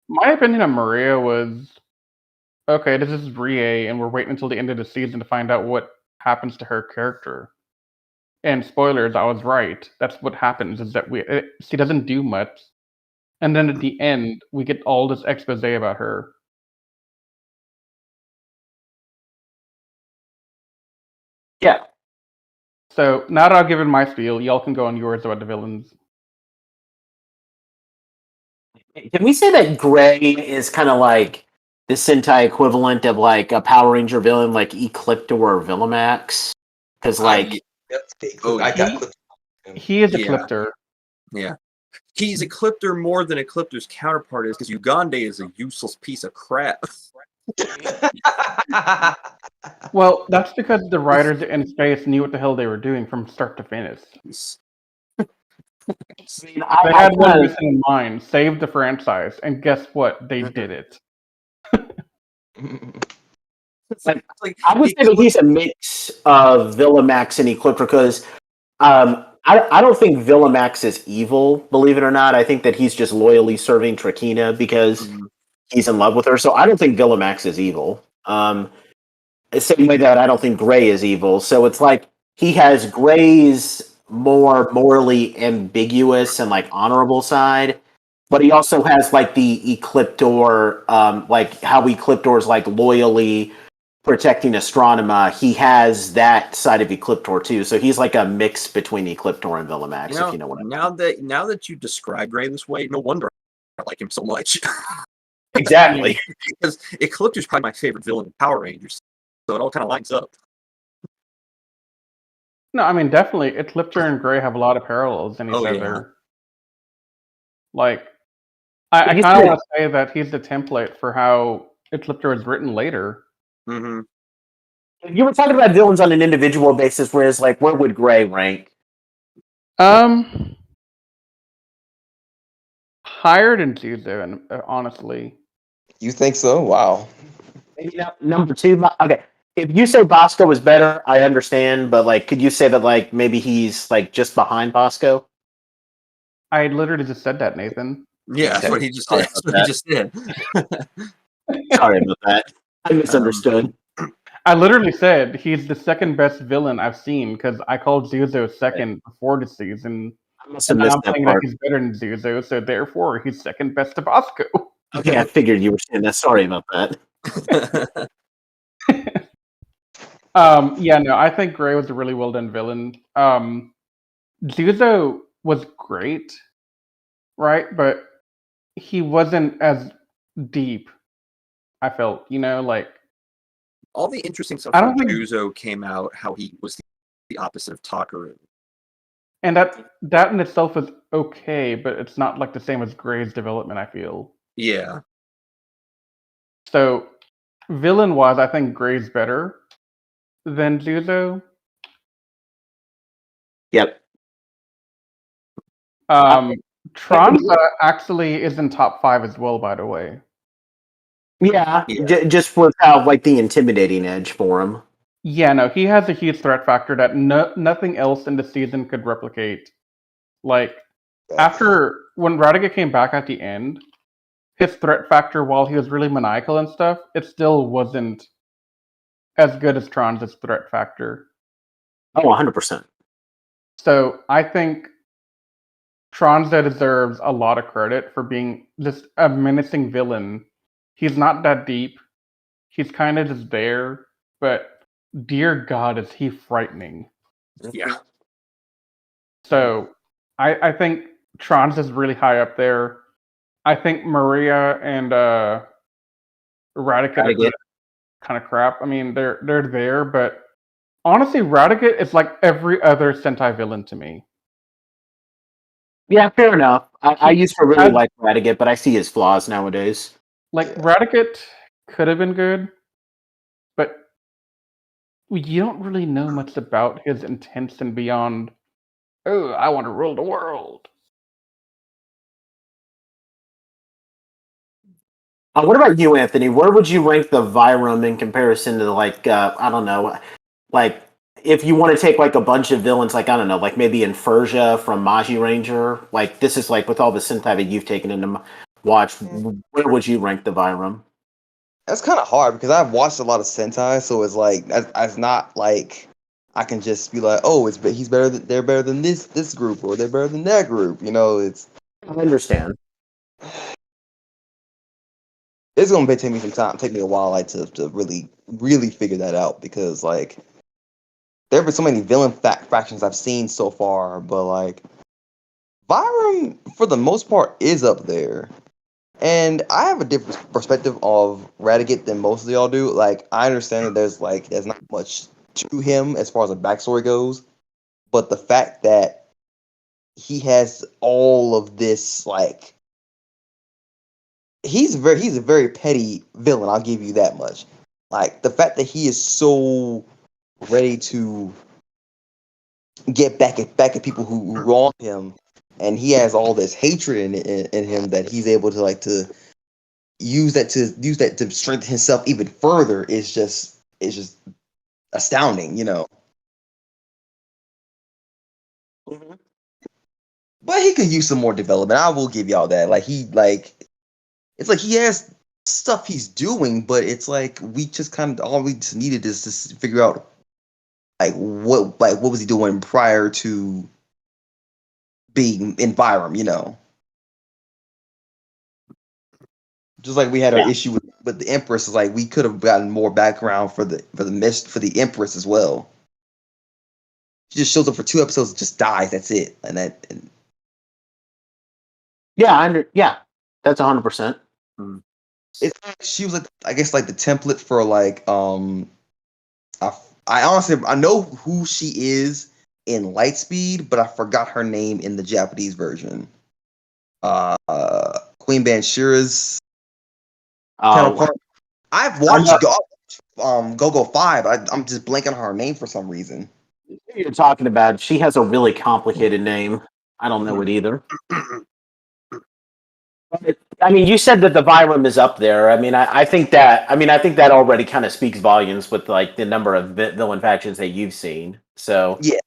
my opinion on Maria was okay. This is Rie, and we're waiting until the end of the season to find out what happens to her character. And spoilers, I was right. That's what happens. Is that she doesn't do much, and then at the end we get all this expose about her. Yeah. So now that I've given my spiel, y'all can go on yours about the villains. Can we say that Gray is kind of like the Sentai equivalent of like a Power Ranger villain, like Ecliptor or Villamax? Because like, I got clipped. He is a Yeah. Clipter. Yeah. He's Ecliptor more than Ecliptor's counterpart is, because Ugande is a useless piece of crap. Well, that's because the writers in Space knew what the hell they were doing from start to finish. I mean, They had one mission in mind: save the franchise. And guess what? They did it. Like, I would say that he's a mix of Villamax and Ecliptor because I don't think Villamax is evil, believe it or not. I think that he's just loyally serving Trakina because he's in love with her. So I don't think Villamax is evil. The same way that I don't think Gray is evil. So it's like he has Gray's more morally ambiguous and like honorable side, but he also has like the Ecliptor, like how Ecliptor's like loyally protecting Astronema. He has that side of Ecliptor too. So he's like a mix between Ecliptor and Villamax, if you know what I mean. Now that you describe Gray this way, no wonder I like him so much. Exactly. Because Ecliptor's probably my favorite villain in Power Rangers. So it all kind of lines up. No, I mean definitely. Ecliptor and Gray have a lot of parallels in each Oh, yeah. other. Like, I He's kind of good. want to say that he's the template for how Ecliptor is written later. Mm-hmm. You were talking about villains on an individual basis, whereas like where would Gray rank? Higher than Zuzu, honestly. You think so? Wow. Maybe number two. Okay. If you say Bosco is better, I understand, but like could you say that like maybe he's like just behind Bosco? I literally just said that, Nathan. Yeah, that's what he just said. That's what he just did. Sorry about that. I misunderstood. I literally said he's the second best villain I've seen because I called Zuzu second before the season. I must have And missed I'm that saying part. that he's better than Zuzu, so therefore he's second best to Bosco. Okay, I figured you were saying that. Sorry about that. Yeah, no, I think Gray was a really well done villain. Zuzu was great, right? But he wasn't as deep. I felt, like All the interesting stuff I don't from think- Juzo came out how he was the opposite of Takaru. and that in itself is okay, but it's not like the same as Gray's development, I feel. Yeah. So villain-wise, I think Gray's better than Zuzo. Yep. Tronza actually is in top 5 as well, by the way. Yeah, Yeah. just with how like the intimidating edge for him. Yeah, no, he has a huge threat factor that nothing else in the season could replicate. Like, after when Radiga came back at the end, his threat factor, while he was really maniacal and stuff, it still wasn't as good as Tron's threat factor. Oh, 100%. So I think Tronza deserves a lot of credit for being just a menacing villain. He's not that deep. He's kind of just there, but dear God, is he frightening. Yeah. So I think Tronz is really high up there. I think Maria and Radicate are kind of crap. I mean, they're there, but honestly, Radicate is like every other Sentai villain to me. Yeah, fair enough. I used to really has- like Radiguet, but I see his flaws nowadays. Like Radicate could have been good, but you don't really know much about his intents and beyond. Oh, I want to rule the world. What about you, Anthony? Where would you rank the Vyram in comparison to like I don't know, like if you want to take like a bunch of villains, like I don't know, like maybe Infurgia from Magi Ranger. Like this is like with all the Sentai that you've taken into watch. Where would you rank the Vyram? That's kind of hard because I've watched a lot of Sentai, so it's like that's not like I can just be like, oh, he's better. They're better than this group, or they're better than that group. You know, it's I understand. gonna take me some time, take me a while, like to really figure that out because like there have been so many villain factions I've seen so far, but like Byram for the most part is up there. And I have a different perspective of Radiguet than most of y'all do. Like, I understand that there's not much to him as far as the backstory goes, but the fact that he has all of this, like, he's a very petty villain. I'll give you that much. Like, the fact that he is so ready to get back at people who wronged him, and he has all this hatred in him that he's able to like to use that to strengthen himself even further is just astounding, you know. Mm-hmm. But he could use some more development. I will give y'all that. It's like he has stuff he's doing, but it's like we just kind of all we just needed is to figure out what was he doing prior to being in Byram, you know. Just like we had our issue with the Empress, is like we could have gotten more background for the Empress as well. She just shows up for 2 episodes and just dies. That's it. Yeah, that's 100%. She was like, I guess like the template for like I honestly I know who she is in Lightspeed, but I forgot her name in the Japanese version. Queen Banshira's counterpart. I've watched Go 5. I'm just blanking on her name for some reason. You're talking about she has a really complicated name. I don't know it either. I mean, you said that the Vyram is up there. I mean, I think that already kind of speaks volumes with like the number of villain factions that you've seen. So yeah,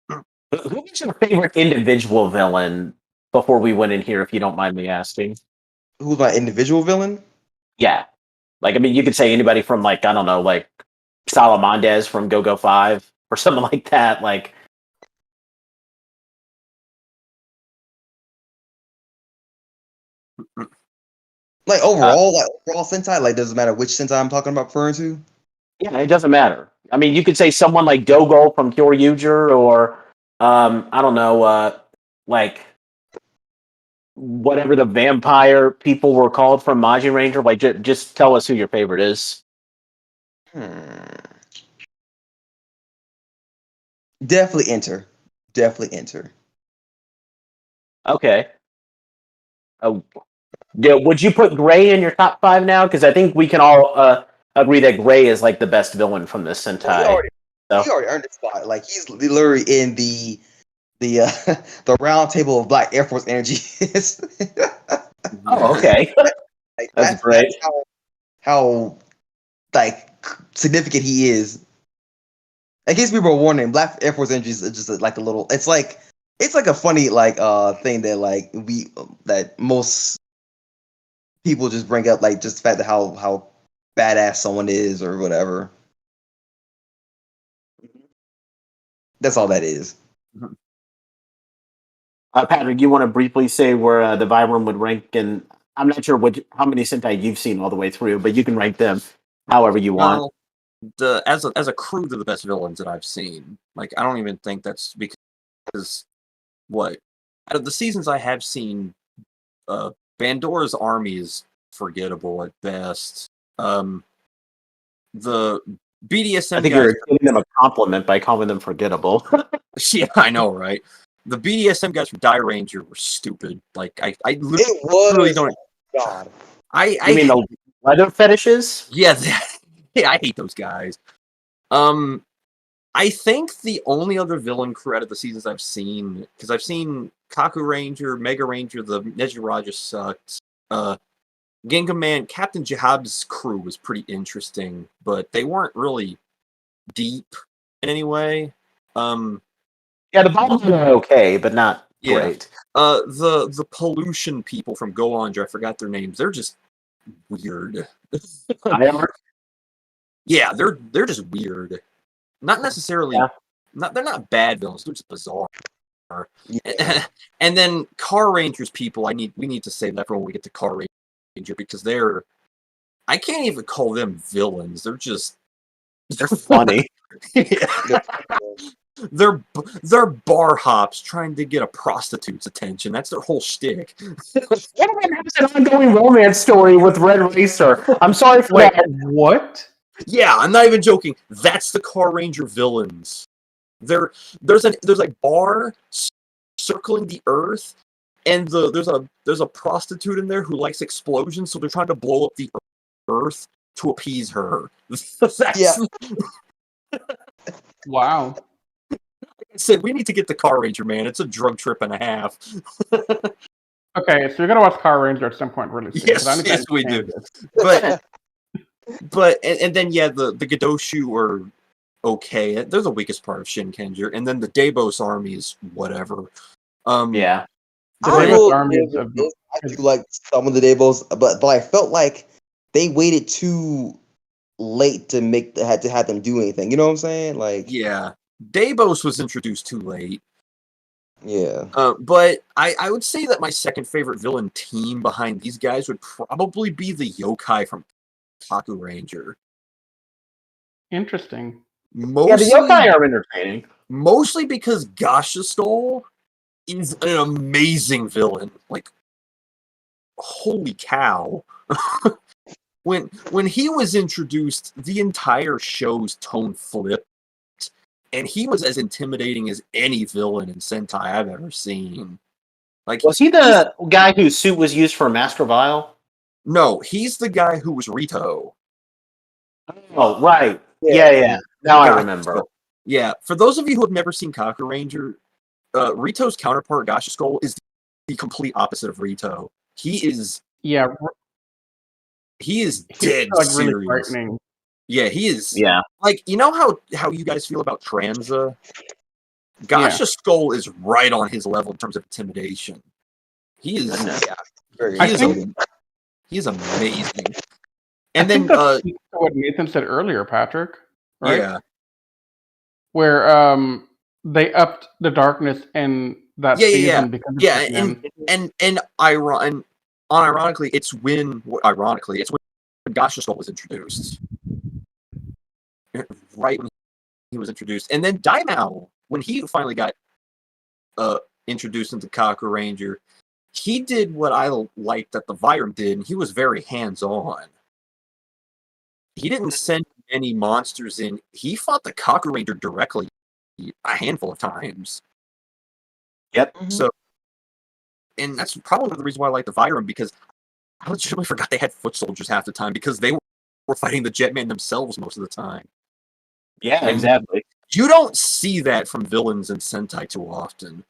who is your favorite individual villain? Before we went in here, if you don't mind me asking. Who's my individual villain? Yeah, like I mean, you could say anybody from like I don't know, like Salamandez from Go 5 or something like that. Like. Like overall Sentai, like doesn't matter which Sentai I'm talking about referring to. Yeah, it doesn't matter. I mean, you could say someone like Gogol from Pure Uger, or I don't know, like whatever the vampire people were called from Magi Ranger. Like, just tell us who your favorite is. Definitely enter. Definitely enter. Okay. Oh, yeah. Would you put Gray in your top 5 now? Because I think we can all. agree that Gray is like the best villain from this Well, Sentai. he already earned his spot. Like he's literally in the the round table of Black Air Force energy. Oh, okay. Like, That's great. That's how like significant he is. In case people are wondering, Black Air Force energy is just like a little. It's like a funny like thing that like that most people just bring up, like just the fact that how badass someone is or whatever. That's all that is. Patrick, you want to briefly say where the Vibram would rank? And I'm not sure how many Sentai you've seen all the way through, but you can rank them however you want. Well, as a crew, they're the best villains that I've seen. Like, I don't even think that's because what out of the seasons I have seen, Bandora's army is forgettable at best. The BDSM I think guys, you're giving them a compliment by calling them forgettable. yeah, I know, right? The BDSM guys from Die Ranger were stupid. Like, I It literally was don't. God. You mean the leather fetishes? Yeah, yeah, I hate those guys. I think the only other villain crew out of the seasons I've seen, because I've seen Kaku Ranger, Mega Ranger, the Nejiraja sucked. Ginga Man, Captain Jihab's crew was pretty interesting, but they weren't really deep in any way. Yeah, the bombs are okay, but not great. The pollution people from Go On, I forgot their names. They're just weird. Yeah, they're just weird. Not necessarily. Yeah. They're not bad villains. They're just bizarre. Yeah. And then Car Rangers people, we need to save that for when we get to Car Ranger, because I can't even call them villains. They're funny. Yeah. They're bar hops trying to get a prostitute's attention. That's their whole shtick. One of them has an ongoing romance story with Red Racer. I'm sorry for Wait, that. what? Yeah, I'm not even joking. That's the Car Ranger villains. There's a bar circling the Earth, and there's a prostitute in there who likes explosions, so they're trying to blow up the Earth to appease her. Yeah. Wow. I said we need to get the Car Ranger, man. It's a drug trip and a half. Okay, so you're gonna watch Car Ranger at some point really soon. Yes, we do. But and then yeah, the Gadoshu are okay. They're the weakest part of Shinkenger, and then the Davos army is whatever. Yeah. I do like some of the Devos, but I felt like they waited too late to have them do anything. You know what I'm saying? Like, yeah, Davos was introduced too late. Yeah. But I would say that my second favorite villain team behind these guys would probably be the Yokai from Toku Ranger. Interesting. Mostly, the Yokai are entertaining. Mostly because Gasha Skull is an amazing villain. Like, holy cow. When he was introduced, the entire show's tone flipped. And he was as intimidating as any villain in Sentai I've ever seen. Like, was he the guy whose suit was used for Master Vile? No, he's the guy who was Rito. Oh, right. Yeah. Now I remember. Yeah, for those of you who have never seen Kaku Ranger, Rito's counterpart, Gasha Skull, is the complete opposite of Rito. He is dead like serious. really frightening. Yeah, he is. Yeah. Like, you know how you guys feel about Tranza? Gasha Skull is right on his level in terms of intimidation. He is. He is amazing. And then what Nathan said earlier, Patrick. Right? Yeah. Where they upped the darkness in that season because and ironically, it's when Gasha Skull was introduced. Right when he was introduced. And then Daimao, when he finally got introduced into Kaku Ranger, he did what I liked that the Vyram did, and he was very hands-on. He didn't send any monsters in. He fought the Kaku Ranger directly a handful of times. Yep. So, and that's probably the reason why I like the Vyram, because I legitimately forgot they had foot soldiers half the time, because they fighting the Jetman themselves most of the time. Yeah, And exactly. you don't see that from villains in Sentai too often.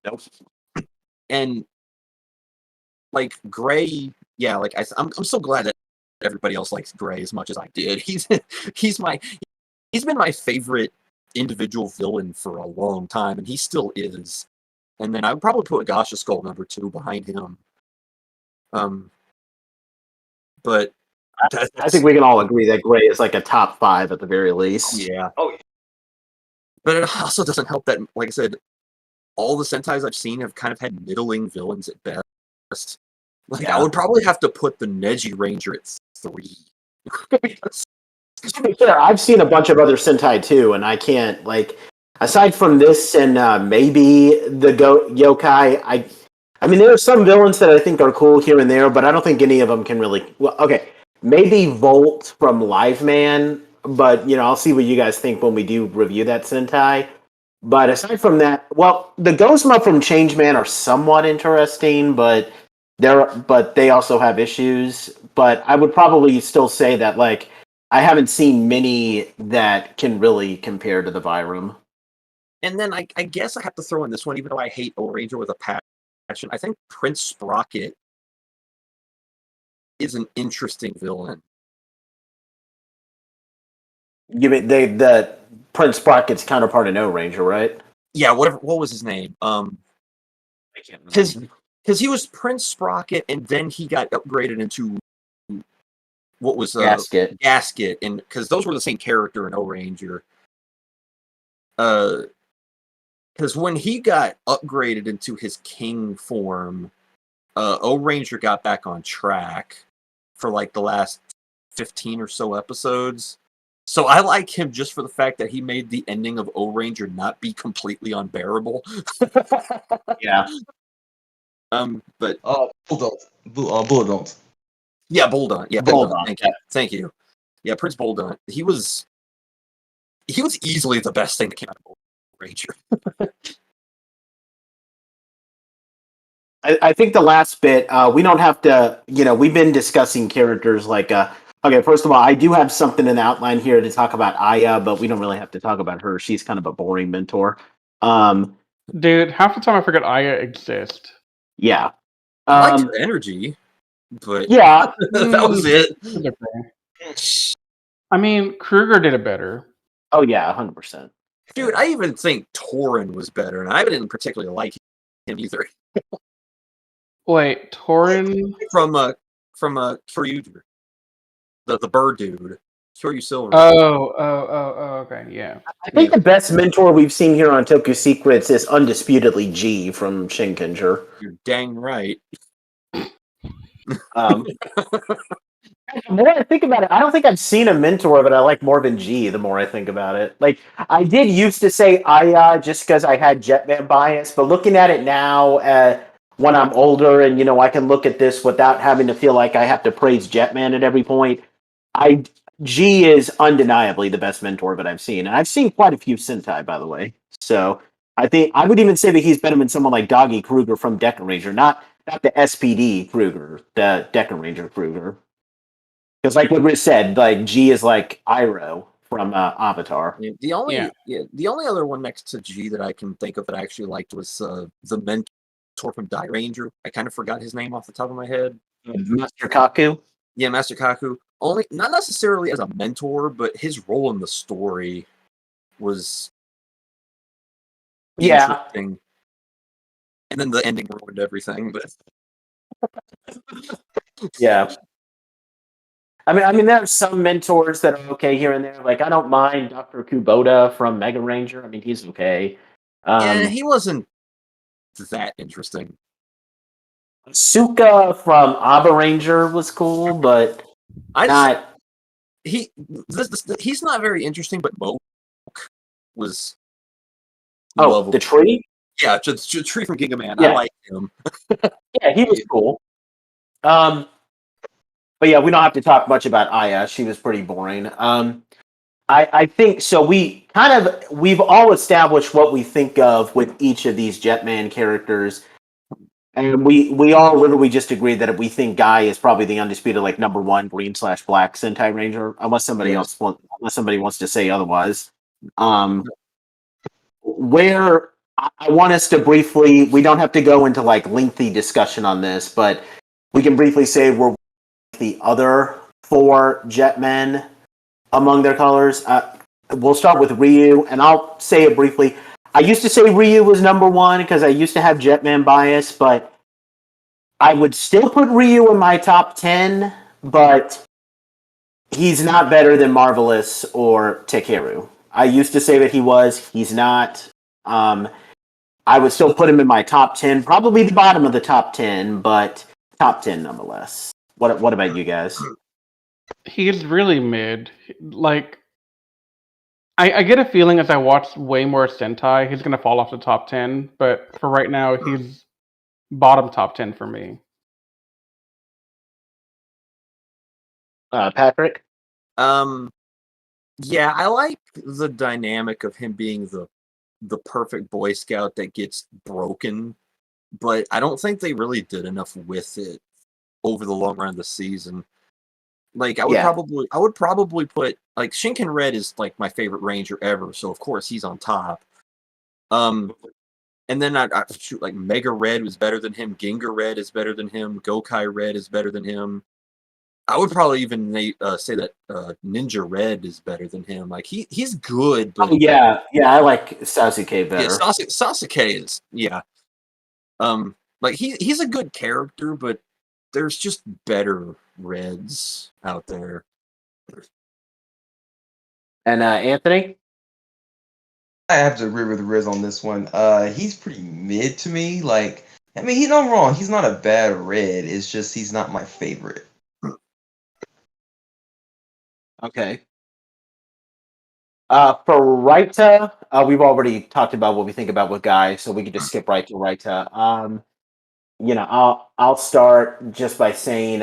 Nope. And like Gray, yeah, like I'm so glad that everybody else likes Gray as much as I did. He's been my favorite individual villain for a long time, and he still is. And then I would probably put Gasha Skull #2 behind him. But I think we can all agree that Gray is like a top 5 at the very least. yeah. Oh, yeah. But it also doesn't help that, like I said, all the Sentais I've seen have kind of had middling villains at best. Like Yeah. I would probably have to put the Neji Ranger at 3. To be fair, I've seen a bunch of other Sentai too, and I can't like. Aside from this and maybe the yokai, I mean, there are some villains that I think are cool here and there, but I don't think any of them can really. Well, okay, maybe Volt from Live Man, but I'll see what you guys think when we do review that Sentai. But aside from that, well, the Gozma from Changeman are somewhat interesting, but they also have issues. But I would probably still say that like I haven't seen many that can really compare to the Vyram. And then I guess I have to throw in this one, even though I hate Ranger with a passion. I think Prince Sprocket is an interesting villain. You mean the Prince Sprocket's counterpart in Ranger, right? Yeah, whatever. What was his name? I can't remember. Because he was Prince Sprocket, and then he got upgraded into what was Gasket, and because those were the same character in Ranger. Because when he got upgraded into his king form, Ranger got back on track for like the last 15 or so episodes. So I like him just for the fact that he made the ending of Ranger not be completely unbearable. Yeah. But Bulldog. Yeah, Bulldog. Yeah, Bulldog. Thank you. Yeah, Prince Bulldog. He was easily the best thing that came out of Ranger. I think the last bit, we don't have to, we've been discussing characters like, okay, first of all, I do have something in the outline here to talk about Aya, but we don't really have to talk about her. She's kind of a boring mentor. Dude, half the time I forget Aya exists. Yeah. I liked her energy, but yeah, that was it. I mean, Kruger did it better. Oh yeah, 100%. Dude, I even think Torin was better, and I didn't particularly like him either. Wait, Torin from Kyoryu, the bird dude, Kyoryu Silver. Oh, okay, yeah. I think the best mentor we've seen here on Toku Secrets is undisputedly G from Shinkenger. You're dang right. The more I think about it, I don't think I've seen a mentor that I like more than G the more I think about it. Like, I did used to say Aya just because I had Jetman bias, but looking at it now when I'm older and, I can look at this without having to feel like I have to praise Jetman at every point, G is undeniably the best mentor that I've seen. And I've seen quite a few Sentai, by the way. So I think I would even say that he's better than someone like Doggy Kruger from Decken Ranger, not the SPD Kruger, the Decken Ranger Kruger. Because, like what Rich said, like G is like Iroh from Avatar. Yeah, the only other one next to G that I can think of that I actually liked was the mentor from Die Ranger. I kind of forgot his name off the top of my head. Master Kaku. Yeah, Master Kaku. Only not necessarily as a mentor, but his role in the story was interesting. And then the ending ruined everything. But yeah. I mean, there are some mentors that are okay here and there. Like, I don't mind Dr. Kubota from Mega Ranger. I mean, he's okay. Yeah, he wasn't that interesting. Suka from Abba Ranger was cool, but he's not very interesting, but Moke was lovable. The tree? Yeah, just Tree from Giga Man. Yeah. I like him. Yeah, he was cool. But yeah, we don't have to talk much about Aya. She was pretty boring. I think so. We've all established what we think of with each of these Jetman characters. And we all literally just agreed that we think Guy is probably the undisputed like number one green/black Sentai Ranger, unless somebody wants to say otherwise. Where I want us to briefly, we don't have to go into like lengthy discussion on this, but we can briefly say we're the other 4 Jetmen among their colors. We'll start with Ryu, and I'll say it briefly. I used to say Ryu was number 1 because I used to have Jetman bias, but I would still put Ryu in my top 10, but he's not better than Marvelous or Takeru. I used to say that he was. He's not. I would still put him in my top 10, probably the bottom of the top 10, but top 10 nonetheless. What about you guys? He's really mid. Like, I get a feeling as I watch way more Sentai, he's gonna fall off the top 10. But for right now, he's bottom top 10 for me. Patrick? Yeah, I like the dynamic of him being the perfect Boy Scout that gets broken, but I don't think they really did enough with it over the long run of the season. Like I would probably put like Shinken Red is like my favorite Ranger ever, so of course he's on top. And then I shoot like Mega Red was better than him, Ginga Red is better than him, Gokai Red is better than him. I would probably even say that Ninja Red is better than him. Like he's good, but yeah, I like Sasuke better. yeah, Sasuke is like he's a good character, but there's just better Reds out there. And Anthony? I have to agree with Riz on this one. He's pretty mid to me. Like, I mean, he's not wrong. He's not a bad red. It's just he's not my favorite. Okay. For Raita, we've already talked about what we think about with Guy, so we could just skip right to Raita. I'll start just by saying,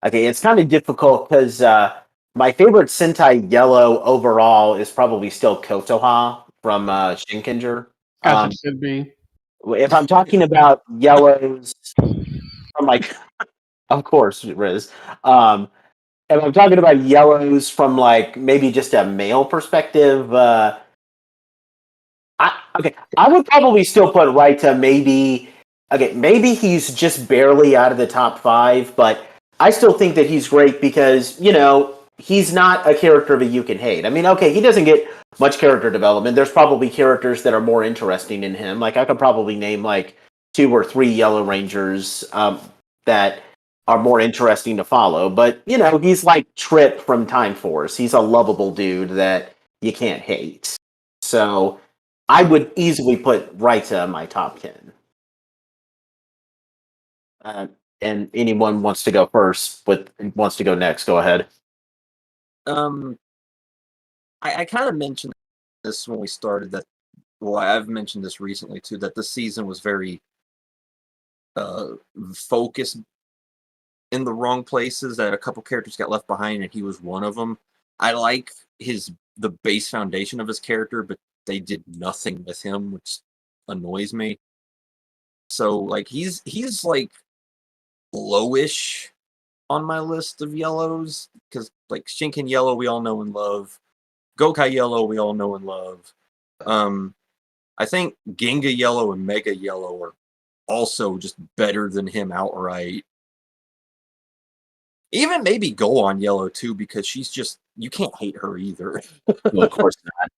okay, it's kind of difficult because my favorite Sentai Yellow overall is probably still Kotoha from Shinkenger. As it should be. If I'm talking about yellows, I'm like, of course, Riz. If I'm talking about yellows from like maybe just a male perspective, I would probably still put Raita maybe. Okay, maybe he's just barely out of the top 5, but I still think that he's great because he's not a character that you can hate. I mean, okay, he doesn't get much character development. There's probably characters that are more interesting in him. Like I could probably name like 2 or 3 Yellow Rangers that are more interesting to follow. But he's like Trip from Time Force. He's a lovable dude that you can't hate. So I would easily put Raita in my top 10. And anyone wants to go wants to go next, go ahead. I kind of mentioned this when we started that. Well, I've mentioned this recently too, that the season was very focused in the wrong places, that a couple characters got left behind, and he was one of them. I like the base foundation of his character, but they did nothing with him, which annoys me. So like he's like lowish on my list of yellows, because like Shinken Yellow we all know and love, Gokai Yellow we all know and love. I think Ginga Yellow and Mega Yellow are also just better than him outright. Even maybe Go On Yellow too, because she's just, you can't hate her either. Well, of course not.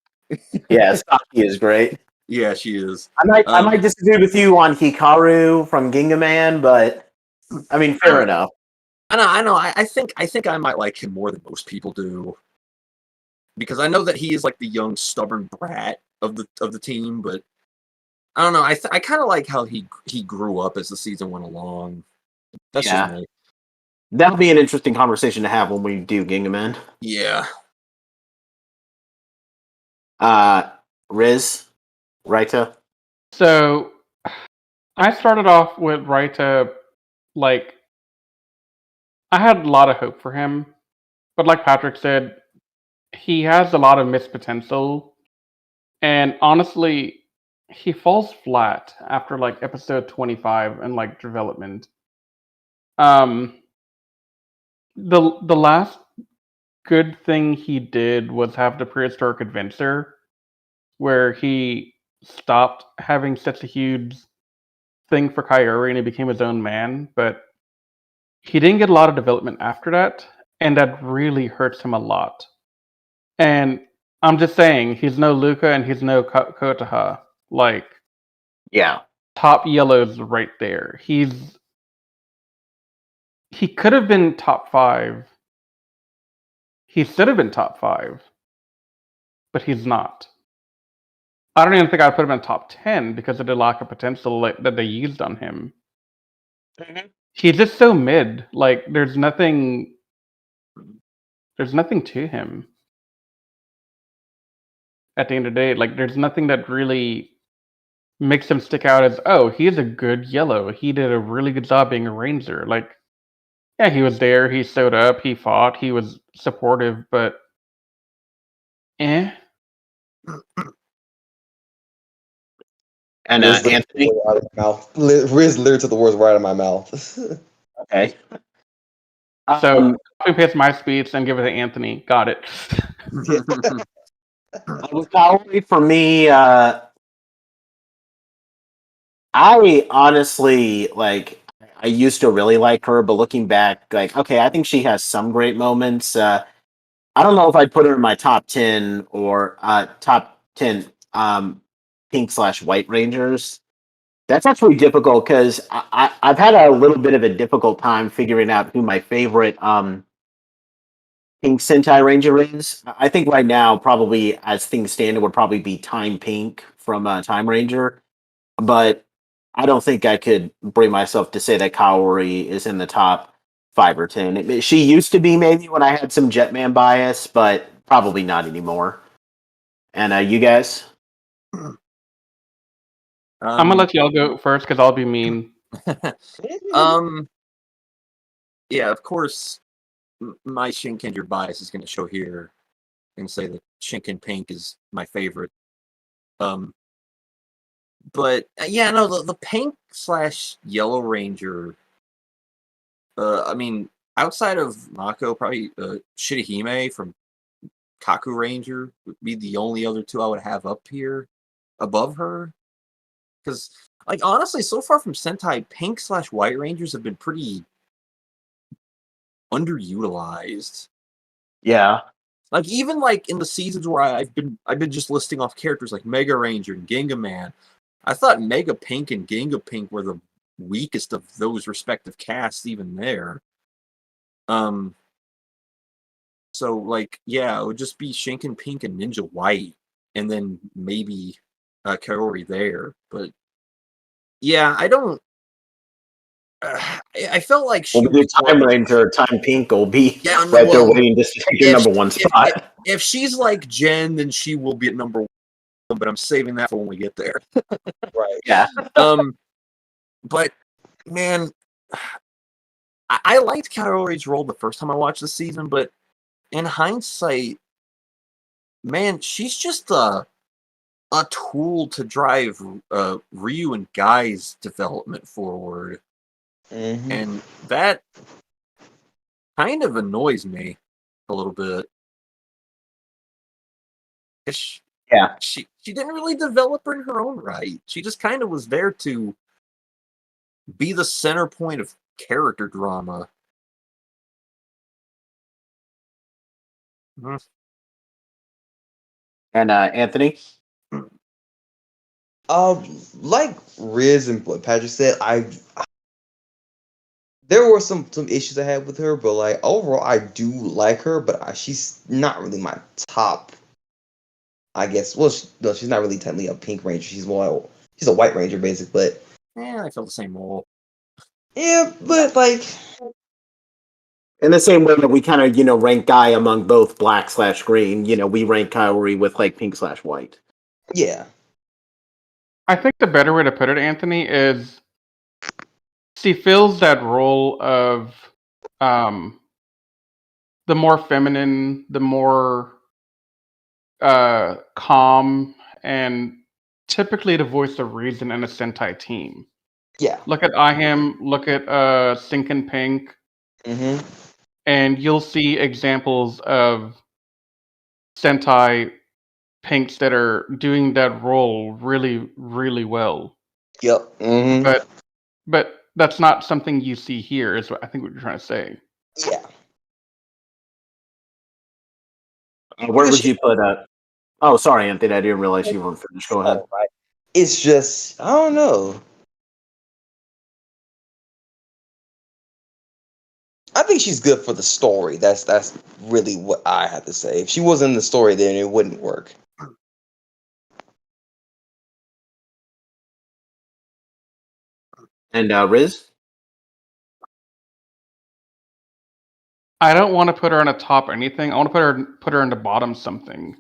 Yeah, Saki is great. Yeah, she is. I might disagree with you on Hikaru from Ginga Man, but I mean, fair enough. I know. I think I might like him more than most people do, because I know that he is like the young, stubborn brat of the team. But I don't know. I kind of like how he grew up as the season went along. That's just me. That'll be an interesting conversation to have when we do Ginga Man. Yeah. Riz, Raita. So I started off with Raita, like I had a lot of hope for him, but like Patrick said, he has a lot of missed potential. And honestly, he falls flat after like episode 25 and like development. The last good thing he did was have the prehistoric adventure where he stopped having such a huge thing for Kyori and he became his own man, but he didn't get a lot of development after that, and that really hurts him a lot. And I'm just saying, he's no Luca and he's no Kotaha. Like, Yeah. top yellow's right there. He could have been top 5. He should have been top 5, but he's not. I don't even think I'd put him in top 10 because of the lack of potential that they used on him. Mm-hmm. He's just so mid. Like, there's nothing to him. At the end of the day, like, there's nothing that really makes him stick out as, oh, he's a good yellow. He did a really good job being a ranger. Like, yeah, he was there, he showed up, he fought, he was supportive, but eh. And Riz Anthony. out of my mouth. Riz literally took the words right out of my mouth. Okay. So copy paste my speech and give it to Anthony. Got it. With Kaori, for me, I honestly like. I used to really like her, but looking back, like, okay, I think she has some great moments. I don't know if I'd put her in my top 10 or top 10 pink/white Rangers. That's actually difficult because I've had a little bit of a difficult time figuring out who my favorite Pink Sentai Ranger is. I think right now, probably as things stand, it would probably be Time Pink from Time Ranger. But I don't think I could bring myself to say that Kaori is in the top 5 or 10. She used to be maybe when I had some Jetman bias, but probably not anymore. And you guys? I'm gonna let y'all go first because I'll be mean. Yeah, of course, my Shinkenger bias is going to show here and say that Shinken Pink is my favorite. But yeah, no, the pink/yellow Ranger. I mean, outside of Mako, probably Shirahime from Kaku Ranger would be the only other two I would have up here above her. Because, like, honestly, so far from Sentai, pink/white Rangers have been pretty underutilized. Yeah. Like, even like in the seasons where I've been just listing off characters like Mega Ranger and Ginga Man, I thought Mega Pink and Ginga Pink were the weakest of those respective casts even there. So like, yeah, it would just be Shinken Pink and Ninja White, and then maybe Kaori there. But yeah, I don't. I felt like she Well, the was Time Ranger, Time Pink will be yeah, right there well, waiting to take your number one spot. if she's like Jen, then she will be at number 1. But I'm saving that for when we get there. Right. Yeah. But man, I liked Kaori's role the first time I watched the season, but in hindsight, man, she's just a tool to drive Ryu and Guy's development forward, and that kind of annoys me a little bit. Yeah. She didn't really develop her in her own right. She just kind of was there to be the center point of character drama. And Anthony? Like Riz and what Patrick said, there were some issues I had with her, but like overall, I do like her. But she's not really my top. I guess. Well, no, she's not really technically a pink ranger. She's a white ranger, basically. But Yeah, I felt the same role. yeah, but like In the same way that we kind of, rank Guy among both black/green, we rank Kaori with like pink/white. yeah. I think the better way to put it, Anthony, is she fills that role of the more feminine, the more calm and typically the voice of reason in a Sentai team. Yeah. Look at IHAM, look at Sinkin Pink, Mm-hmm. and you'll see examples of Sentai Pinks that are doing that role really, really well. Yep. Mm-hmm. But that's not something you see here, is what I think what you're trying to say. Yeah. Where would you put Oh, sorry, Anthony. I didn't realize you weren't finished. Go ahead. Right. It's just, I don't know. I think she's good for the story. That's really what I have to say. If she wasn't in the story, then it wouldn't work. And Riz? I don't want to put her on a top anything. I want to put her in the bottom something.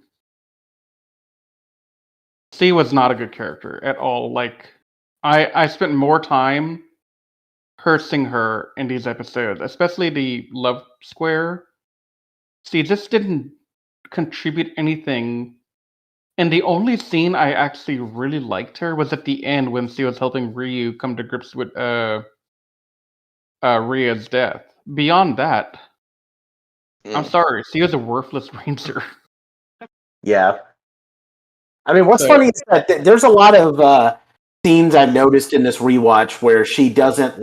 C was not a good character at all. Like, I spent more time cursing her in these episodes, especially the love square. C just didn't contribute anything. And the only scene I actually really liked her was at the end when she was helping Ryu come to grips with Rhea's death. Beyond that, I'm sorry, she was a worthless ranger. Yeah. I mean, what's So- funny is that there's a lot of scenes I've noticed in this rewatch where she doesn't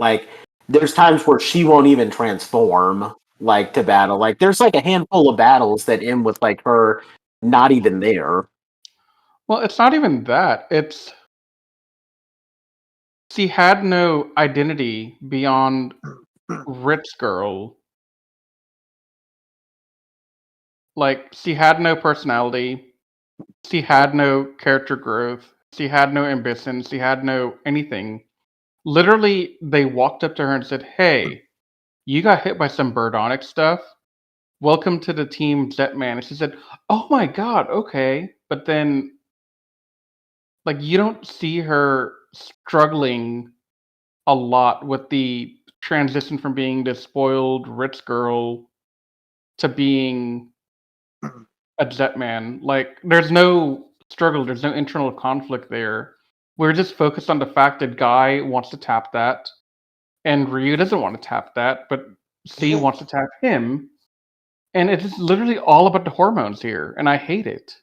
there's times where she won't even transform to battle. Like there's a handful of battles that end with her not even there. Well, it's not even that. It's she had no identity beyond rich girl. Like she had no personality. She had no character growth. She had no ambition. She had no anything. Literally, they walked up to her and said, "Hey, you got hit by some birdonic stuff. Welcome to the team Jetman." And she said, "Oh my god, okay." But then you don't see her struggling a lot with the transition from being this spoiled rich girl to being a Jetman. Like, there's no struggle, there's no internal conflict there. We're just focused on the fact that Guy wants to tap that, and Ryu doesn't want to tap that, but C wants to tap him. And it's literally all about the hormones here, and I hate it.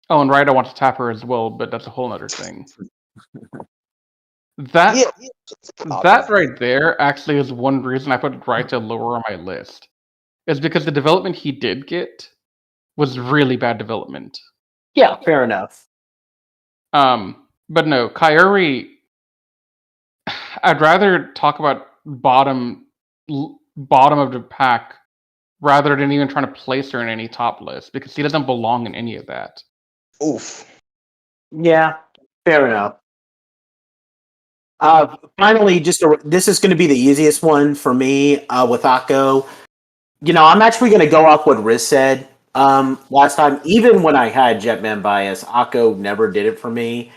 Oh, and Raida wants to tap her as well, but that's a whole other thing. That right there actually is one reason I put Raita lower on my list. Is because the development he did get was really bad development. Yeah, fair enough. But no, Kaori, I'd rather talk about bottom of the pack rather than even trying to place her in any top list because she doesn't belong in any of that. Oof. Yeah, fair enough. Finally, this is going to be the easiest one for me with Akko. I'm actually going to go off what Riz said last time. Even when I had Jetman bias, Akko never did it for me.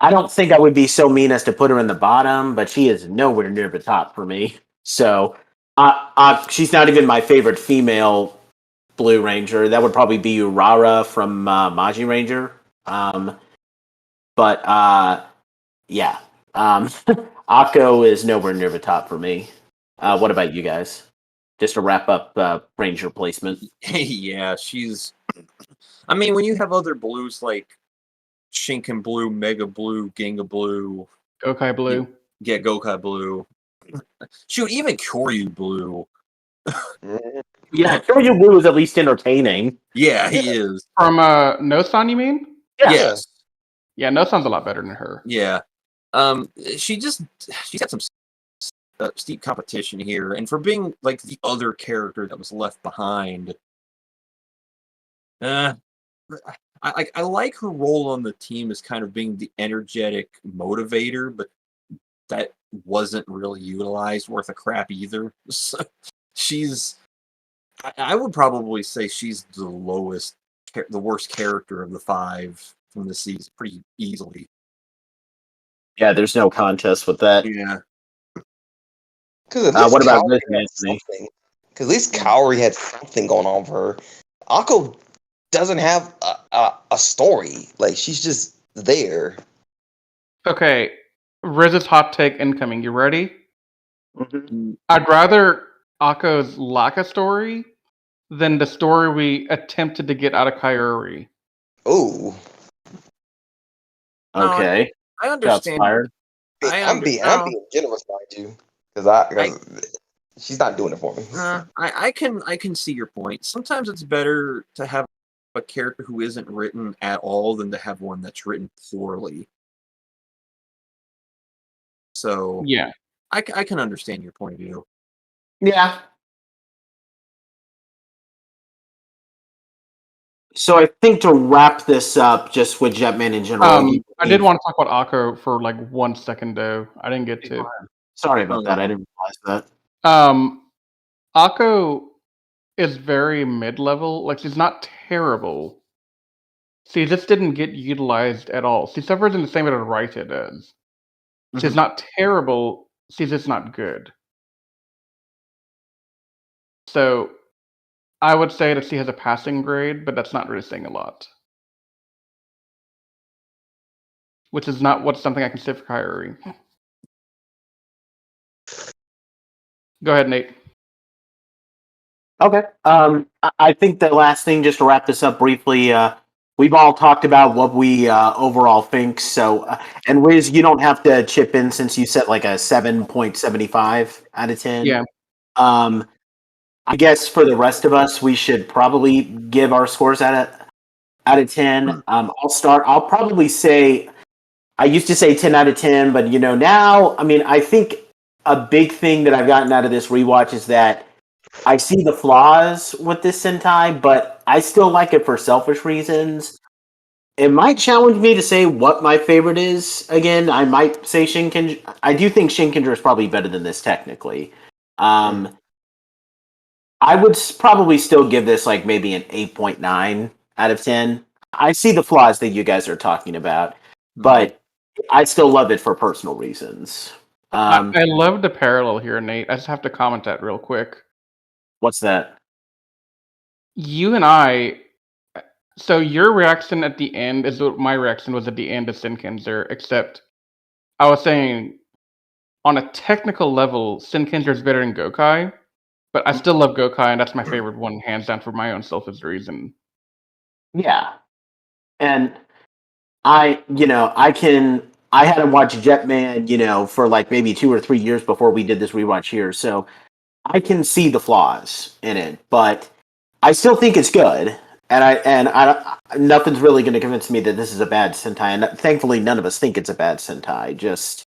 I don't think I would be so mean as to put her in the bottom, but she is nowhere near the top for me. So she's not even my favorite female Blue Ranger. That would probably be Urara from Maji Ranger. Yeah. Akko is nowhere near the top for me. What about you guys? Just to wrap up Ranger placement. Yeah, she's. I mean, when you have other blues like Shinken Blue, Mega Blue, Ginga Blue, Gokai Blue. Yeah, Gokai Blue. Shoot, even Kyoryu Blue. Yeah, Kyoryu Blue is at least entertaining. Yeah, he is. From No-san, you mean? Yeah. Yes. Yeah, No-san's a lot better than her. Yeah. She's got some steep competition here, and for being the other character that was left behind, I like her role on the team as kind of being the energetic motivator, but that wasn't really utilized worth a crap either. So I would probably say she's the worst character of the 5 from the season, pretty easily. Yeah, there's no contest with that. Yeah. What about this, Anthony? Because at least Kaori had something going on for her. Akko doesn't have a story. Like she's just there. Okay, Riz's hot take incoming. You ready? Mm-hmm. I'd rather Akko's lack a story than the story we attempted to get out of Kaori. Oh, No, Okay. I Shots understand. fired. I'm being generous, mind you, because she's not doing it for me. I can see your point. Sometimes it's better to have a character who isn't written at all than to have one that's written poorly. So Yeah. I can understand your point of view. Yeah. So I think to wrap this up, just with Jetman in general. I did want to talk about Akko for like 1 second though. I didn't get to. Sorry about that. I didn't realize Akko is very mid-level. Like she's not terrible. She just didn't get utilized at all. She suffers in the same way that Raita does. She's Mhm. not terrible. She's just not good. So I would say that she has a passing grade, but that's not really saying a lot. Which is not what's something I can say for Kairi. Go ahead, Nate. Okay. I think the last thing, just to wrap this up briefly, we've all talked about what we overall think. So, and Riz, you don't have to chip in since you set like a 7.75 out of 10. Yeah. I guess for the rest of us, we should probably give our scores out of 10. I'll start. I'll probably say, I used to say 10 out of 10, but now, I mean, I think a big thing that I've gotten out of this rewatch is that I see the flaws with this Sentai, but I still like it for selfish reasons. It might challenge me to say what my favorite is. Again, I might say Shinkenger. I do think Shinkenger is probably better than this technically. I would probably still give this like maybe an 8.9 out of 10. I see the flaws that you guys are talking about, but I still love it for personal reasons. I love the parallel here, Nate. I just have to comment that real quick. What's that? You and I. So your reaction at the end is what my reaction was at the end of Shinkenger, except I was saying on a technical level, Shinkenger is better than Gokai, but I still love Gokai, and that's my favorite one, hands down, for my own selfish reason. Yeah. And I hadn't watched Jetman, for like maybe 2 or 3 years before we did this rewatch here. So I can see the flaws in it, but I still think it's good. And nothing's really going to convince me that this is a bad Sentai. And thankfully, none of us think it's a bad Sentai. Just,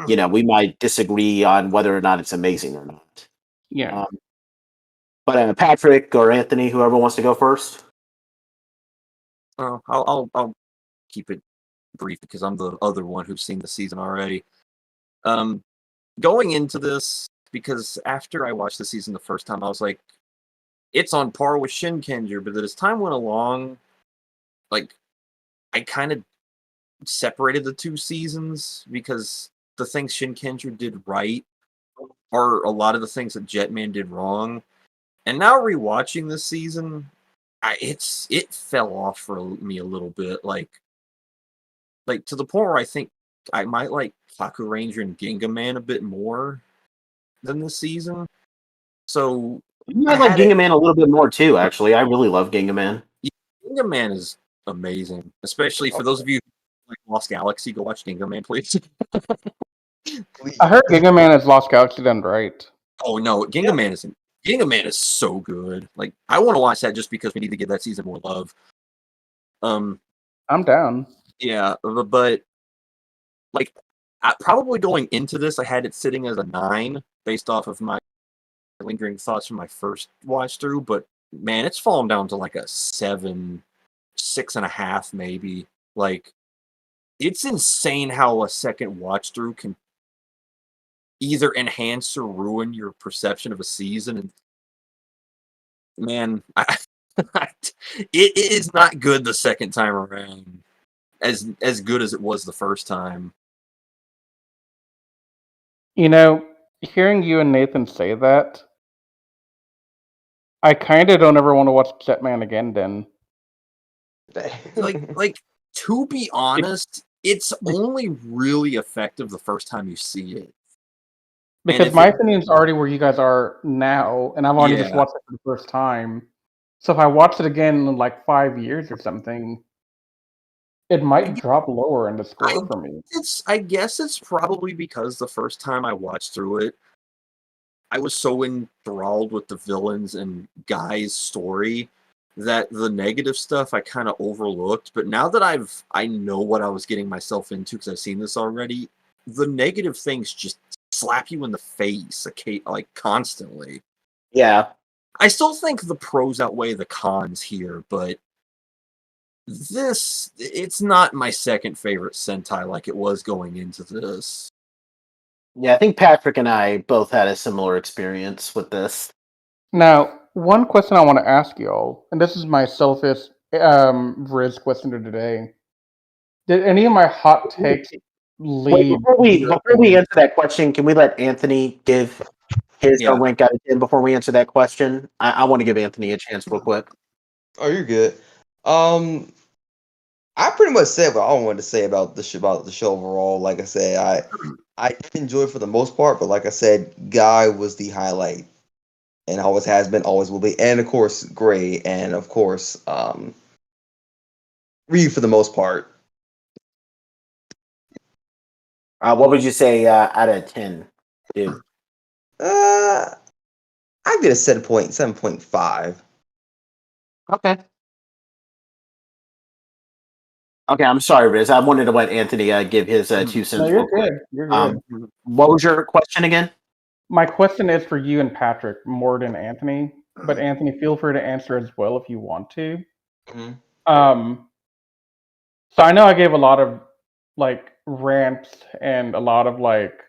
we might disagree on whether or not it's amazing or not. Yeah. But Patrick or Anthony, whoever wants to go first. I'll keep it brief because I'm the other one who's seen the season already. Going into this, because after I watched the season the first time, I was like, it's on par with Shinkenger, but as time went along, like, I kind of separated the two seasons because the things Shinkenger did right are a lot of the things that Jetman did wrong. And now rewatching this season, it fell off for me a little bit, like to the point where I think I might like Kaku Ranger and Ginga Man a bit more than this season. So I like Ginga Man a little bit more too. Actually, I really love Ginga Man. Ginga Man is amazing, especially for those of you who like Lost Galaxy. Go watch Ginga Man, please. I heard Ginga Man is Lost Galaxy done right. Oh no, Ginga Man is so good. Like I want to watch that just because we need to give that season more love. I'm down. Yeah, but like probably going into this, I had it sitting as a 9 based off of my lingering thoughts from my first watch through. But man, it's fallen down to like a 7, 6.5 maybe. Like it's insane how a second watch through can either enhance or ruin your perception of a season. And man, it is not good the second time around as good as it was the first time. Hearing you and Nathan say that, I kind of don't ever want to watch Jetman again then. like to be honest, it's only really effective the first time you see it. Because my opinion's already where you guys are now, and I've only just Yeah. watched it for the first time. So if I watch it again in like 5 years or something, it might drop lower in the score for me. I guess it's probably because the first time I watched through it, I was so enthralled with the villains and Guy's story that the negative stuff I kind of overlooked. But now that I know what I was getting myself into because I've seen this already, the negative things just slap you in the face, like constantly. Yeah. I still think the pros outweigh the cons here, but it's not my second favorite Sentai like it was going into this. Yeah, I think Patrick and I both had a similar experience with this. Now, one question I want to ask y'all, and this is my selfish Riz question of today. Did any of my hot takes Wait, lead? before we answer that question, can we let Anthony give his rank out of 10 before we answer that question? I want to give Anthony a chance real quick. Oh, you're good. I pretty much said what I wanted to say about the show overall. Like I said, I did enjoy it for the most part, but like I said, Guy was the highlight, and always has been, always will be, and of course Gray, and of course Ryu for the most part. What would you say out of 10, dude? I give it a 7.5. Okay. Okay, I'm sorry, Riz. I wanted to let Anthony give his 2 cents. No, you're good. You're good. What was your question again? My question is for you and Patrick more than Anthony, but Anthony, feel free to answer as well if you want to. Mm-hmm. So I know I gave a lot of like rants and a lot of like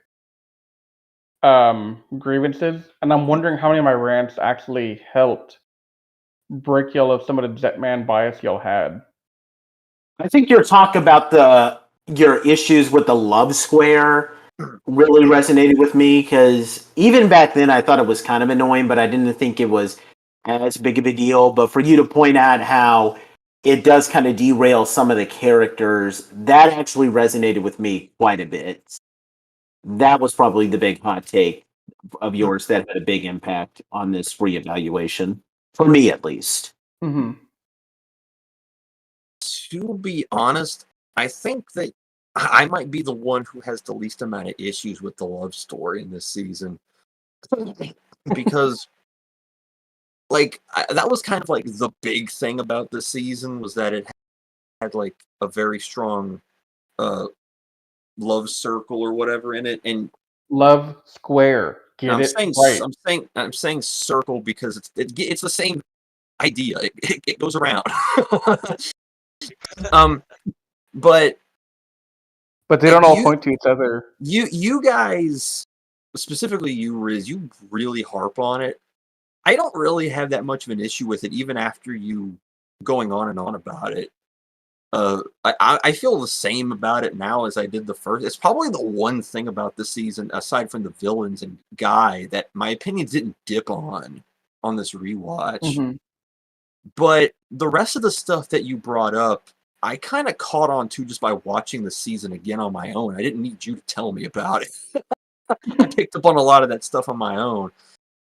grievances, and I'm wondering how many of my rants actually helped break y'all of some of the Jetman bias y'all had. I think your talk about your issues with the love square really resonated with me because even back then I thought it was kind of annoying, but I didn't think it was as big of a deal. But for you to point out how it does kind of derail some of the characters, that actually resonated with me quite a bit. That was probably the big hot take of yours that had a big impact on this reevaluation, for me at least. Mm-hmm. To be honest, I think that I might be the one who has the least amount of issues with the love story in this season. Because, like, that was kind of like the big thing about this season was that it had, like, a very strong love circle or whatever in it. And love square. Get it right. I'm saying circle because it's the same idea. It goes around. But they don't all point to each other. You guys, specifically you, Riz, you really harp on it. I don't really have that much of an issue with it, even after you going on and on about it. I feel the same about it now as I did the first. It's probably the one thing about this season, aside from the villains and Guy, that my opinions didn't dip on this rewatch. Mm-hmm. But the rest of the stuff that you brought up, I kind of caught on to just by watching the season again on my own. I didn't need you to tell me about it. I picked up on a lot of that stuff on my own.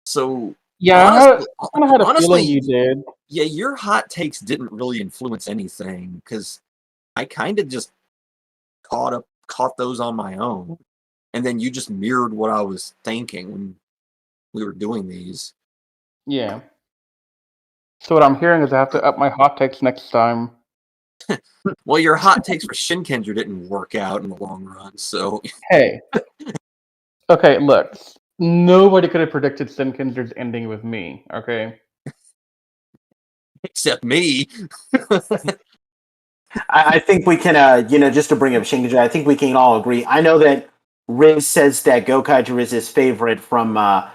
So yeah, I kind of had a feeling you did. Yeah, your hot takes didn't really influence anything because I kind of just caught those on my own, and then you just mirrored what I was thinking when we were doing these. Yeah. So what I'm hearing is I have to up my hot takes next time. Well, your hot takes for Shinkenger didn't work out in the long run, so hey. Okay, look. Nobody could have predicted Shinkenger's ending with me, okay? Except me. I think we can, just to bring up Shinkenger, I think we can all agree. I know that Riz says that Gokaiger is his favorite for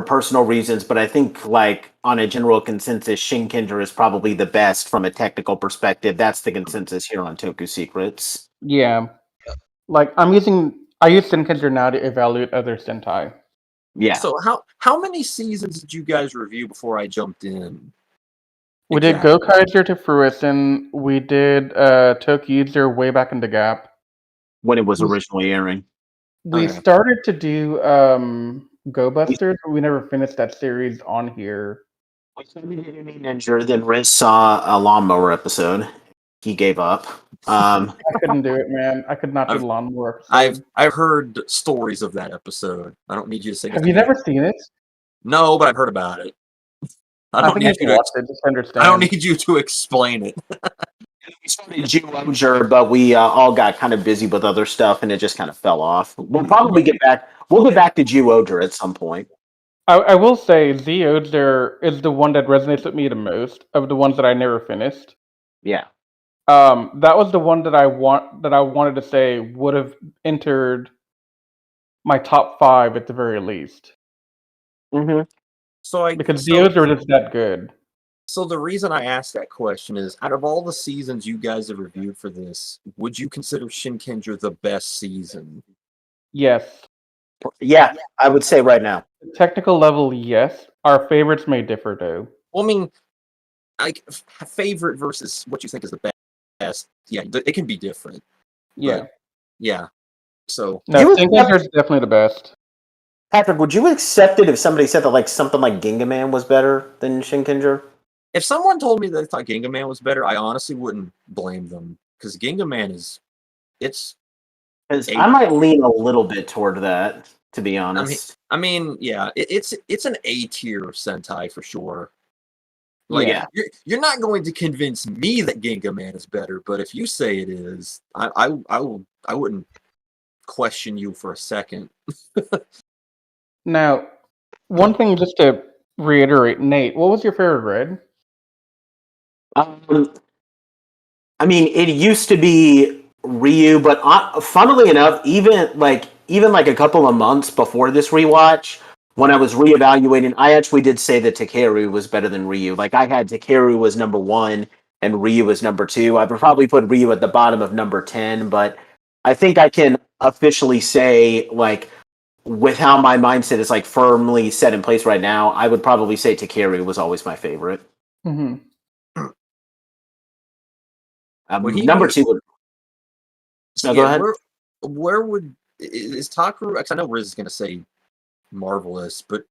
personal reasons, but I think, like, on a general consensus, Shinkenger is probably the best from a technical perspective. That's the consensus here on Toku Secrets. Yeah. Like, I use Shinkenger now to evaluate other Sentai. Yeah. So how many seasons did you guys review before I jumped in? We did Gokaiser to Fruition. We did Tokuser way back in the Gap. when it was originally airing. We Okay. started to do Go Busters, but we never finished that series on here. We started doing Ninja, then Riz saw a lawnmower episode. He gave up. I couldn't do it, man. I could not do the lawnmower episode. I've heard stories of that episode. I don't need you to say. Have you never seen it? No, but I've heard about it. I I don't think you need should you to. watch it. Just understand. Oh, I don't need you to explain it. We started Jew but we all got kind of busy with other stuff, and it just kind of fell off. We'll probably get back. We'll get back to Jew at some point. I will say Zeozer is the one that resonates with me the most of the ones that I never finished. Yeah. That was the one that I wanted to say would have entered my top 5 at the very least. Mm-hmm. Because Zeozer is that good. So the reason I asked that question is, out of all the seasons you guys have reviewed for this, would you consider Shinkenger the best season? Yes. Yeah, I would say right now. Technical level, yes. Our favorites may differ, though. Well, I mean, like favorite versus what you think is the best. Yeah, it can be different. Yeah. But, yeah. So no, Shinkenger is definitely the best. Patrick, would you accept it if somebody said that like something like Gingaman was better than Shinkenger? If someone told me they thought Gingaman was better, I honestly wouldn't blame them because Gingaman is, I might lean a little bit toward that, to be honest. I mean, yeah, it's an A tier Sentai for sure. Like, yeah, you're not going to convince me that Gingaman is better, but if you say it is, I wouldn't question you for a second. Now, one thing just to reiterate, Nate, what was your favorite red? I mean, it used to be Ryu, but funnily enough, even like a couple of months before this rewatch, when I was reevaluating, I actually did say that Takeru was better than Ryu. Like I had Takeru was number 1 and Ryu was number 2. I would probably put Ryu at the bottom of number 10, but I think I can officially say, like, with how my mindset is like firmly set in place right now, I would probably say Takeru was always my favorite. Mm-hmm. Number 2 would. No, go ahead. Where would is Takeru? Because I know Riz is going to say Marvelous, but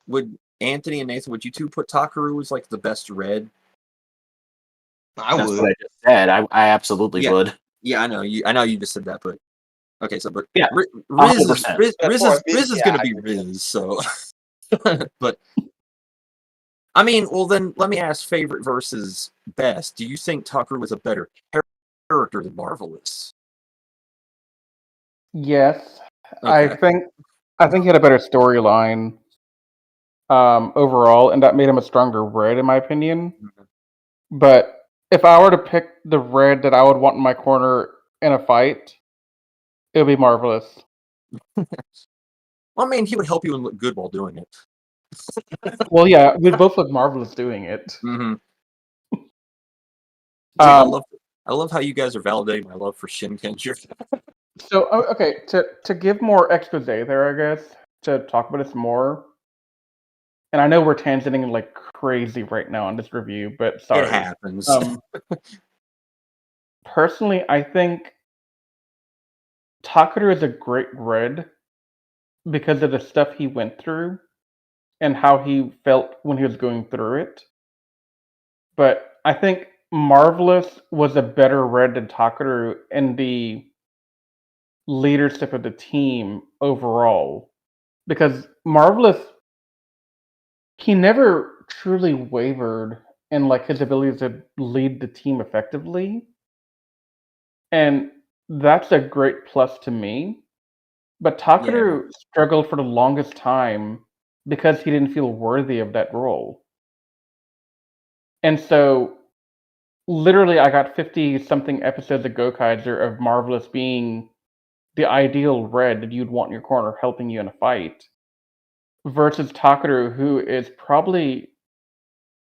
would Anthony and Nathan, would you two put Takeru as like the best red? I That's would. what I just said. I absolutely would. Yeah, I know you just said that, but okay, so but yeah, Riz is going to be Riz, so but I mean, well then let me ask favorite versus best. Do you think Takeru was a better character than Marvelous? Yes. Okay. I think he had a better storyline overall, and that made him a stronger red in my opinion. Mm-hmm. But if I were to pick the red that I would want in my corner in a fight, it would be Marvelous. Well, I mean, he would help you and look good while doing it. Well, yeah, we both look marvelous doing it. Mm-hmm. I love how you guys are validating my love for Shinkenger. So, okay, to give more expose there, I guess, to talk about this more, and I know we're tangenting like crazy right now on this review, but sorry. It happens. Personally, I think Takeru is a great red because of the stuff he went through and how he felt when he was going through it. But I think Marvelous was a better red than Takeru in the leadership of the team overall. Because Marvelous, he never truly wavered in like his ability to lead the team effectively. And that's a great plus to me. But Takeru struggled for the longest time because he didn't feel worthy of that role. And so, literally, I got 50-something episodes of Gokaiser of Marvelous being the ideal red that you'd want in your corner helping you in a fight, versus Takeru, who is probably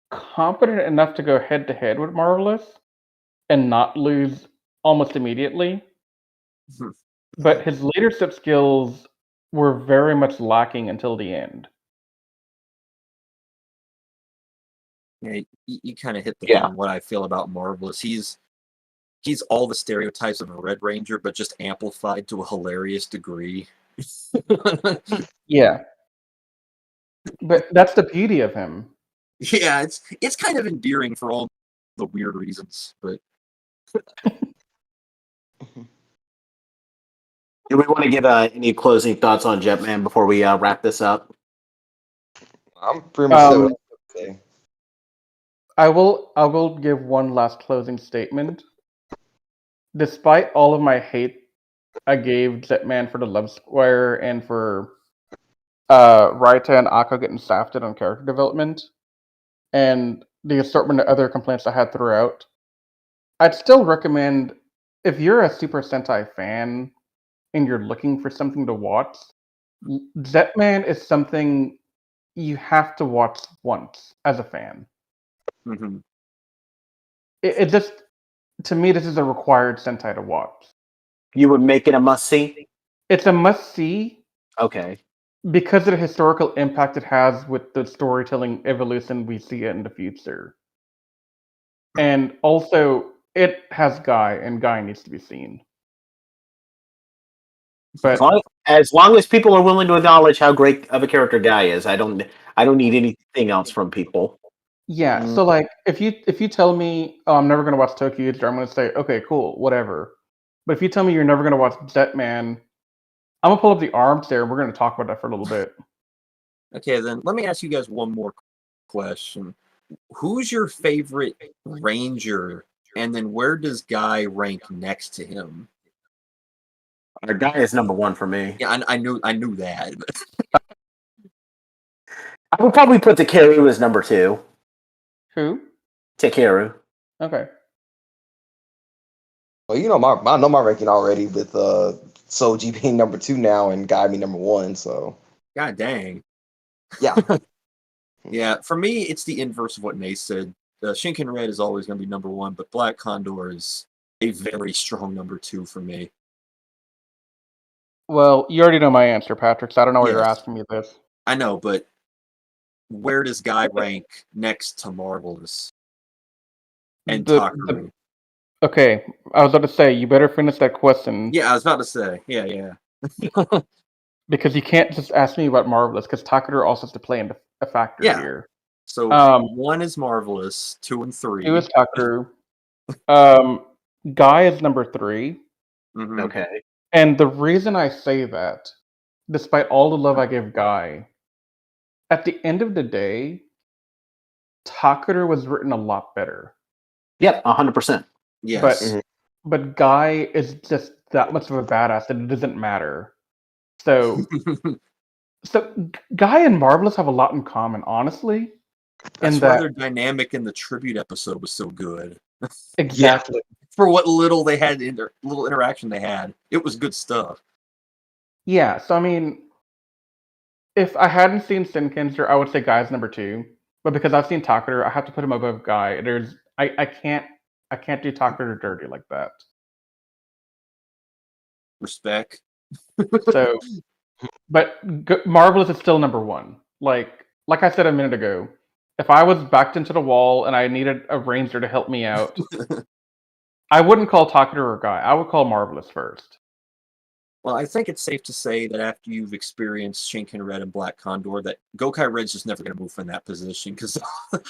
competent enough to go head-to-head with Marvelous and not lose almost immediately. But his leadership skills were very much lacking until the end. Yeah, you kind of hit the Yeah. on what I feel about Marvelous. He's all the stereotypes of a Red Ranger, but just amplified to a hilarious degree. Yeah. But that's the beauty of him. Yeah, it's kind of endearing for all the weird reasons, but Do we want to give any closing thoughts on Jetman before we wrap this up? I'm pretty much said what Um, I was gonna say. I will give one last closing statement. Despite all of my hate I gave Jetman for the Love Square and for Raita and Akka getting safted on character development, and the assortment of other complaints I had throughout, I'd still recommend, if you're a Super Sentai fan and you're looking for something to watch, Jetman is something you have to watch once as a fan. mhm. It just, to me, this is a required Sentai to watch. You would make it a must see? It's a must see Okay. because of the historical impact it has with the storytelling evolution we see in the future. And also, it has Guy, and Guy needs to be seen. But As long as people are willing to acknowledge how great of a character Guy is, I don't need anything else from people. yeah, so like if you tell me, oh, I'm never gonna watch Tokyo Ghoul, I'm gonna say, okay, cool, whatever. But if you tell me you're never gonna watch Jetman, I'm gonna pull up the armchair and we're gonna talk about that for a little bit. Okay, then let me ask you guys one more question. Who's your favorite Ranger, and then where does Guy rank next to him? Our Guy is number one for me. Yeah, I knew that. But I would probably put Takeru as number two. Who? Takeru. Okay. Well, I know my ranking already with Soji being number 2 now and Guy being number 1. So God dang. yeah, Yeah, for me, it's the inverse of what Nace said. Shinken Red is always going to be number one, but Black Condor is a very strong number two for me. Well, you already know my answer, Patrick, so I don't know why you're Yes. asking me this. I know, but where does Guy rank next to Marvelous and Takaru? Okay, I was about to say, you better finish that question. Yeah, I was about to say. Yeah. Because you can't just ask me about Marvelous, because Takaru also has to play into a factor Yeah. here. So one is Marvelous, 2 and 3. 2 is Takaru. Guy is number 3. Mhm. Okay. And the reason I say that, despite all the love I give Guy, at the end of the day, Takaru was written a lot better. Yep, 100%. Yes. But Guy is just that much of a badass that it doesn't matter. So Guy and Marvelous have a lot in common, honestly. That's in why that their dynamic in the tribute episode was so good. exactly. For what little they had, little interaction they had, it was good stuff. Yeah. So I mean, if I hadn't seen Sinkinster, I would say Guy's number 2. But because I've seen Takaru, I have to put him above Guy. I can't do Takaru dirty like that. Respect. So, but Marvelous is still number 1. Like I said a minute ago, if I was backed into the wall and I needed a ranger to help me out, I wouldn't call Takaru or Guy. I would call Marvelous first. Well, I think it's safe to say that after you've experienced Shinken Red and Black Condor, that Gokai Red's just never going to move from that position, because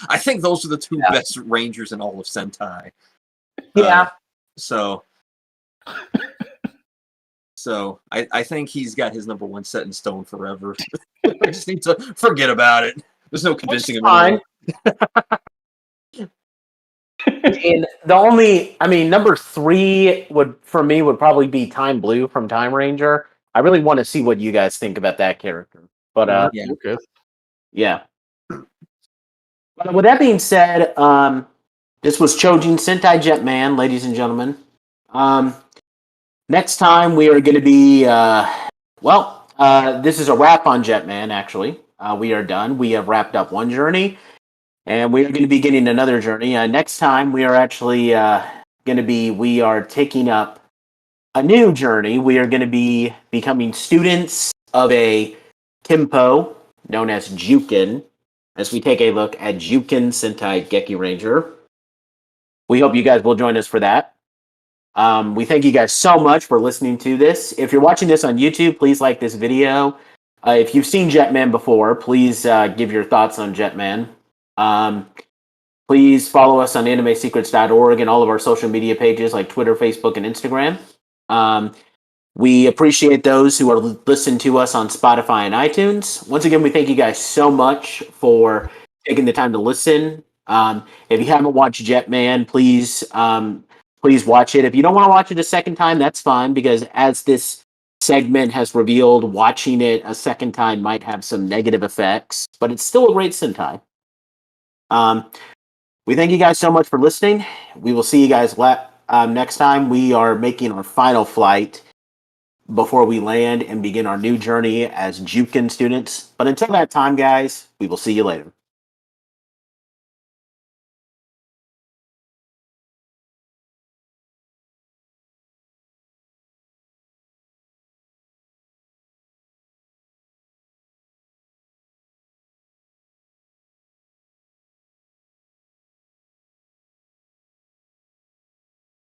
I think those are the two best Rangers in all of Sentai. Yeah. So I think he's got his number 1 set in stone forever. I just need to forget about it. There's no convincing him anymore. And number 3 would probably be Time Blue from Time Ranger. I really want to see what you guys think about that character. But Yeah. yeah. But with that being said, this was Choujin Sentai Jetman, ladies and gentlemen. Next time we are going to be this is a wrap on Jetman. Actually, we are done. We have wrapped up one journey. And we are going to be getting another journey. Next time, we are actually we are taking up a new journey. We are going to be becoming students of a Kimpo known as Jukin. as we take a look at Choujin Sentai Geki Ranger. We hope you guys will join us for that. We thank you guys so much for listening to this. If you're watching this on YouTube, please like this video. If you've seen Jetman before, please give your thoughts on Jetman. Please follow us on animesecrets.org and all of our social media pages like Twitter, Facebook, and Instagram. We appreciate those who are listening to us on Spotify and iTunes. Once again, we thank you guys so much for taking the time to listen. If you haven't watched Jetman, please watch it. If you don't want to watch it a second time, that's fine, because as this segment has revealed, watching it a second time might have some negative effects, but it's still a great Sentai. We thank you guys so much for listening. We will see you guys next time. We are making our final flight before we land and begin our new journey as Choujin students. But until that time, guys, we will see you later.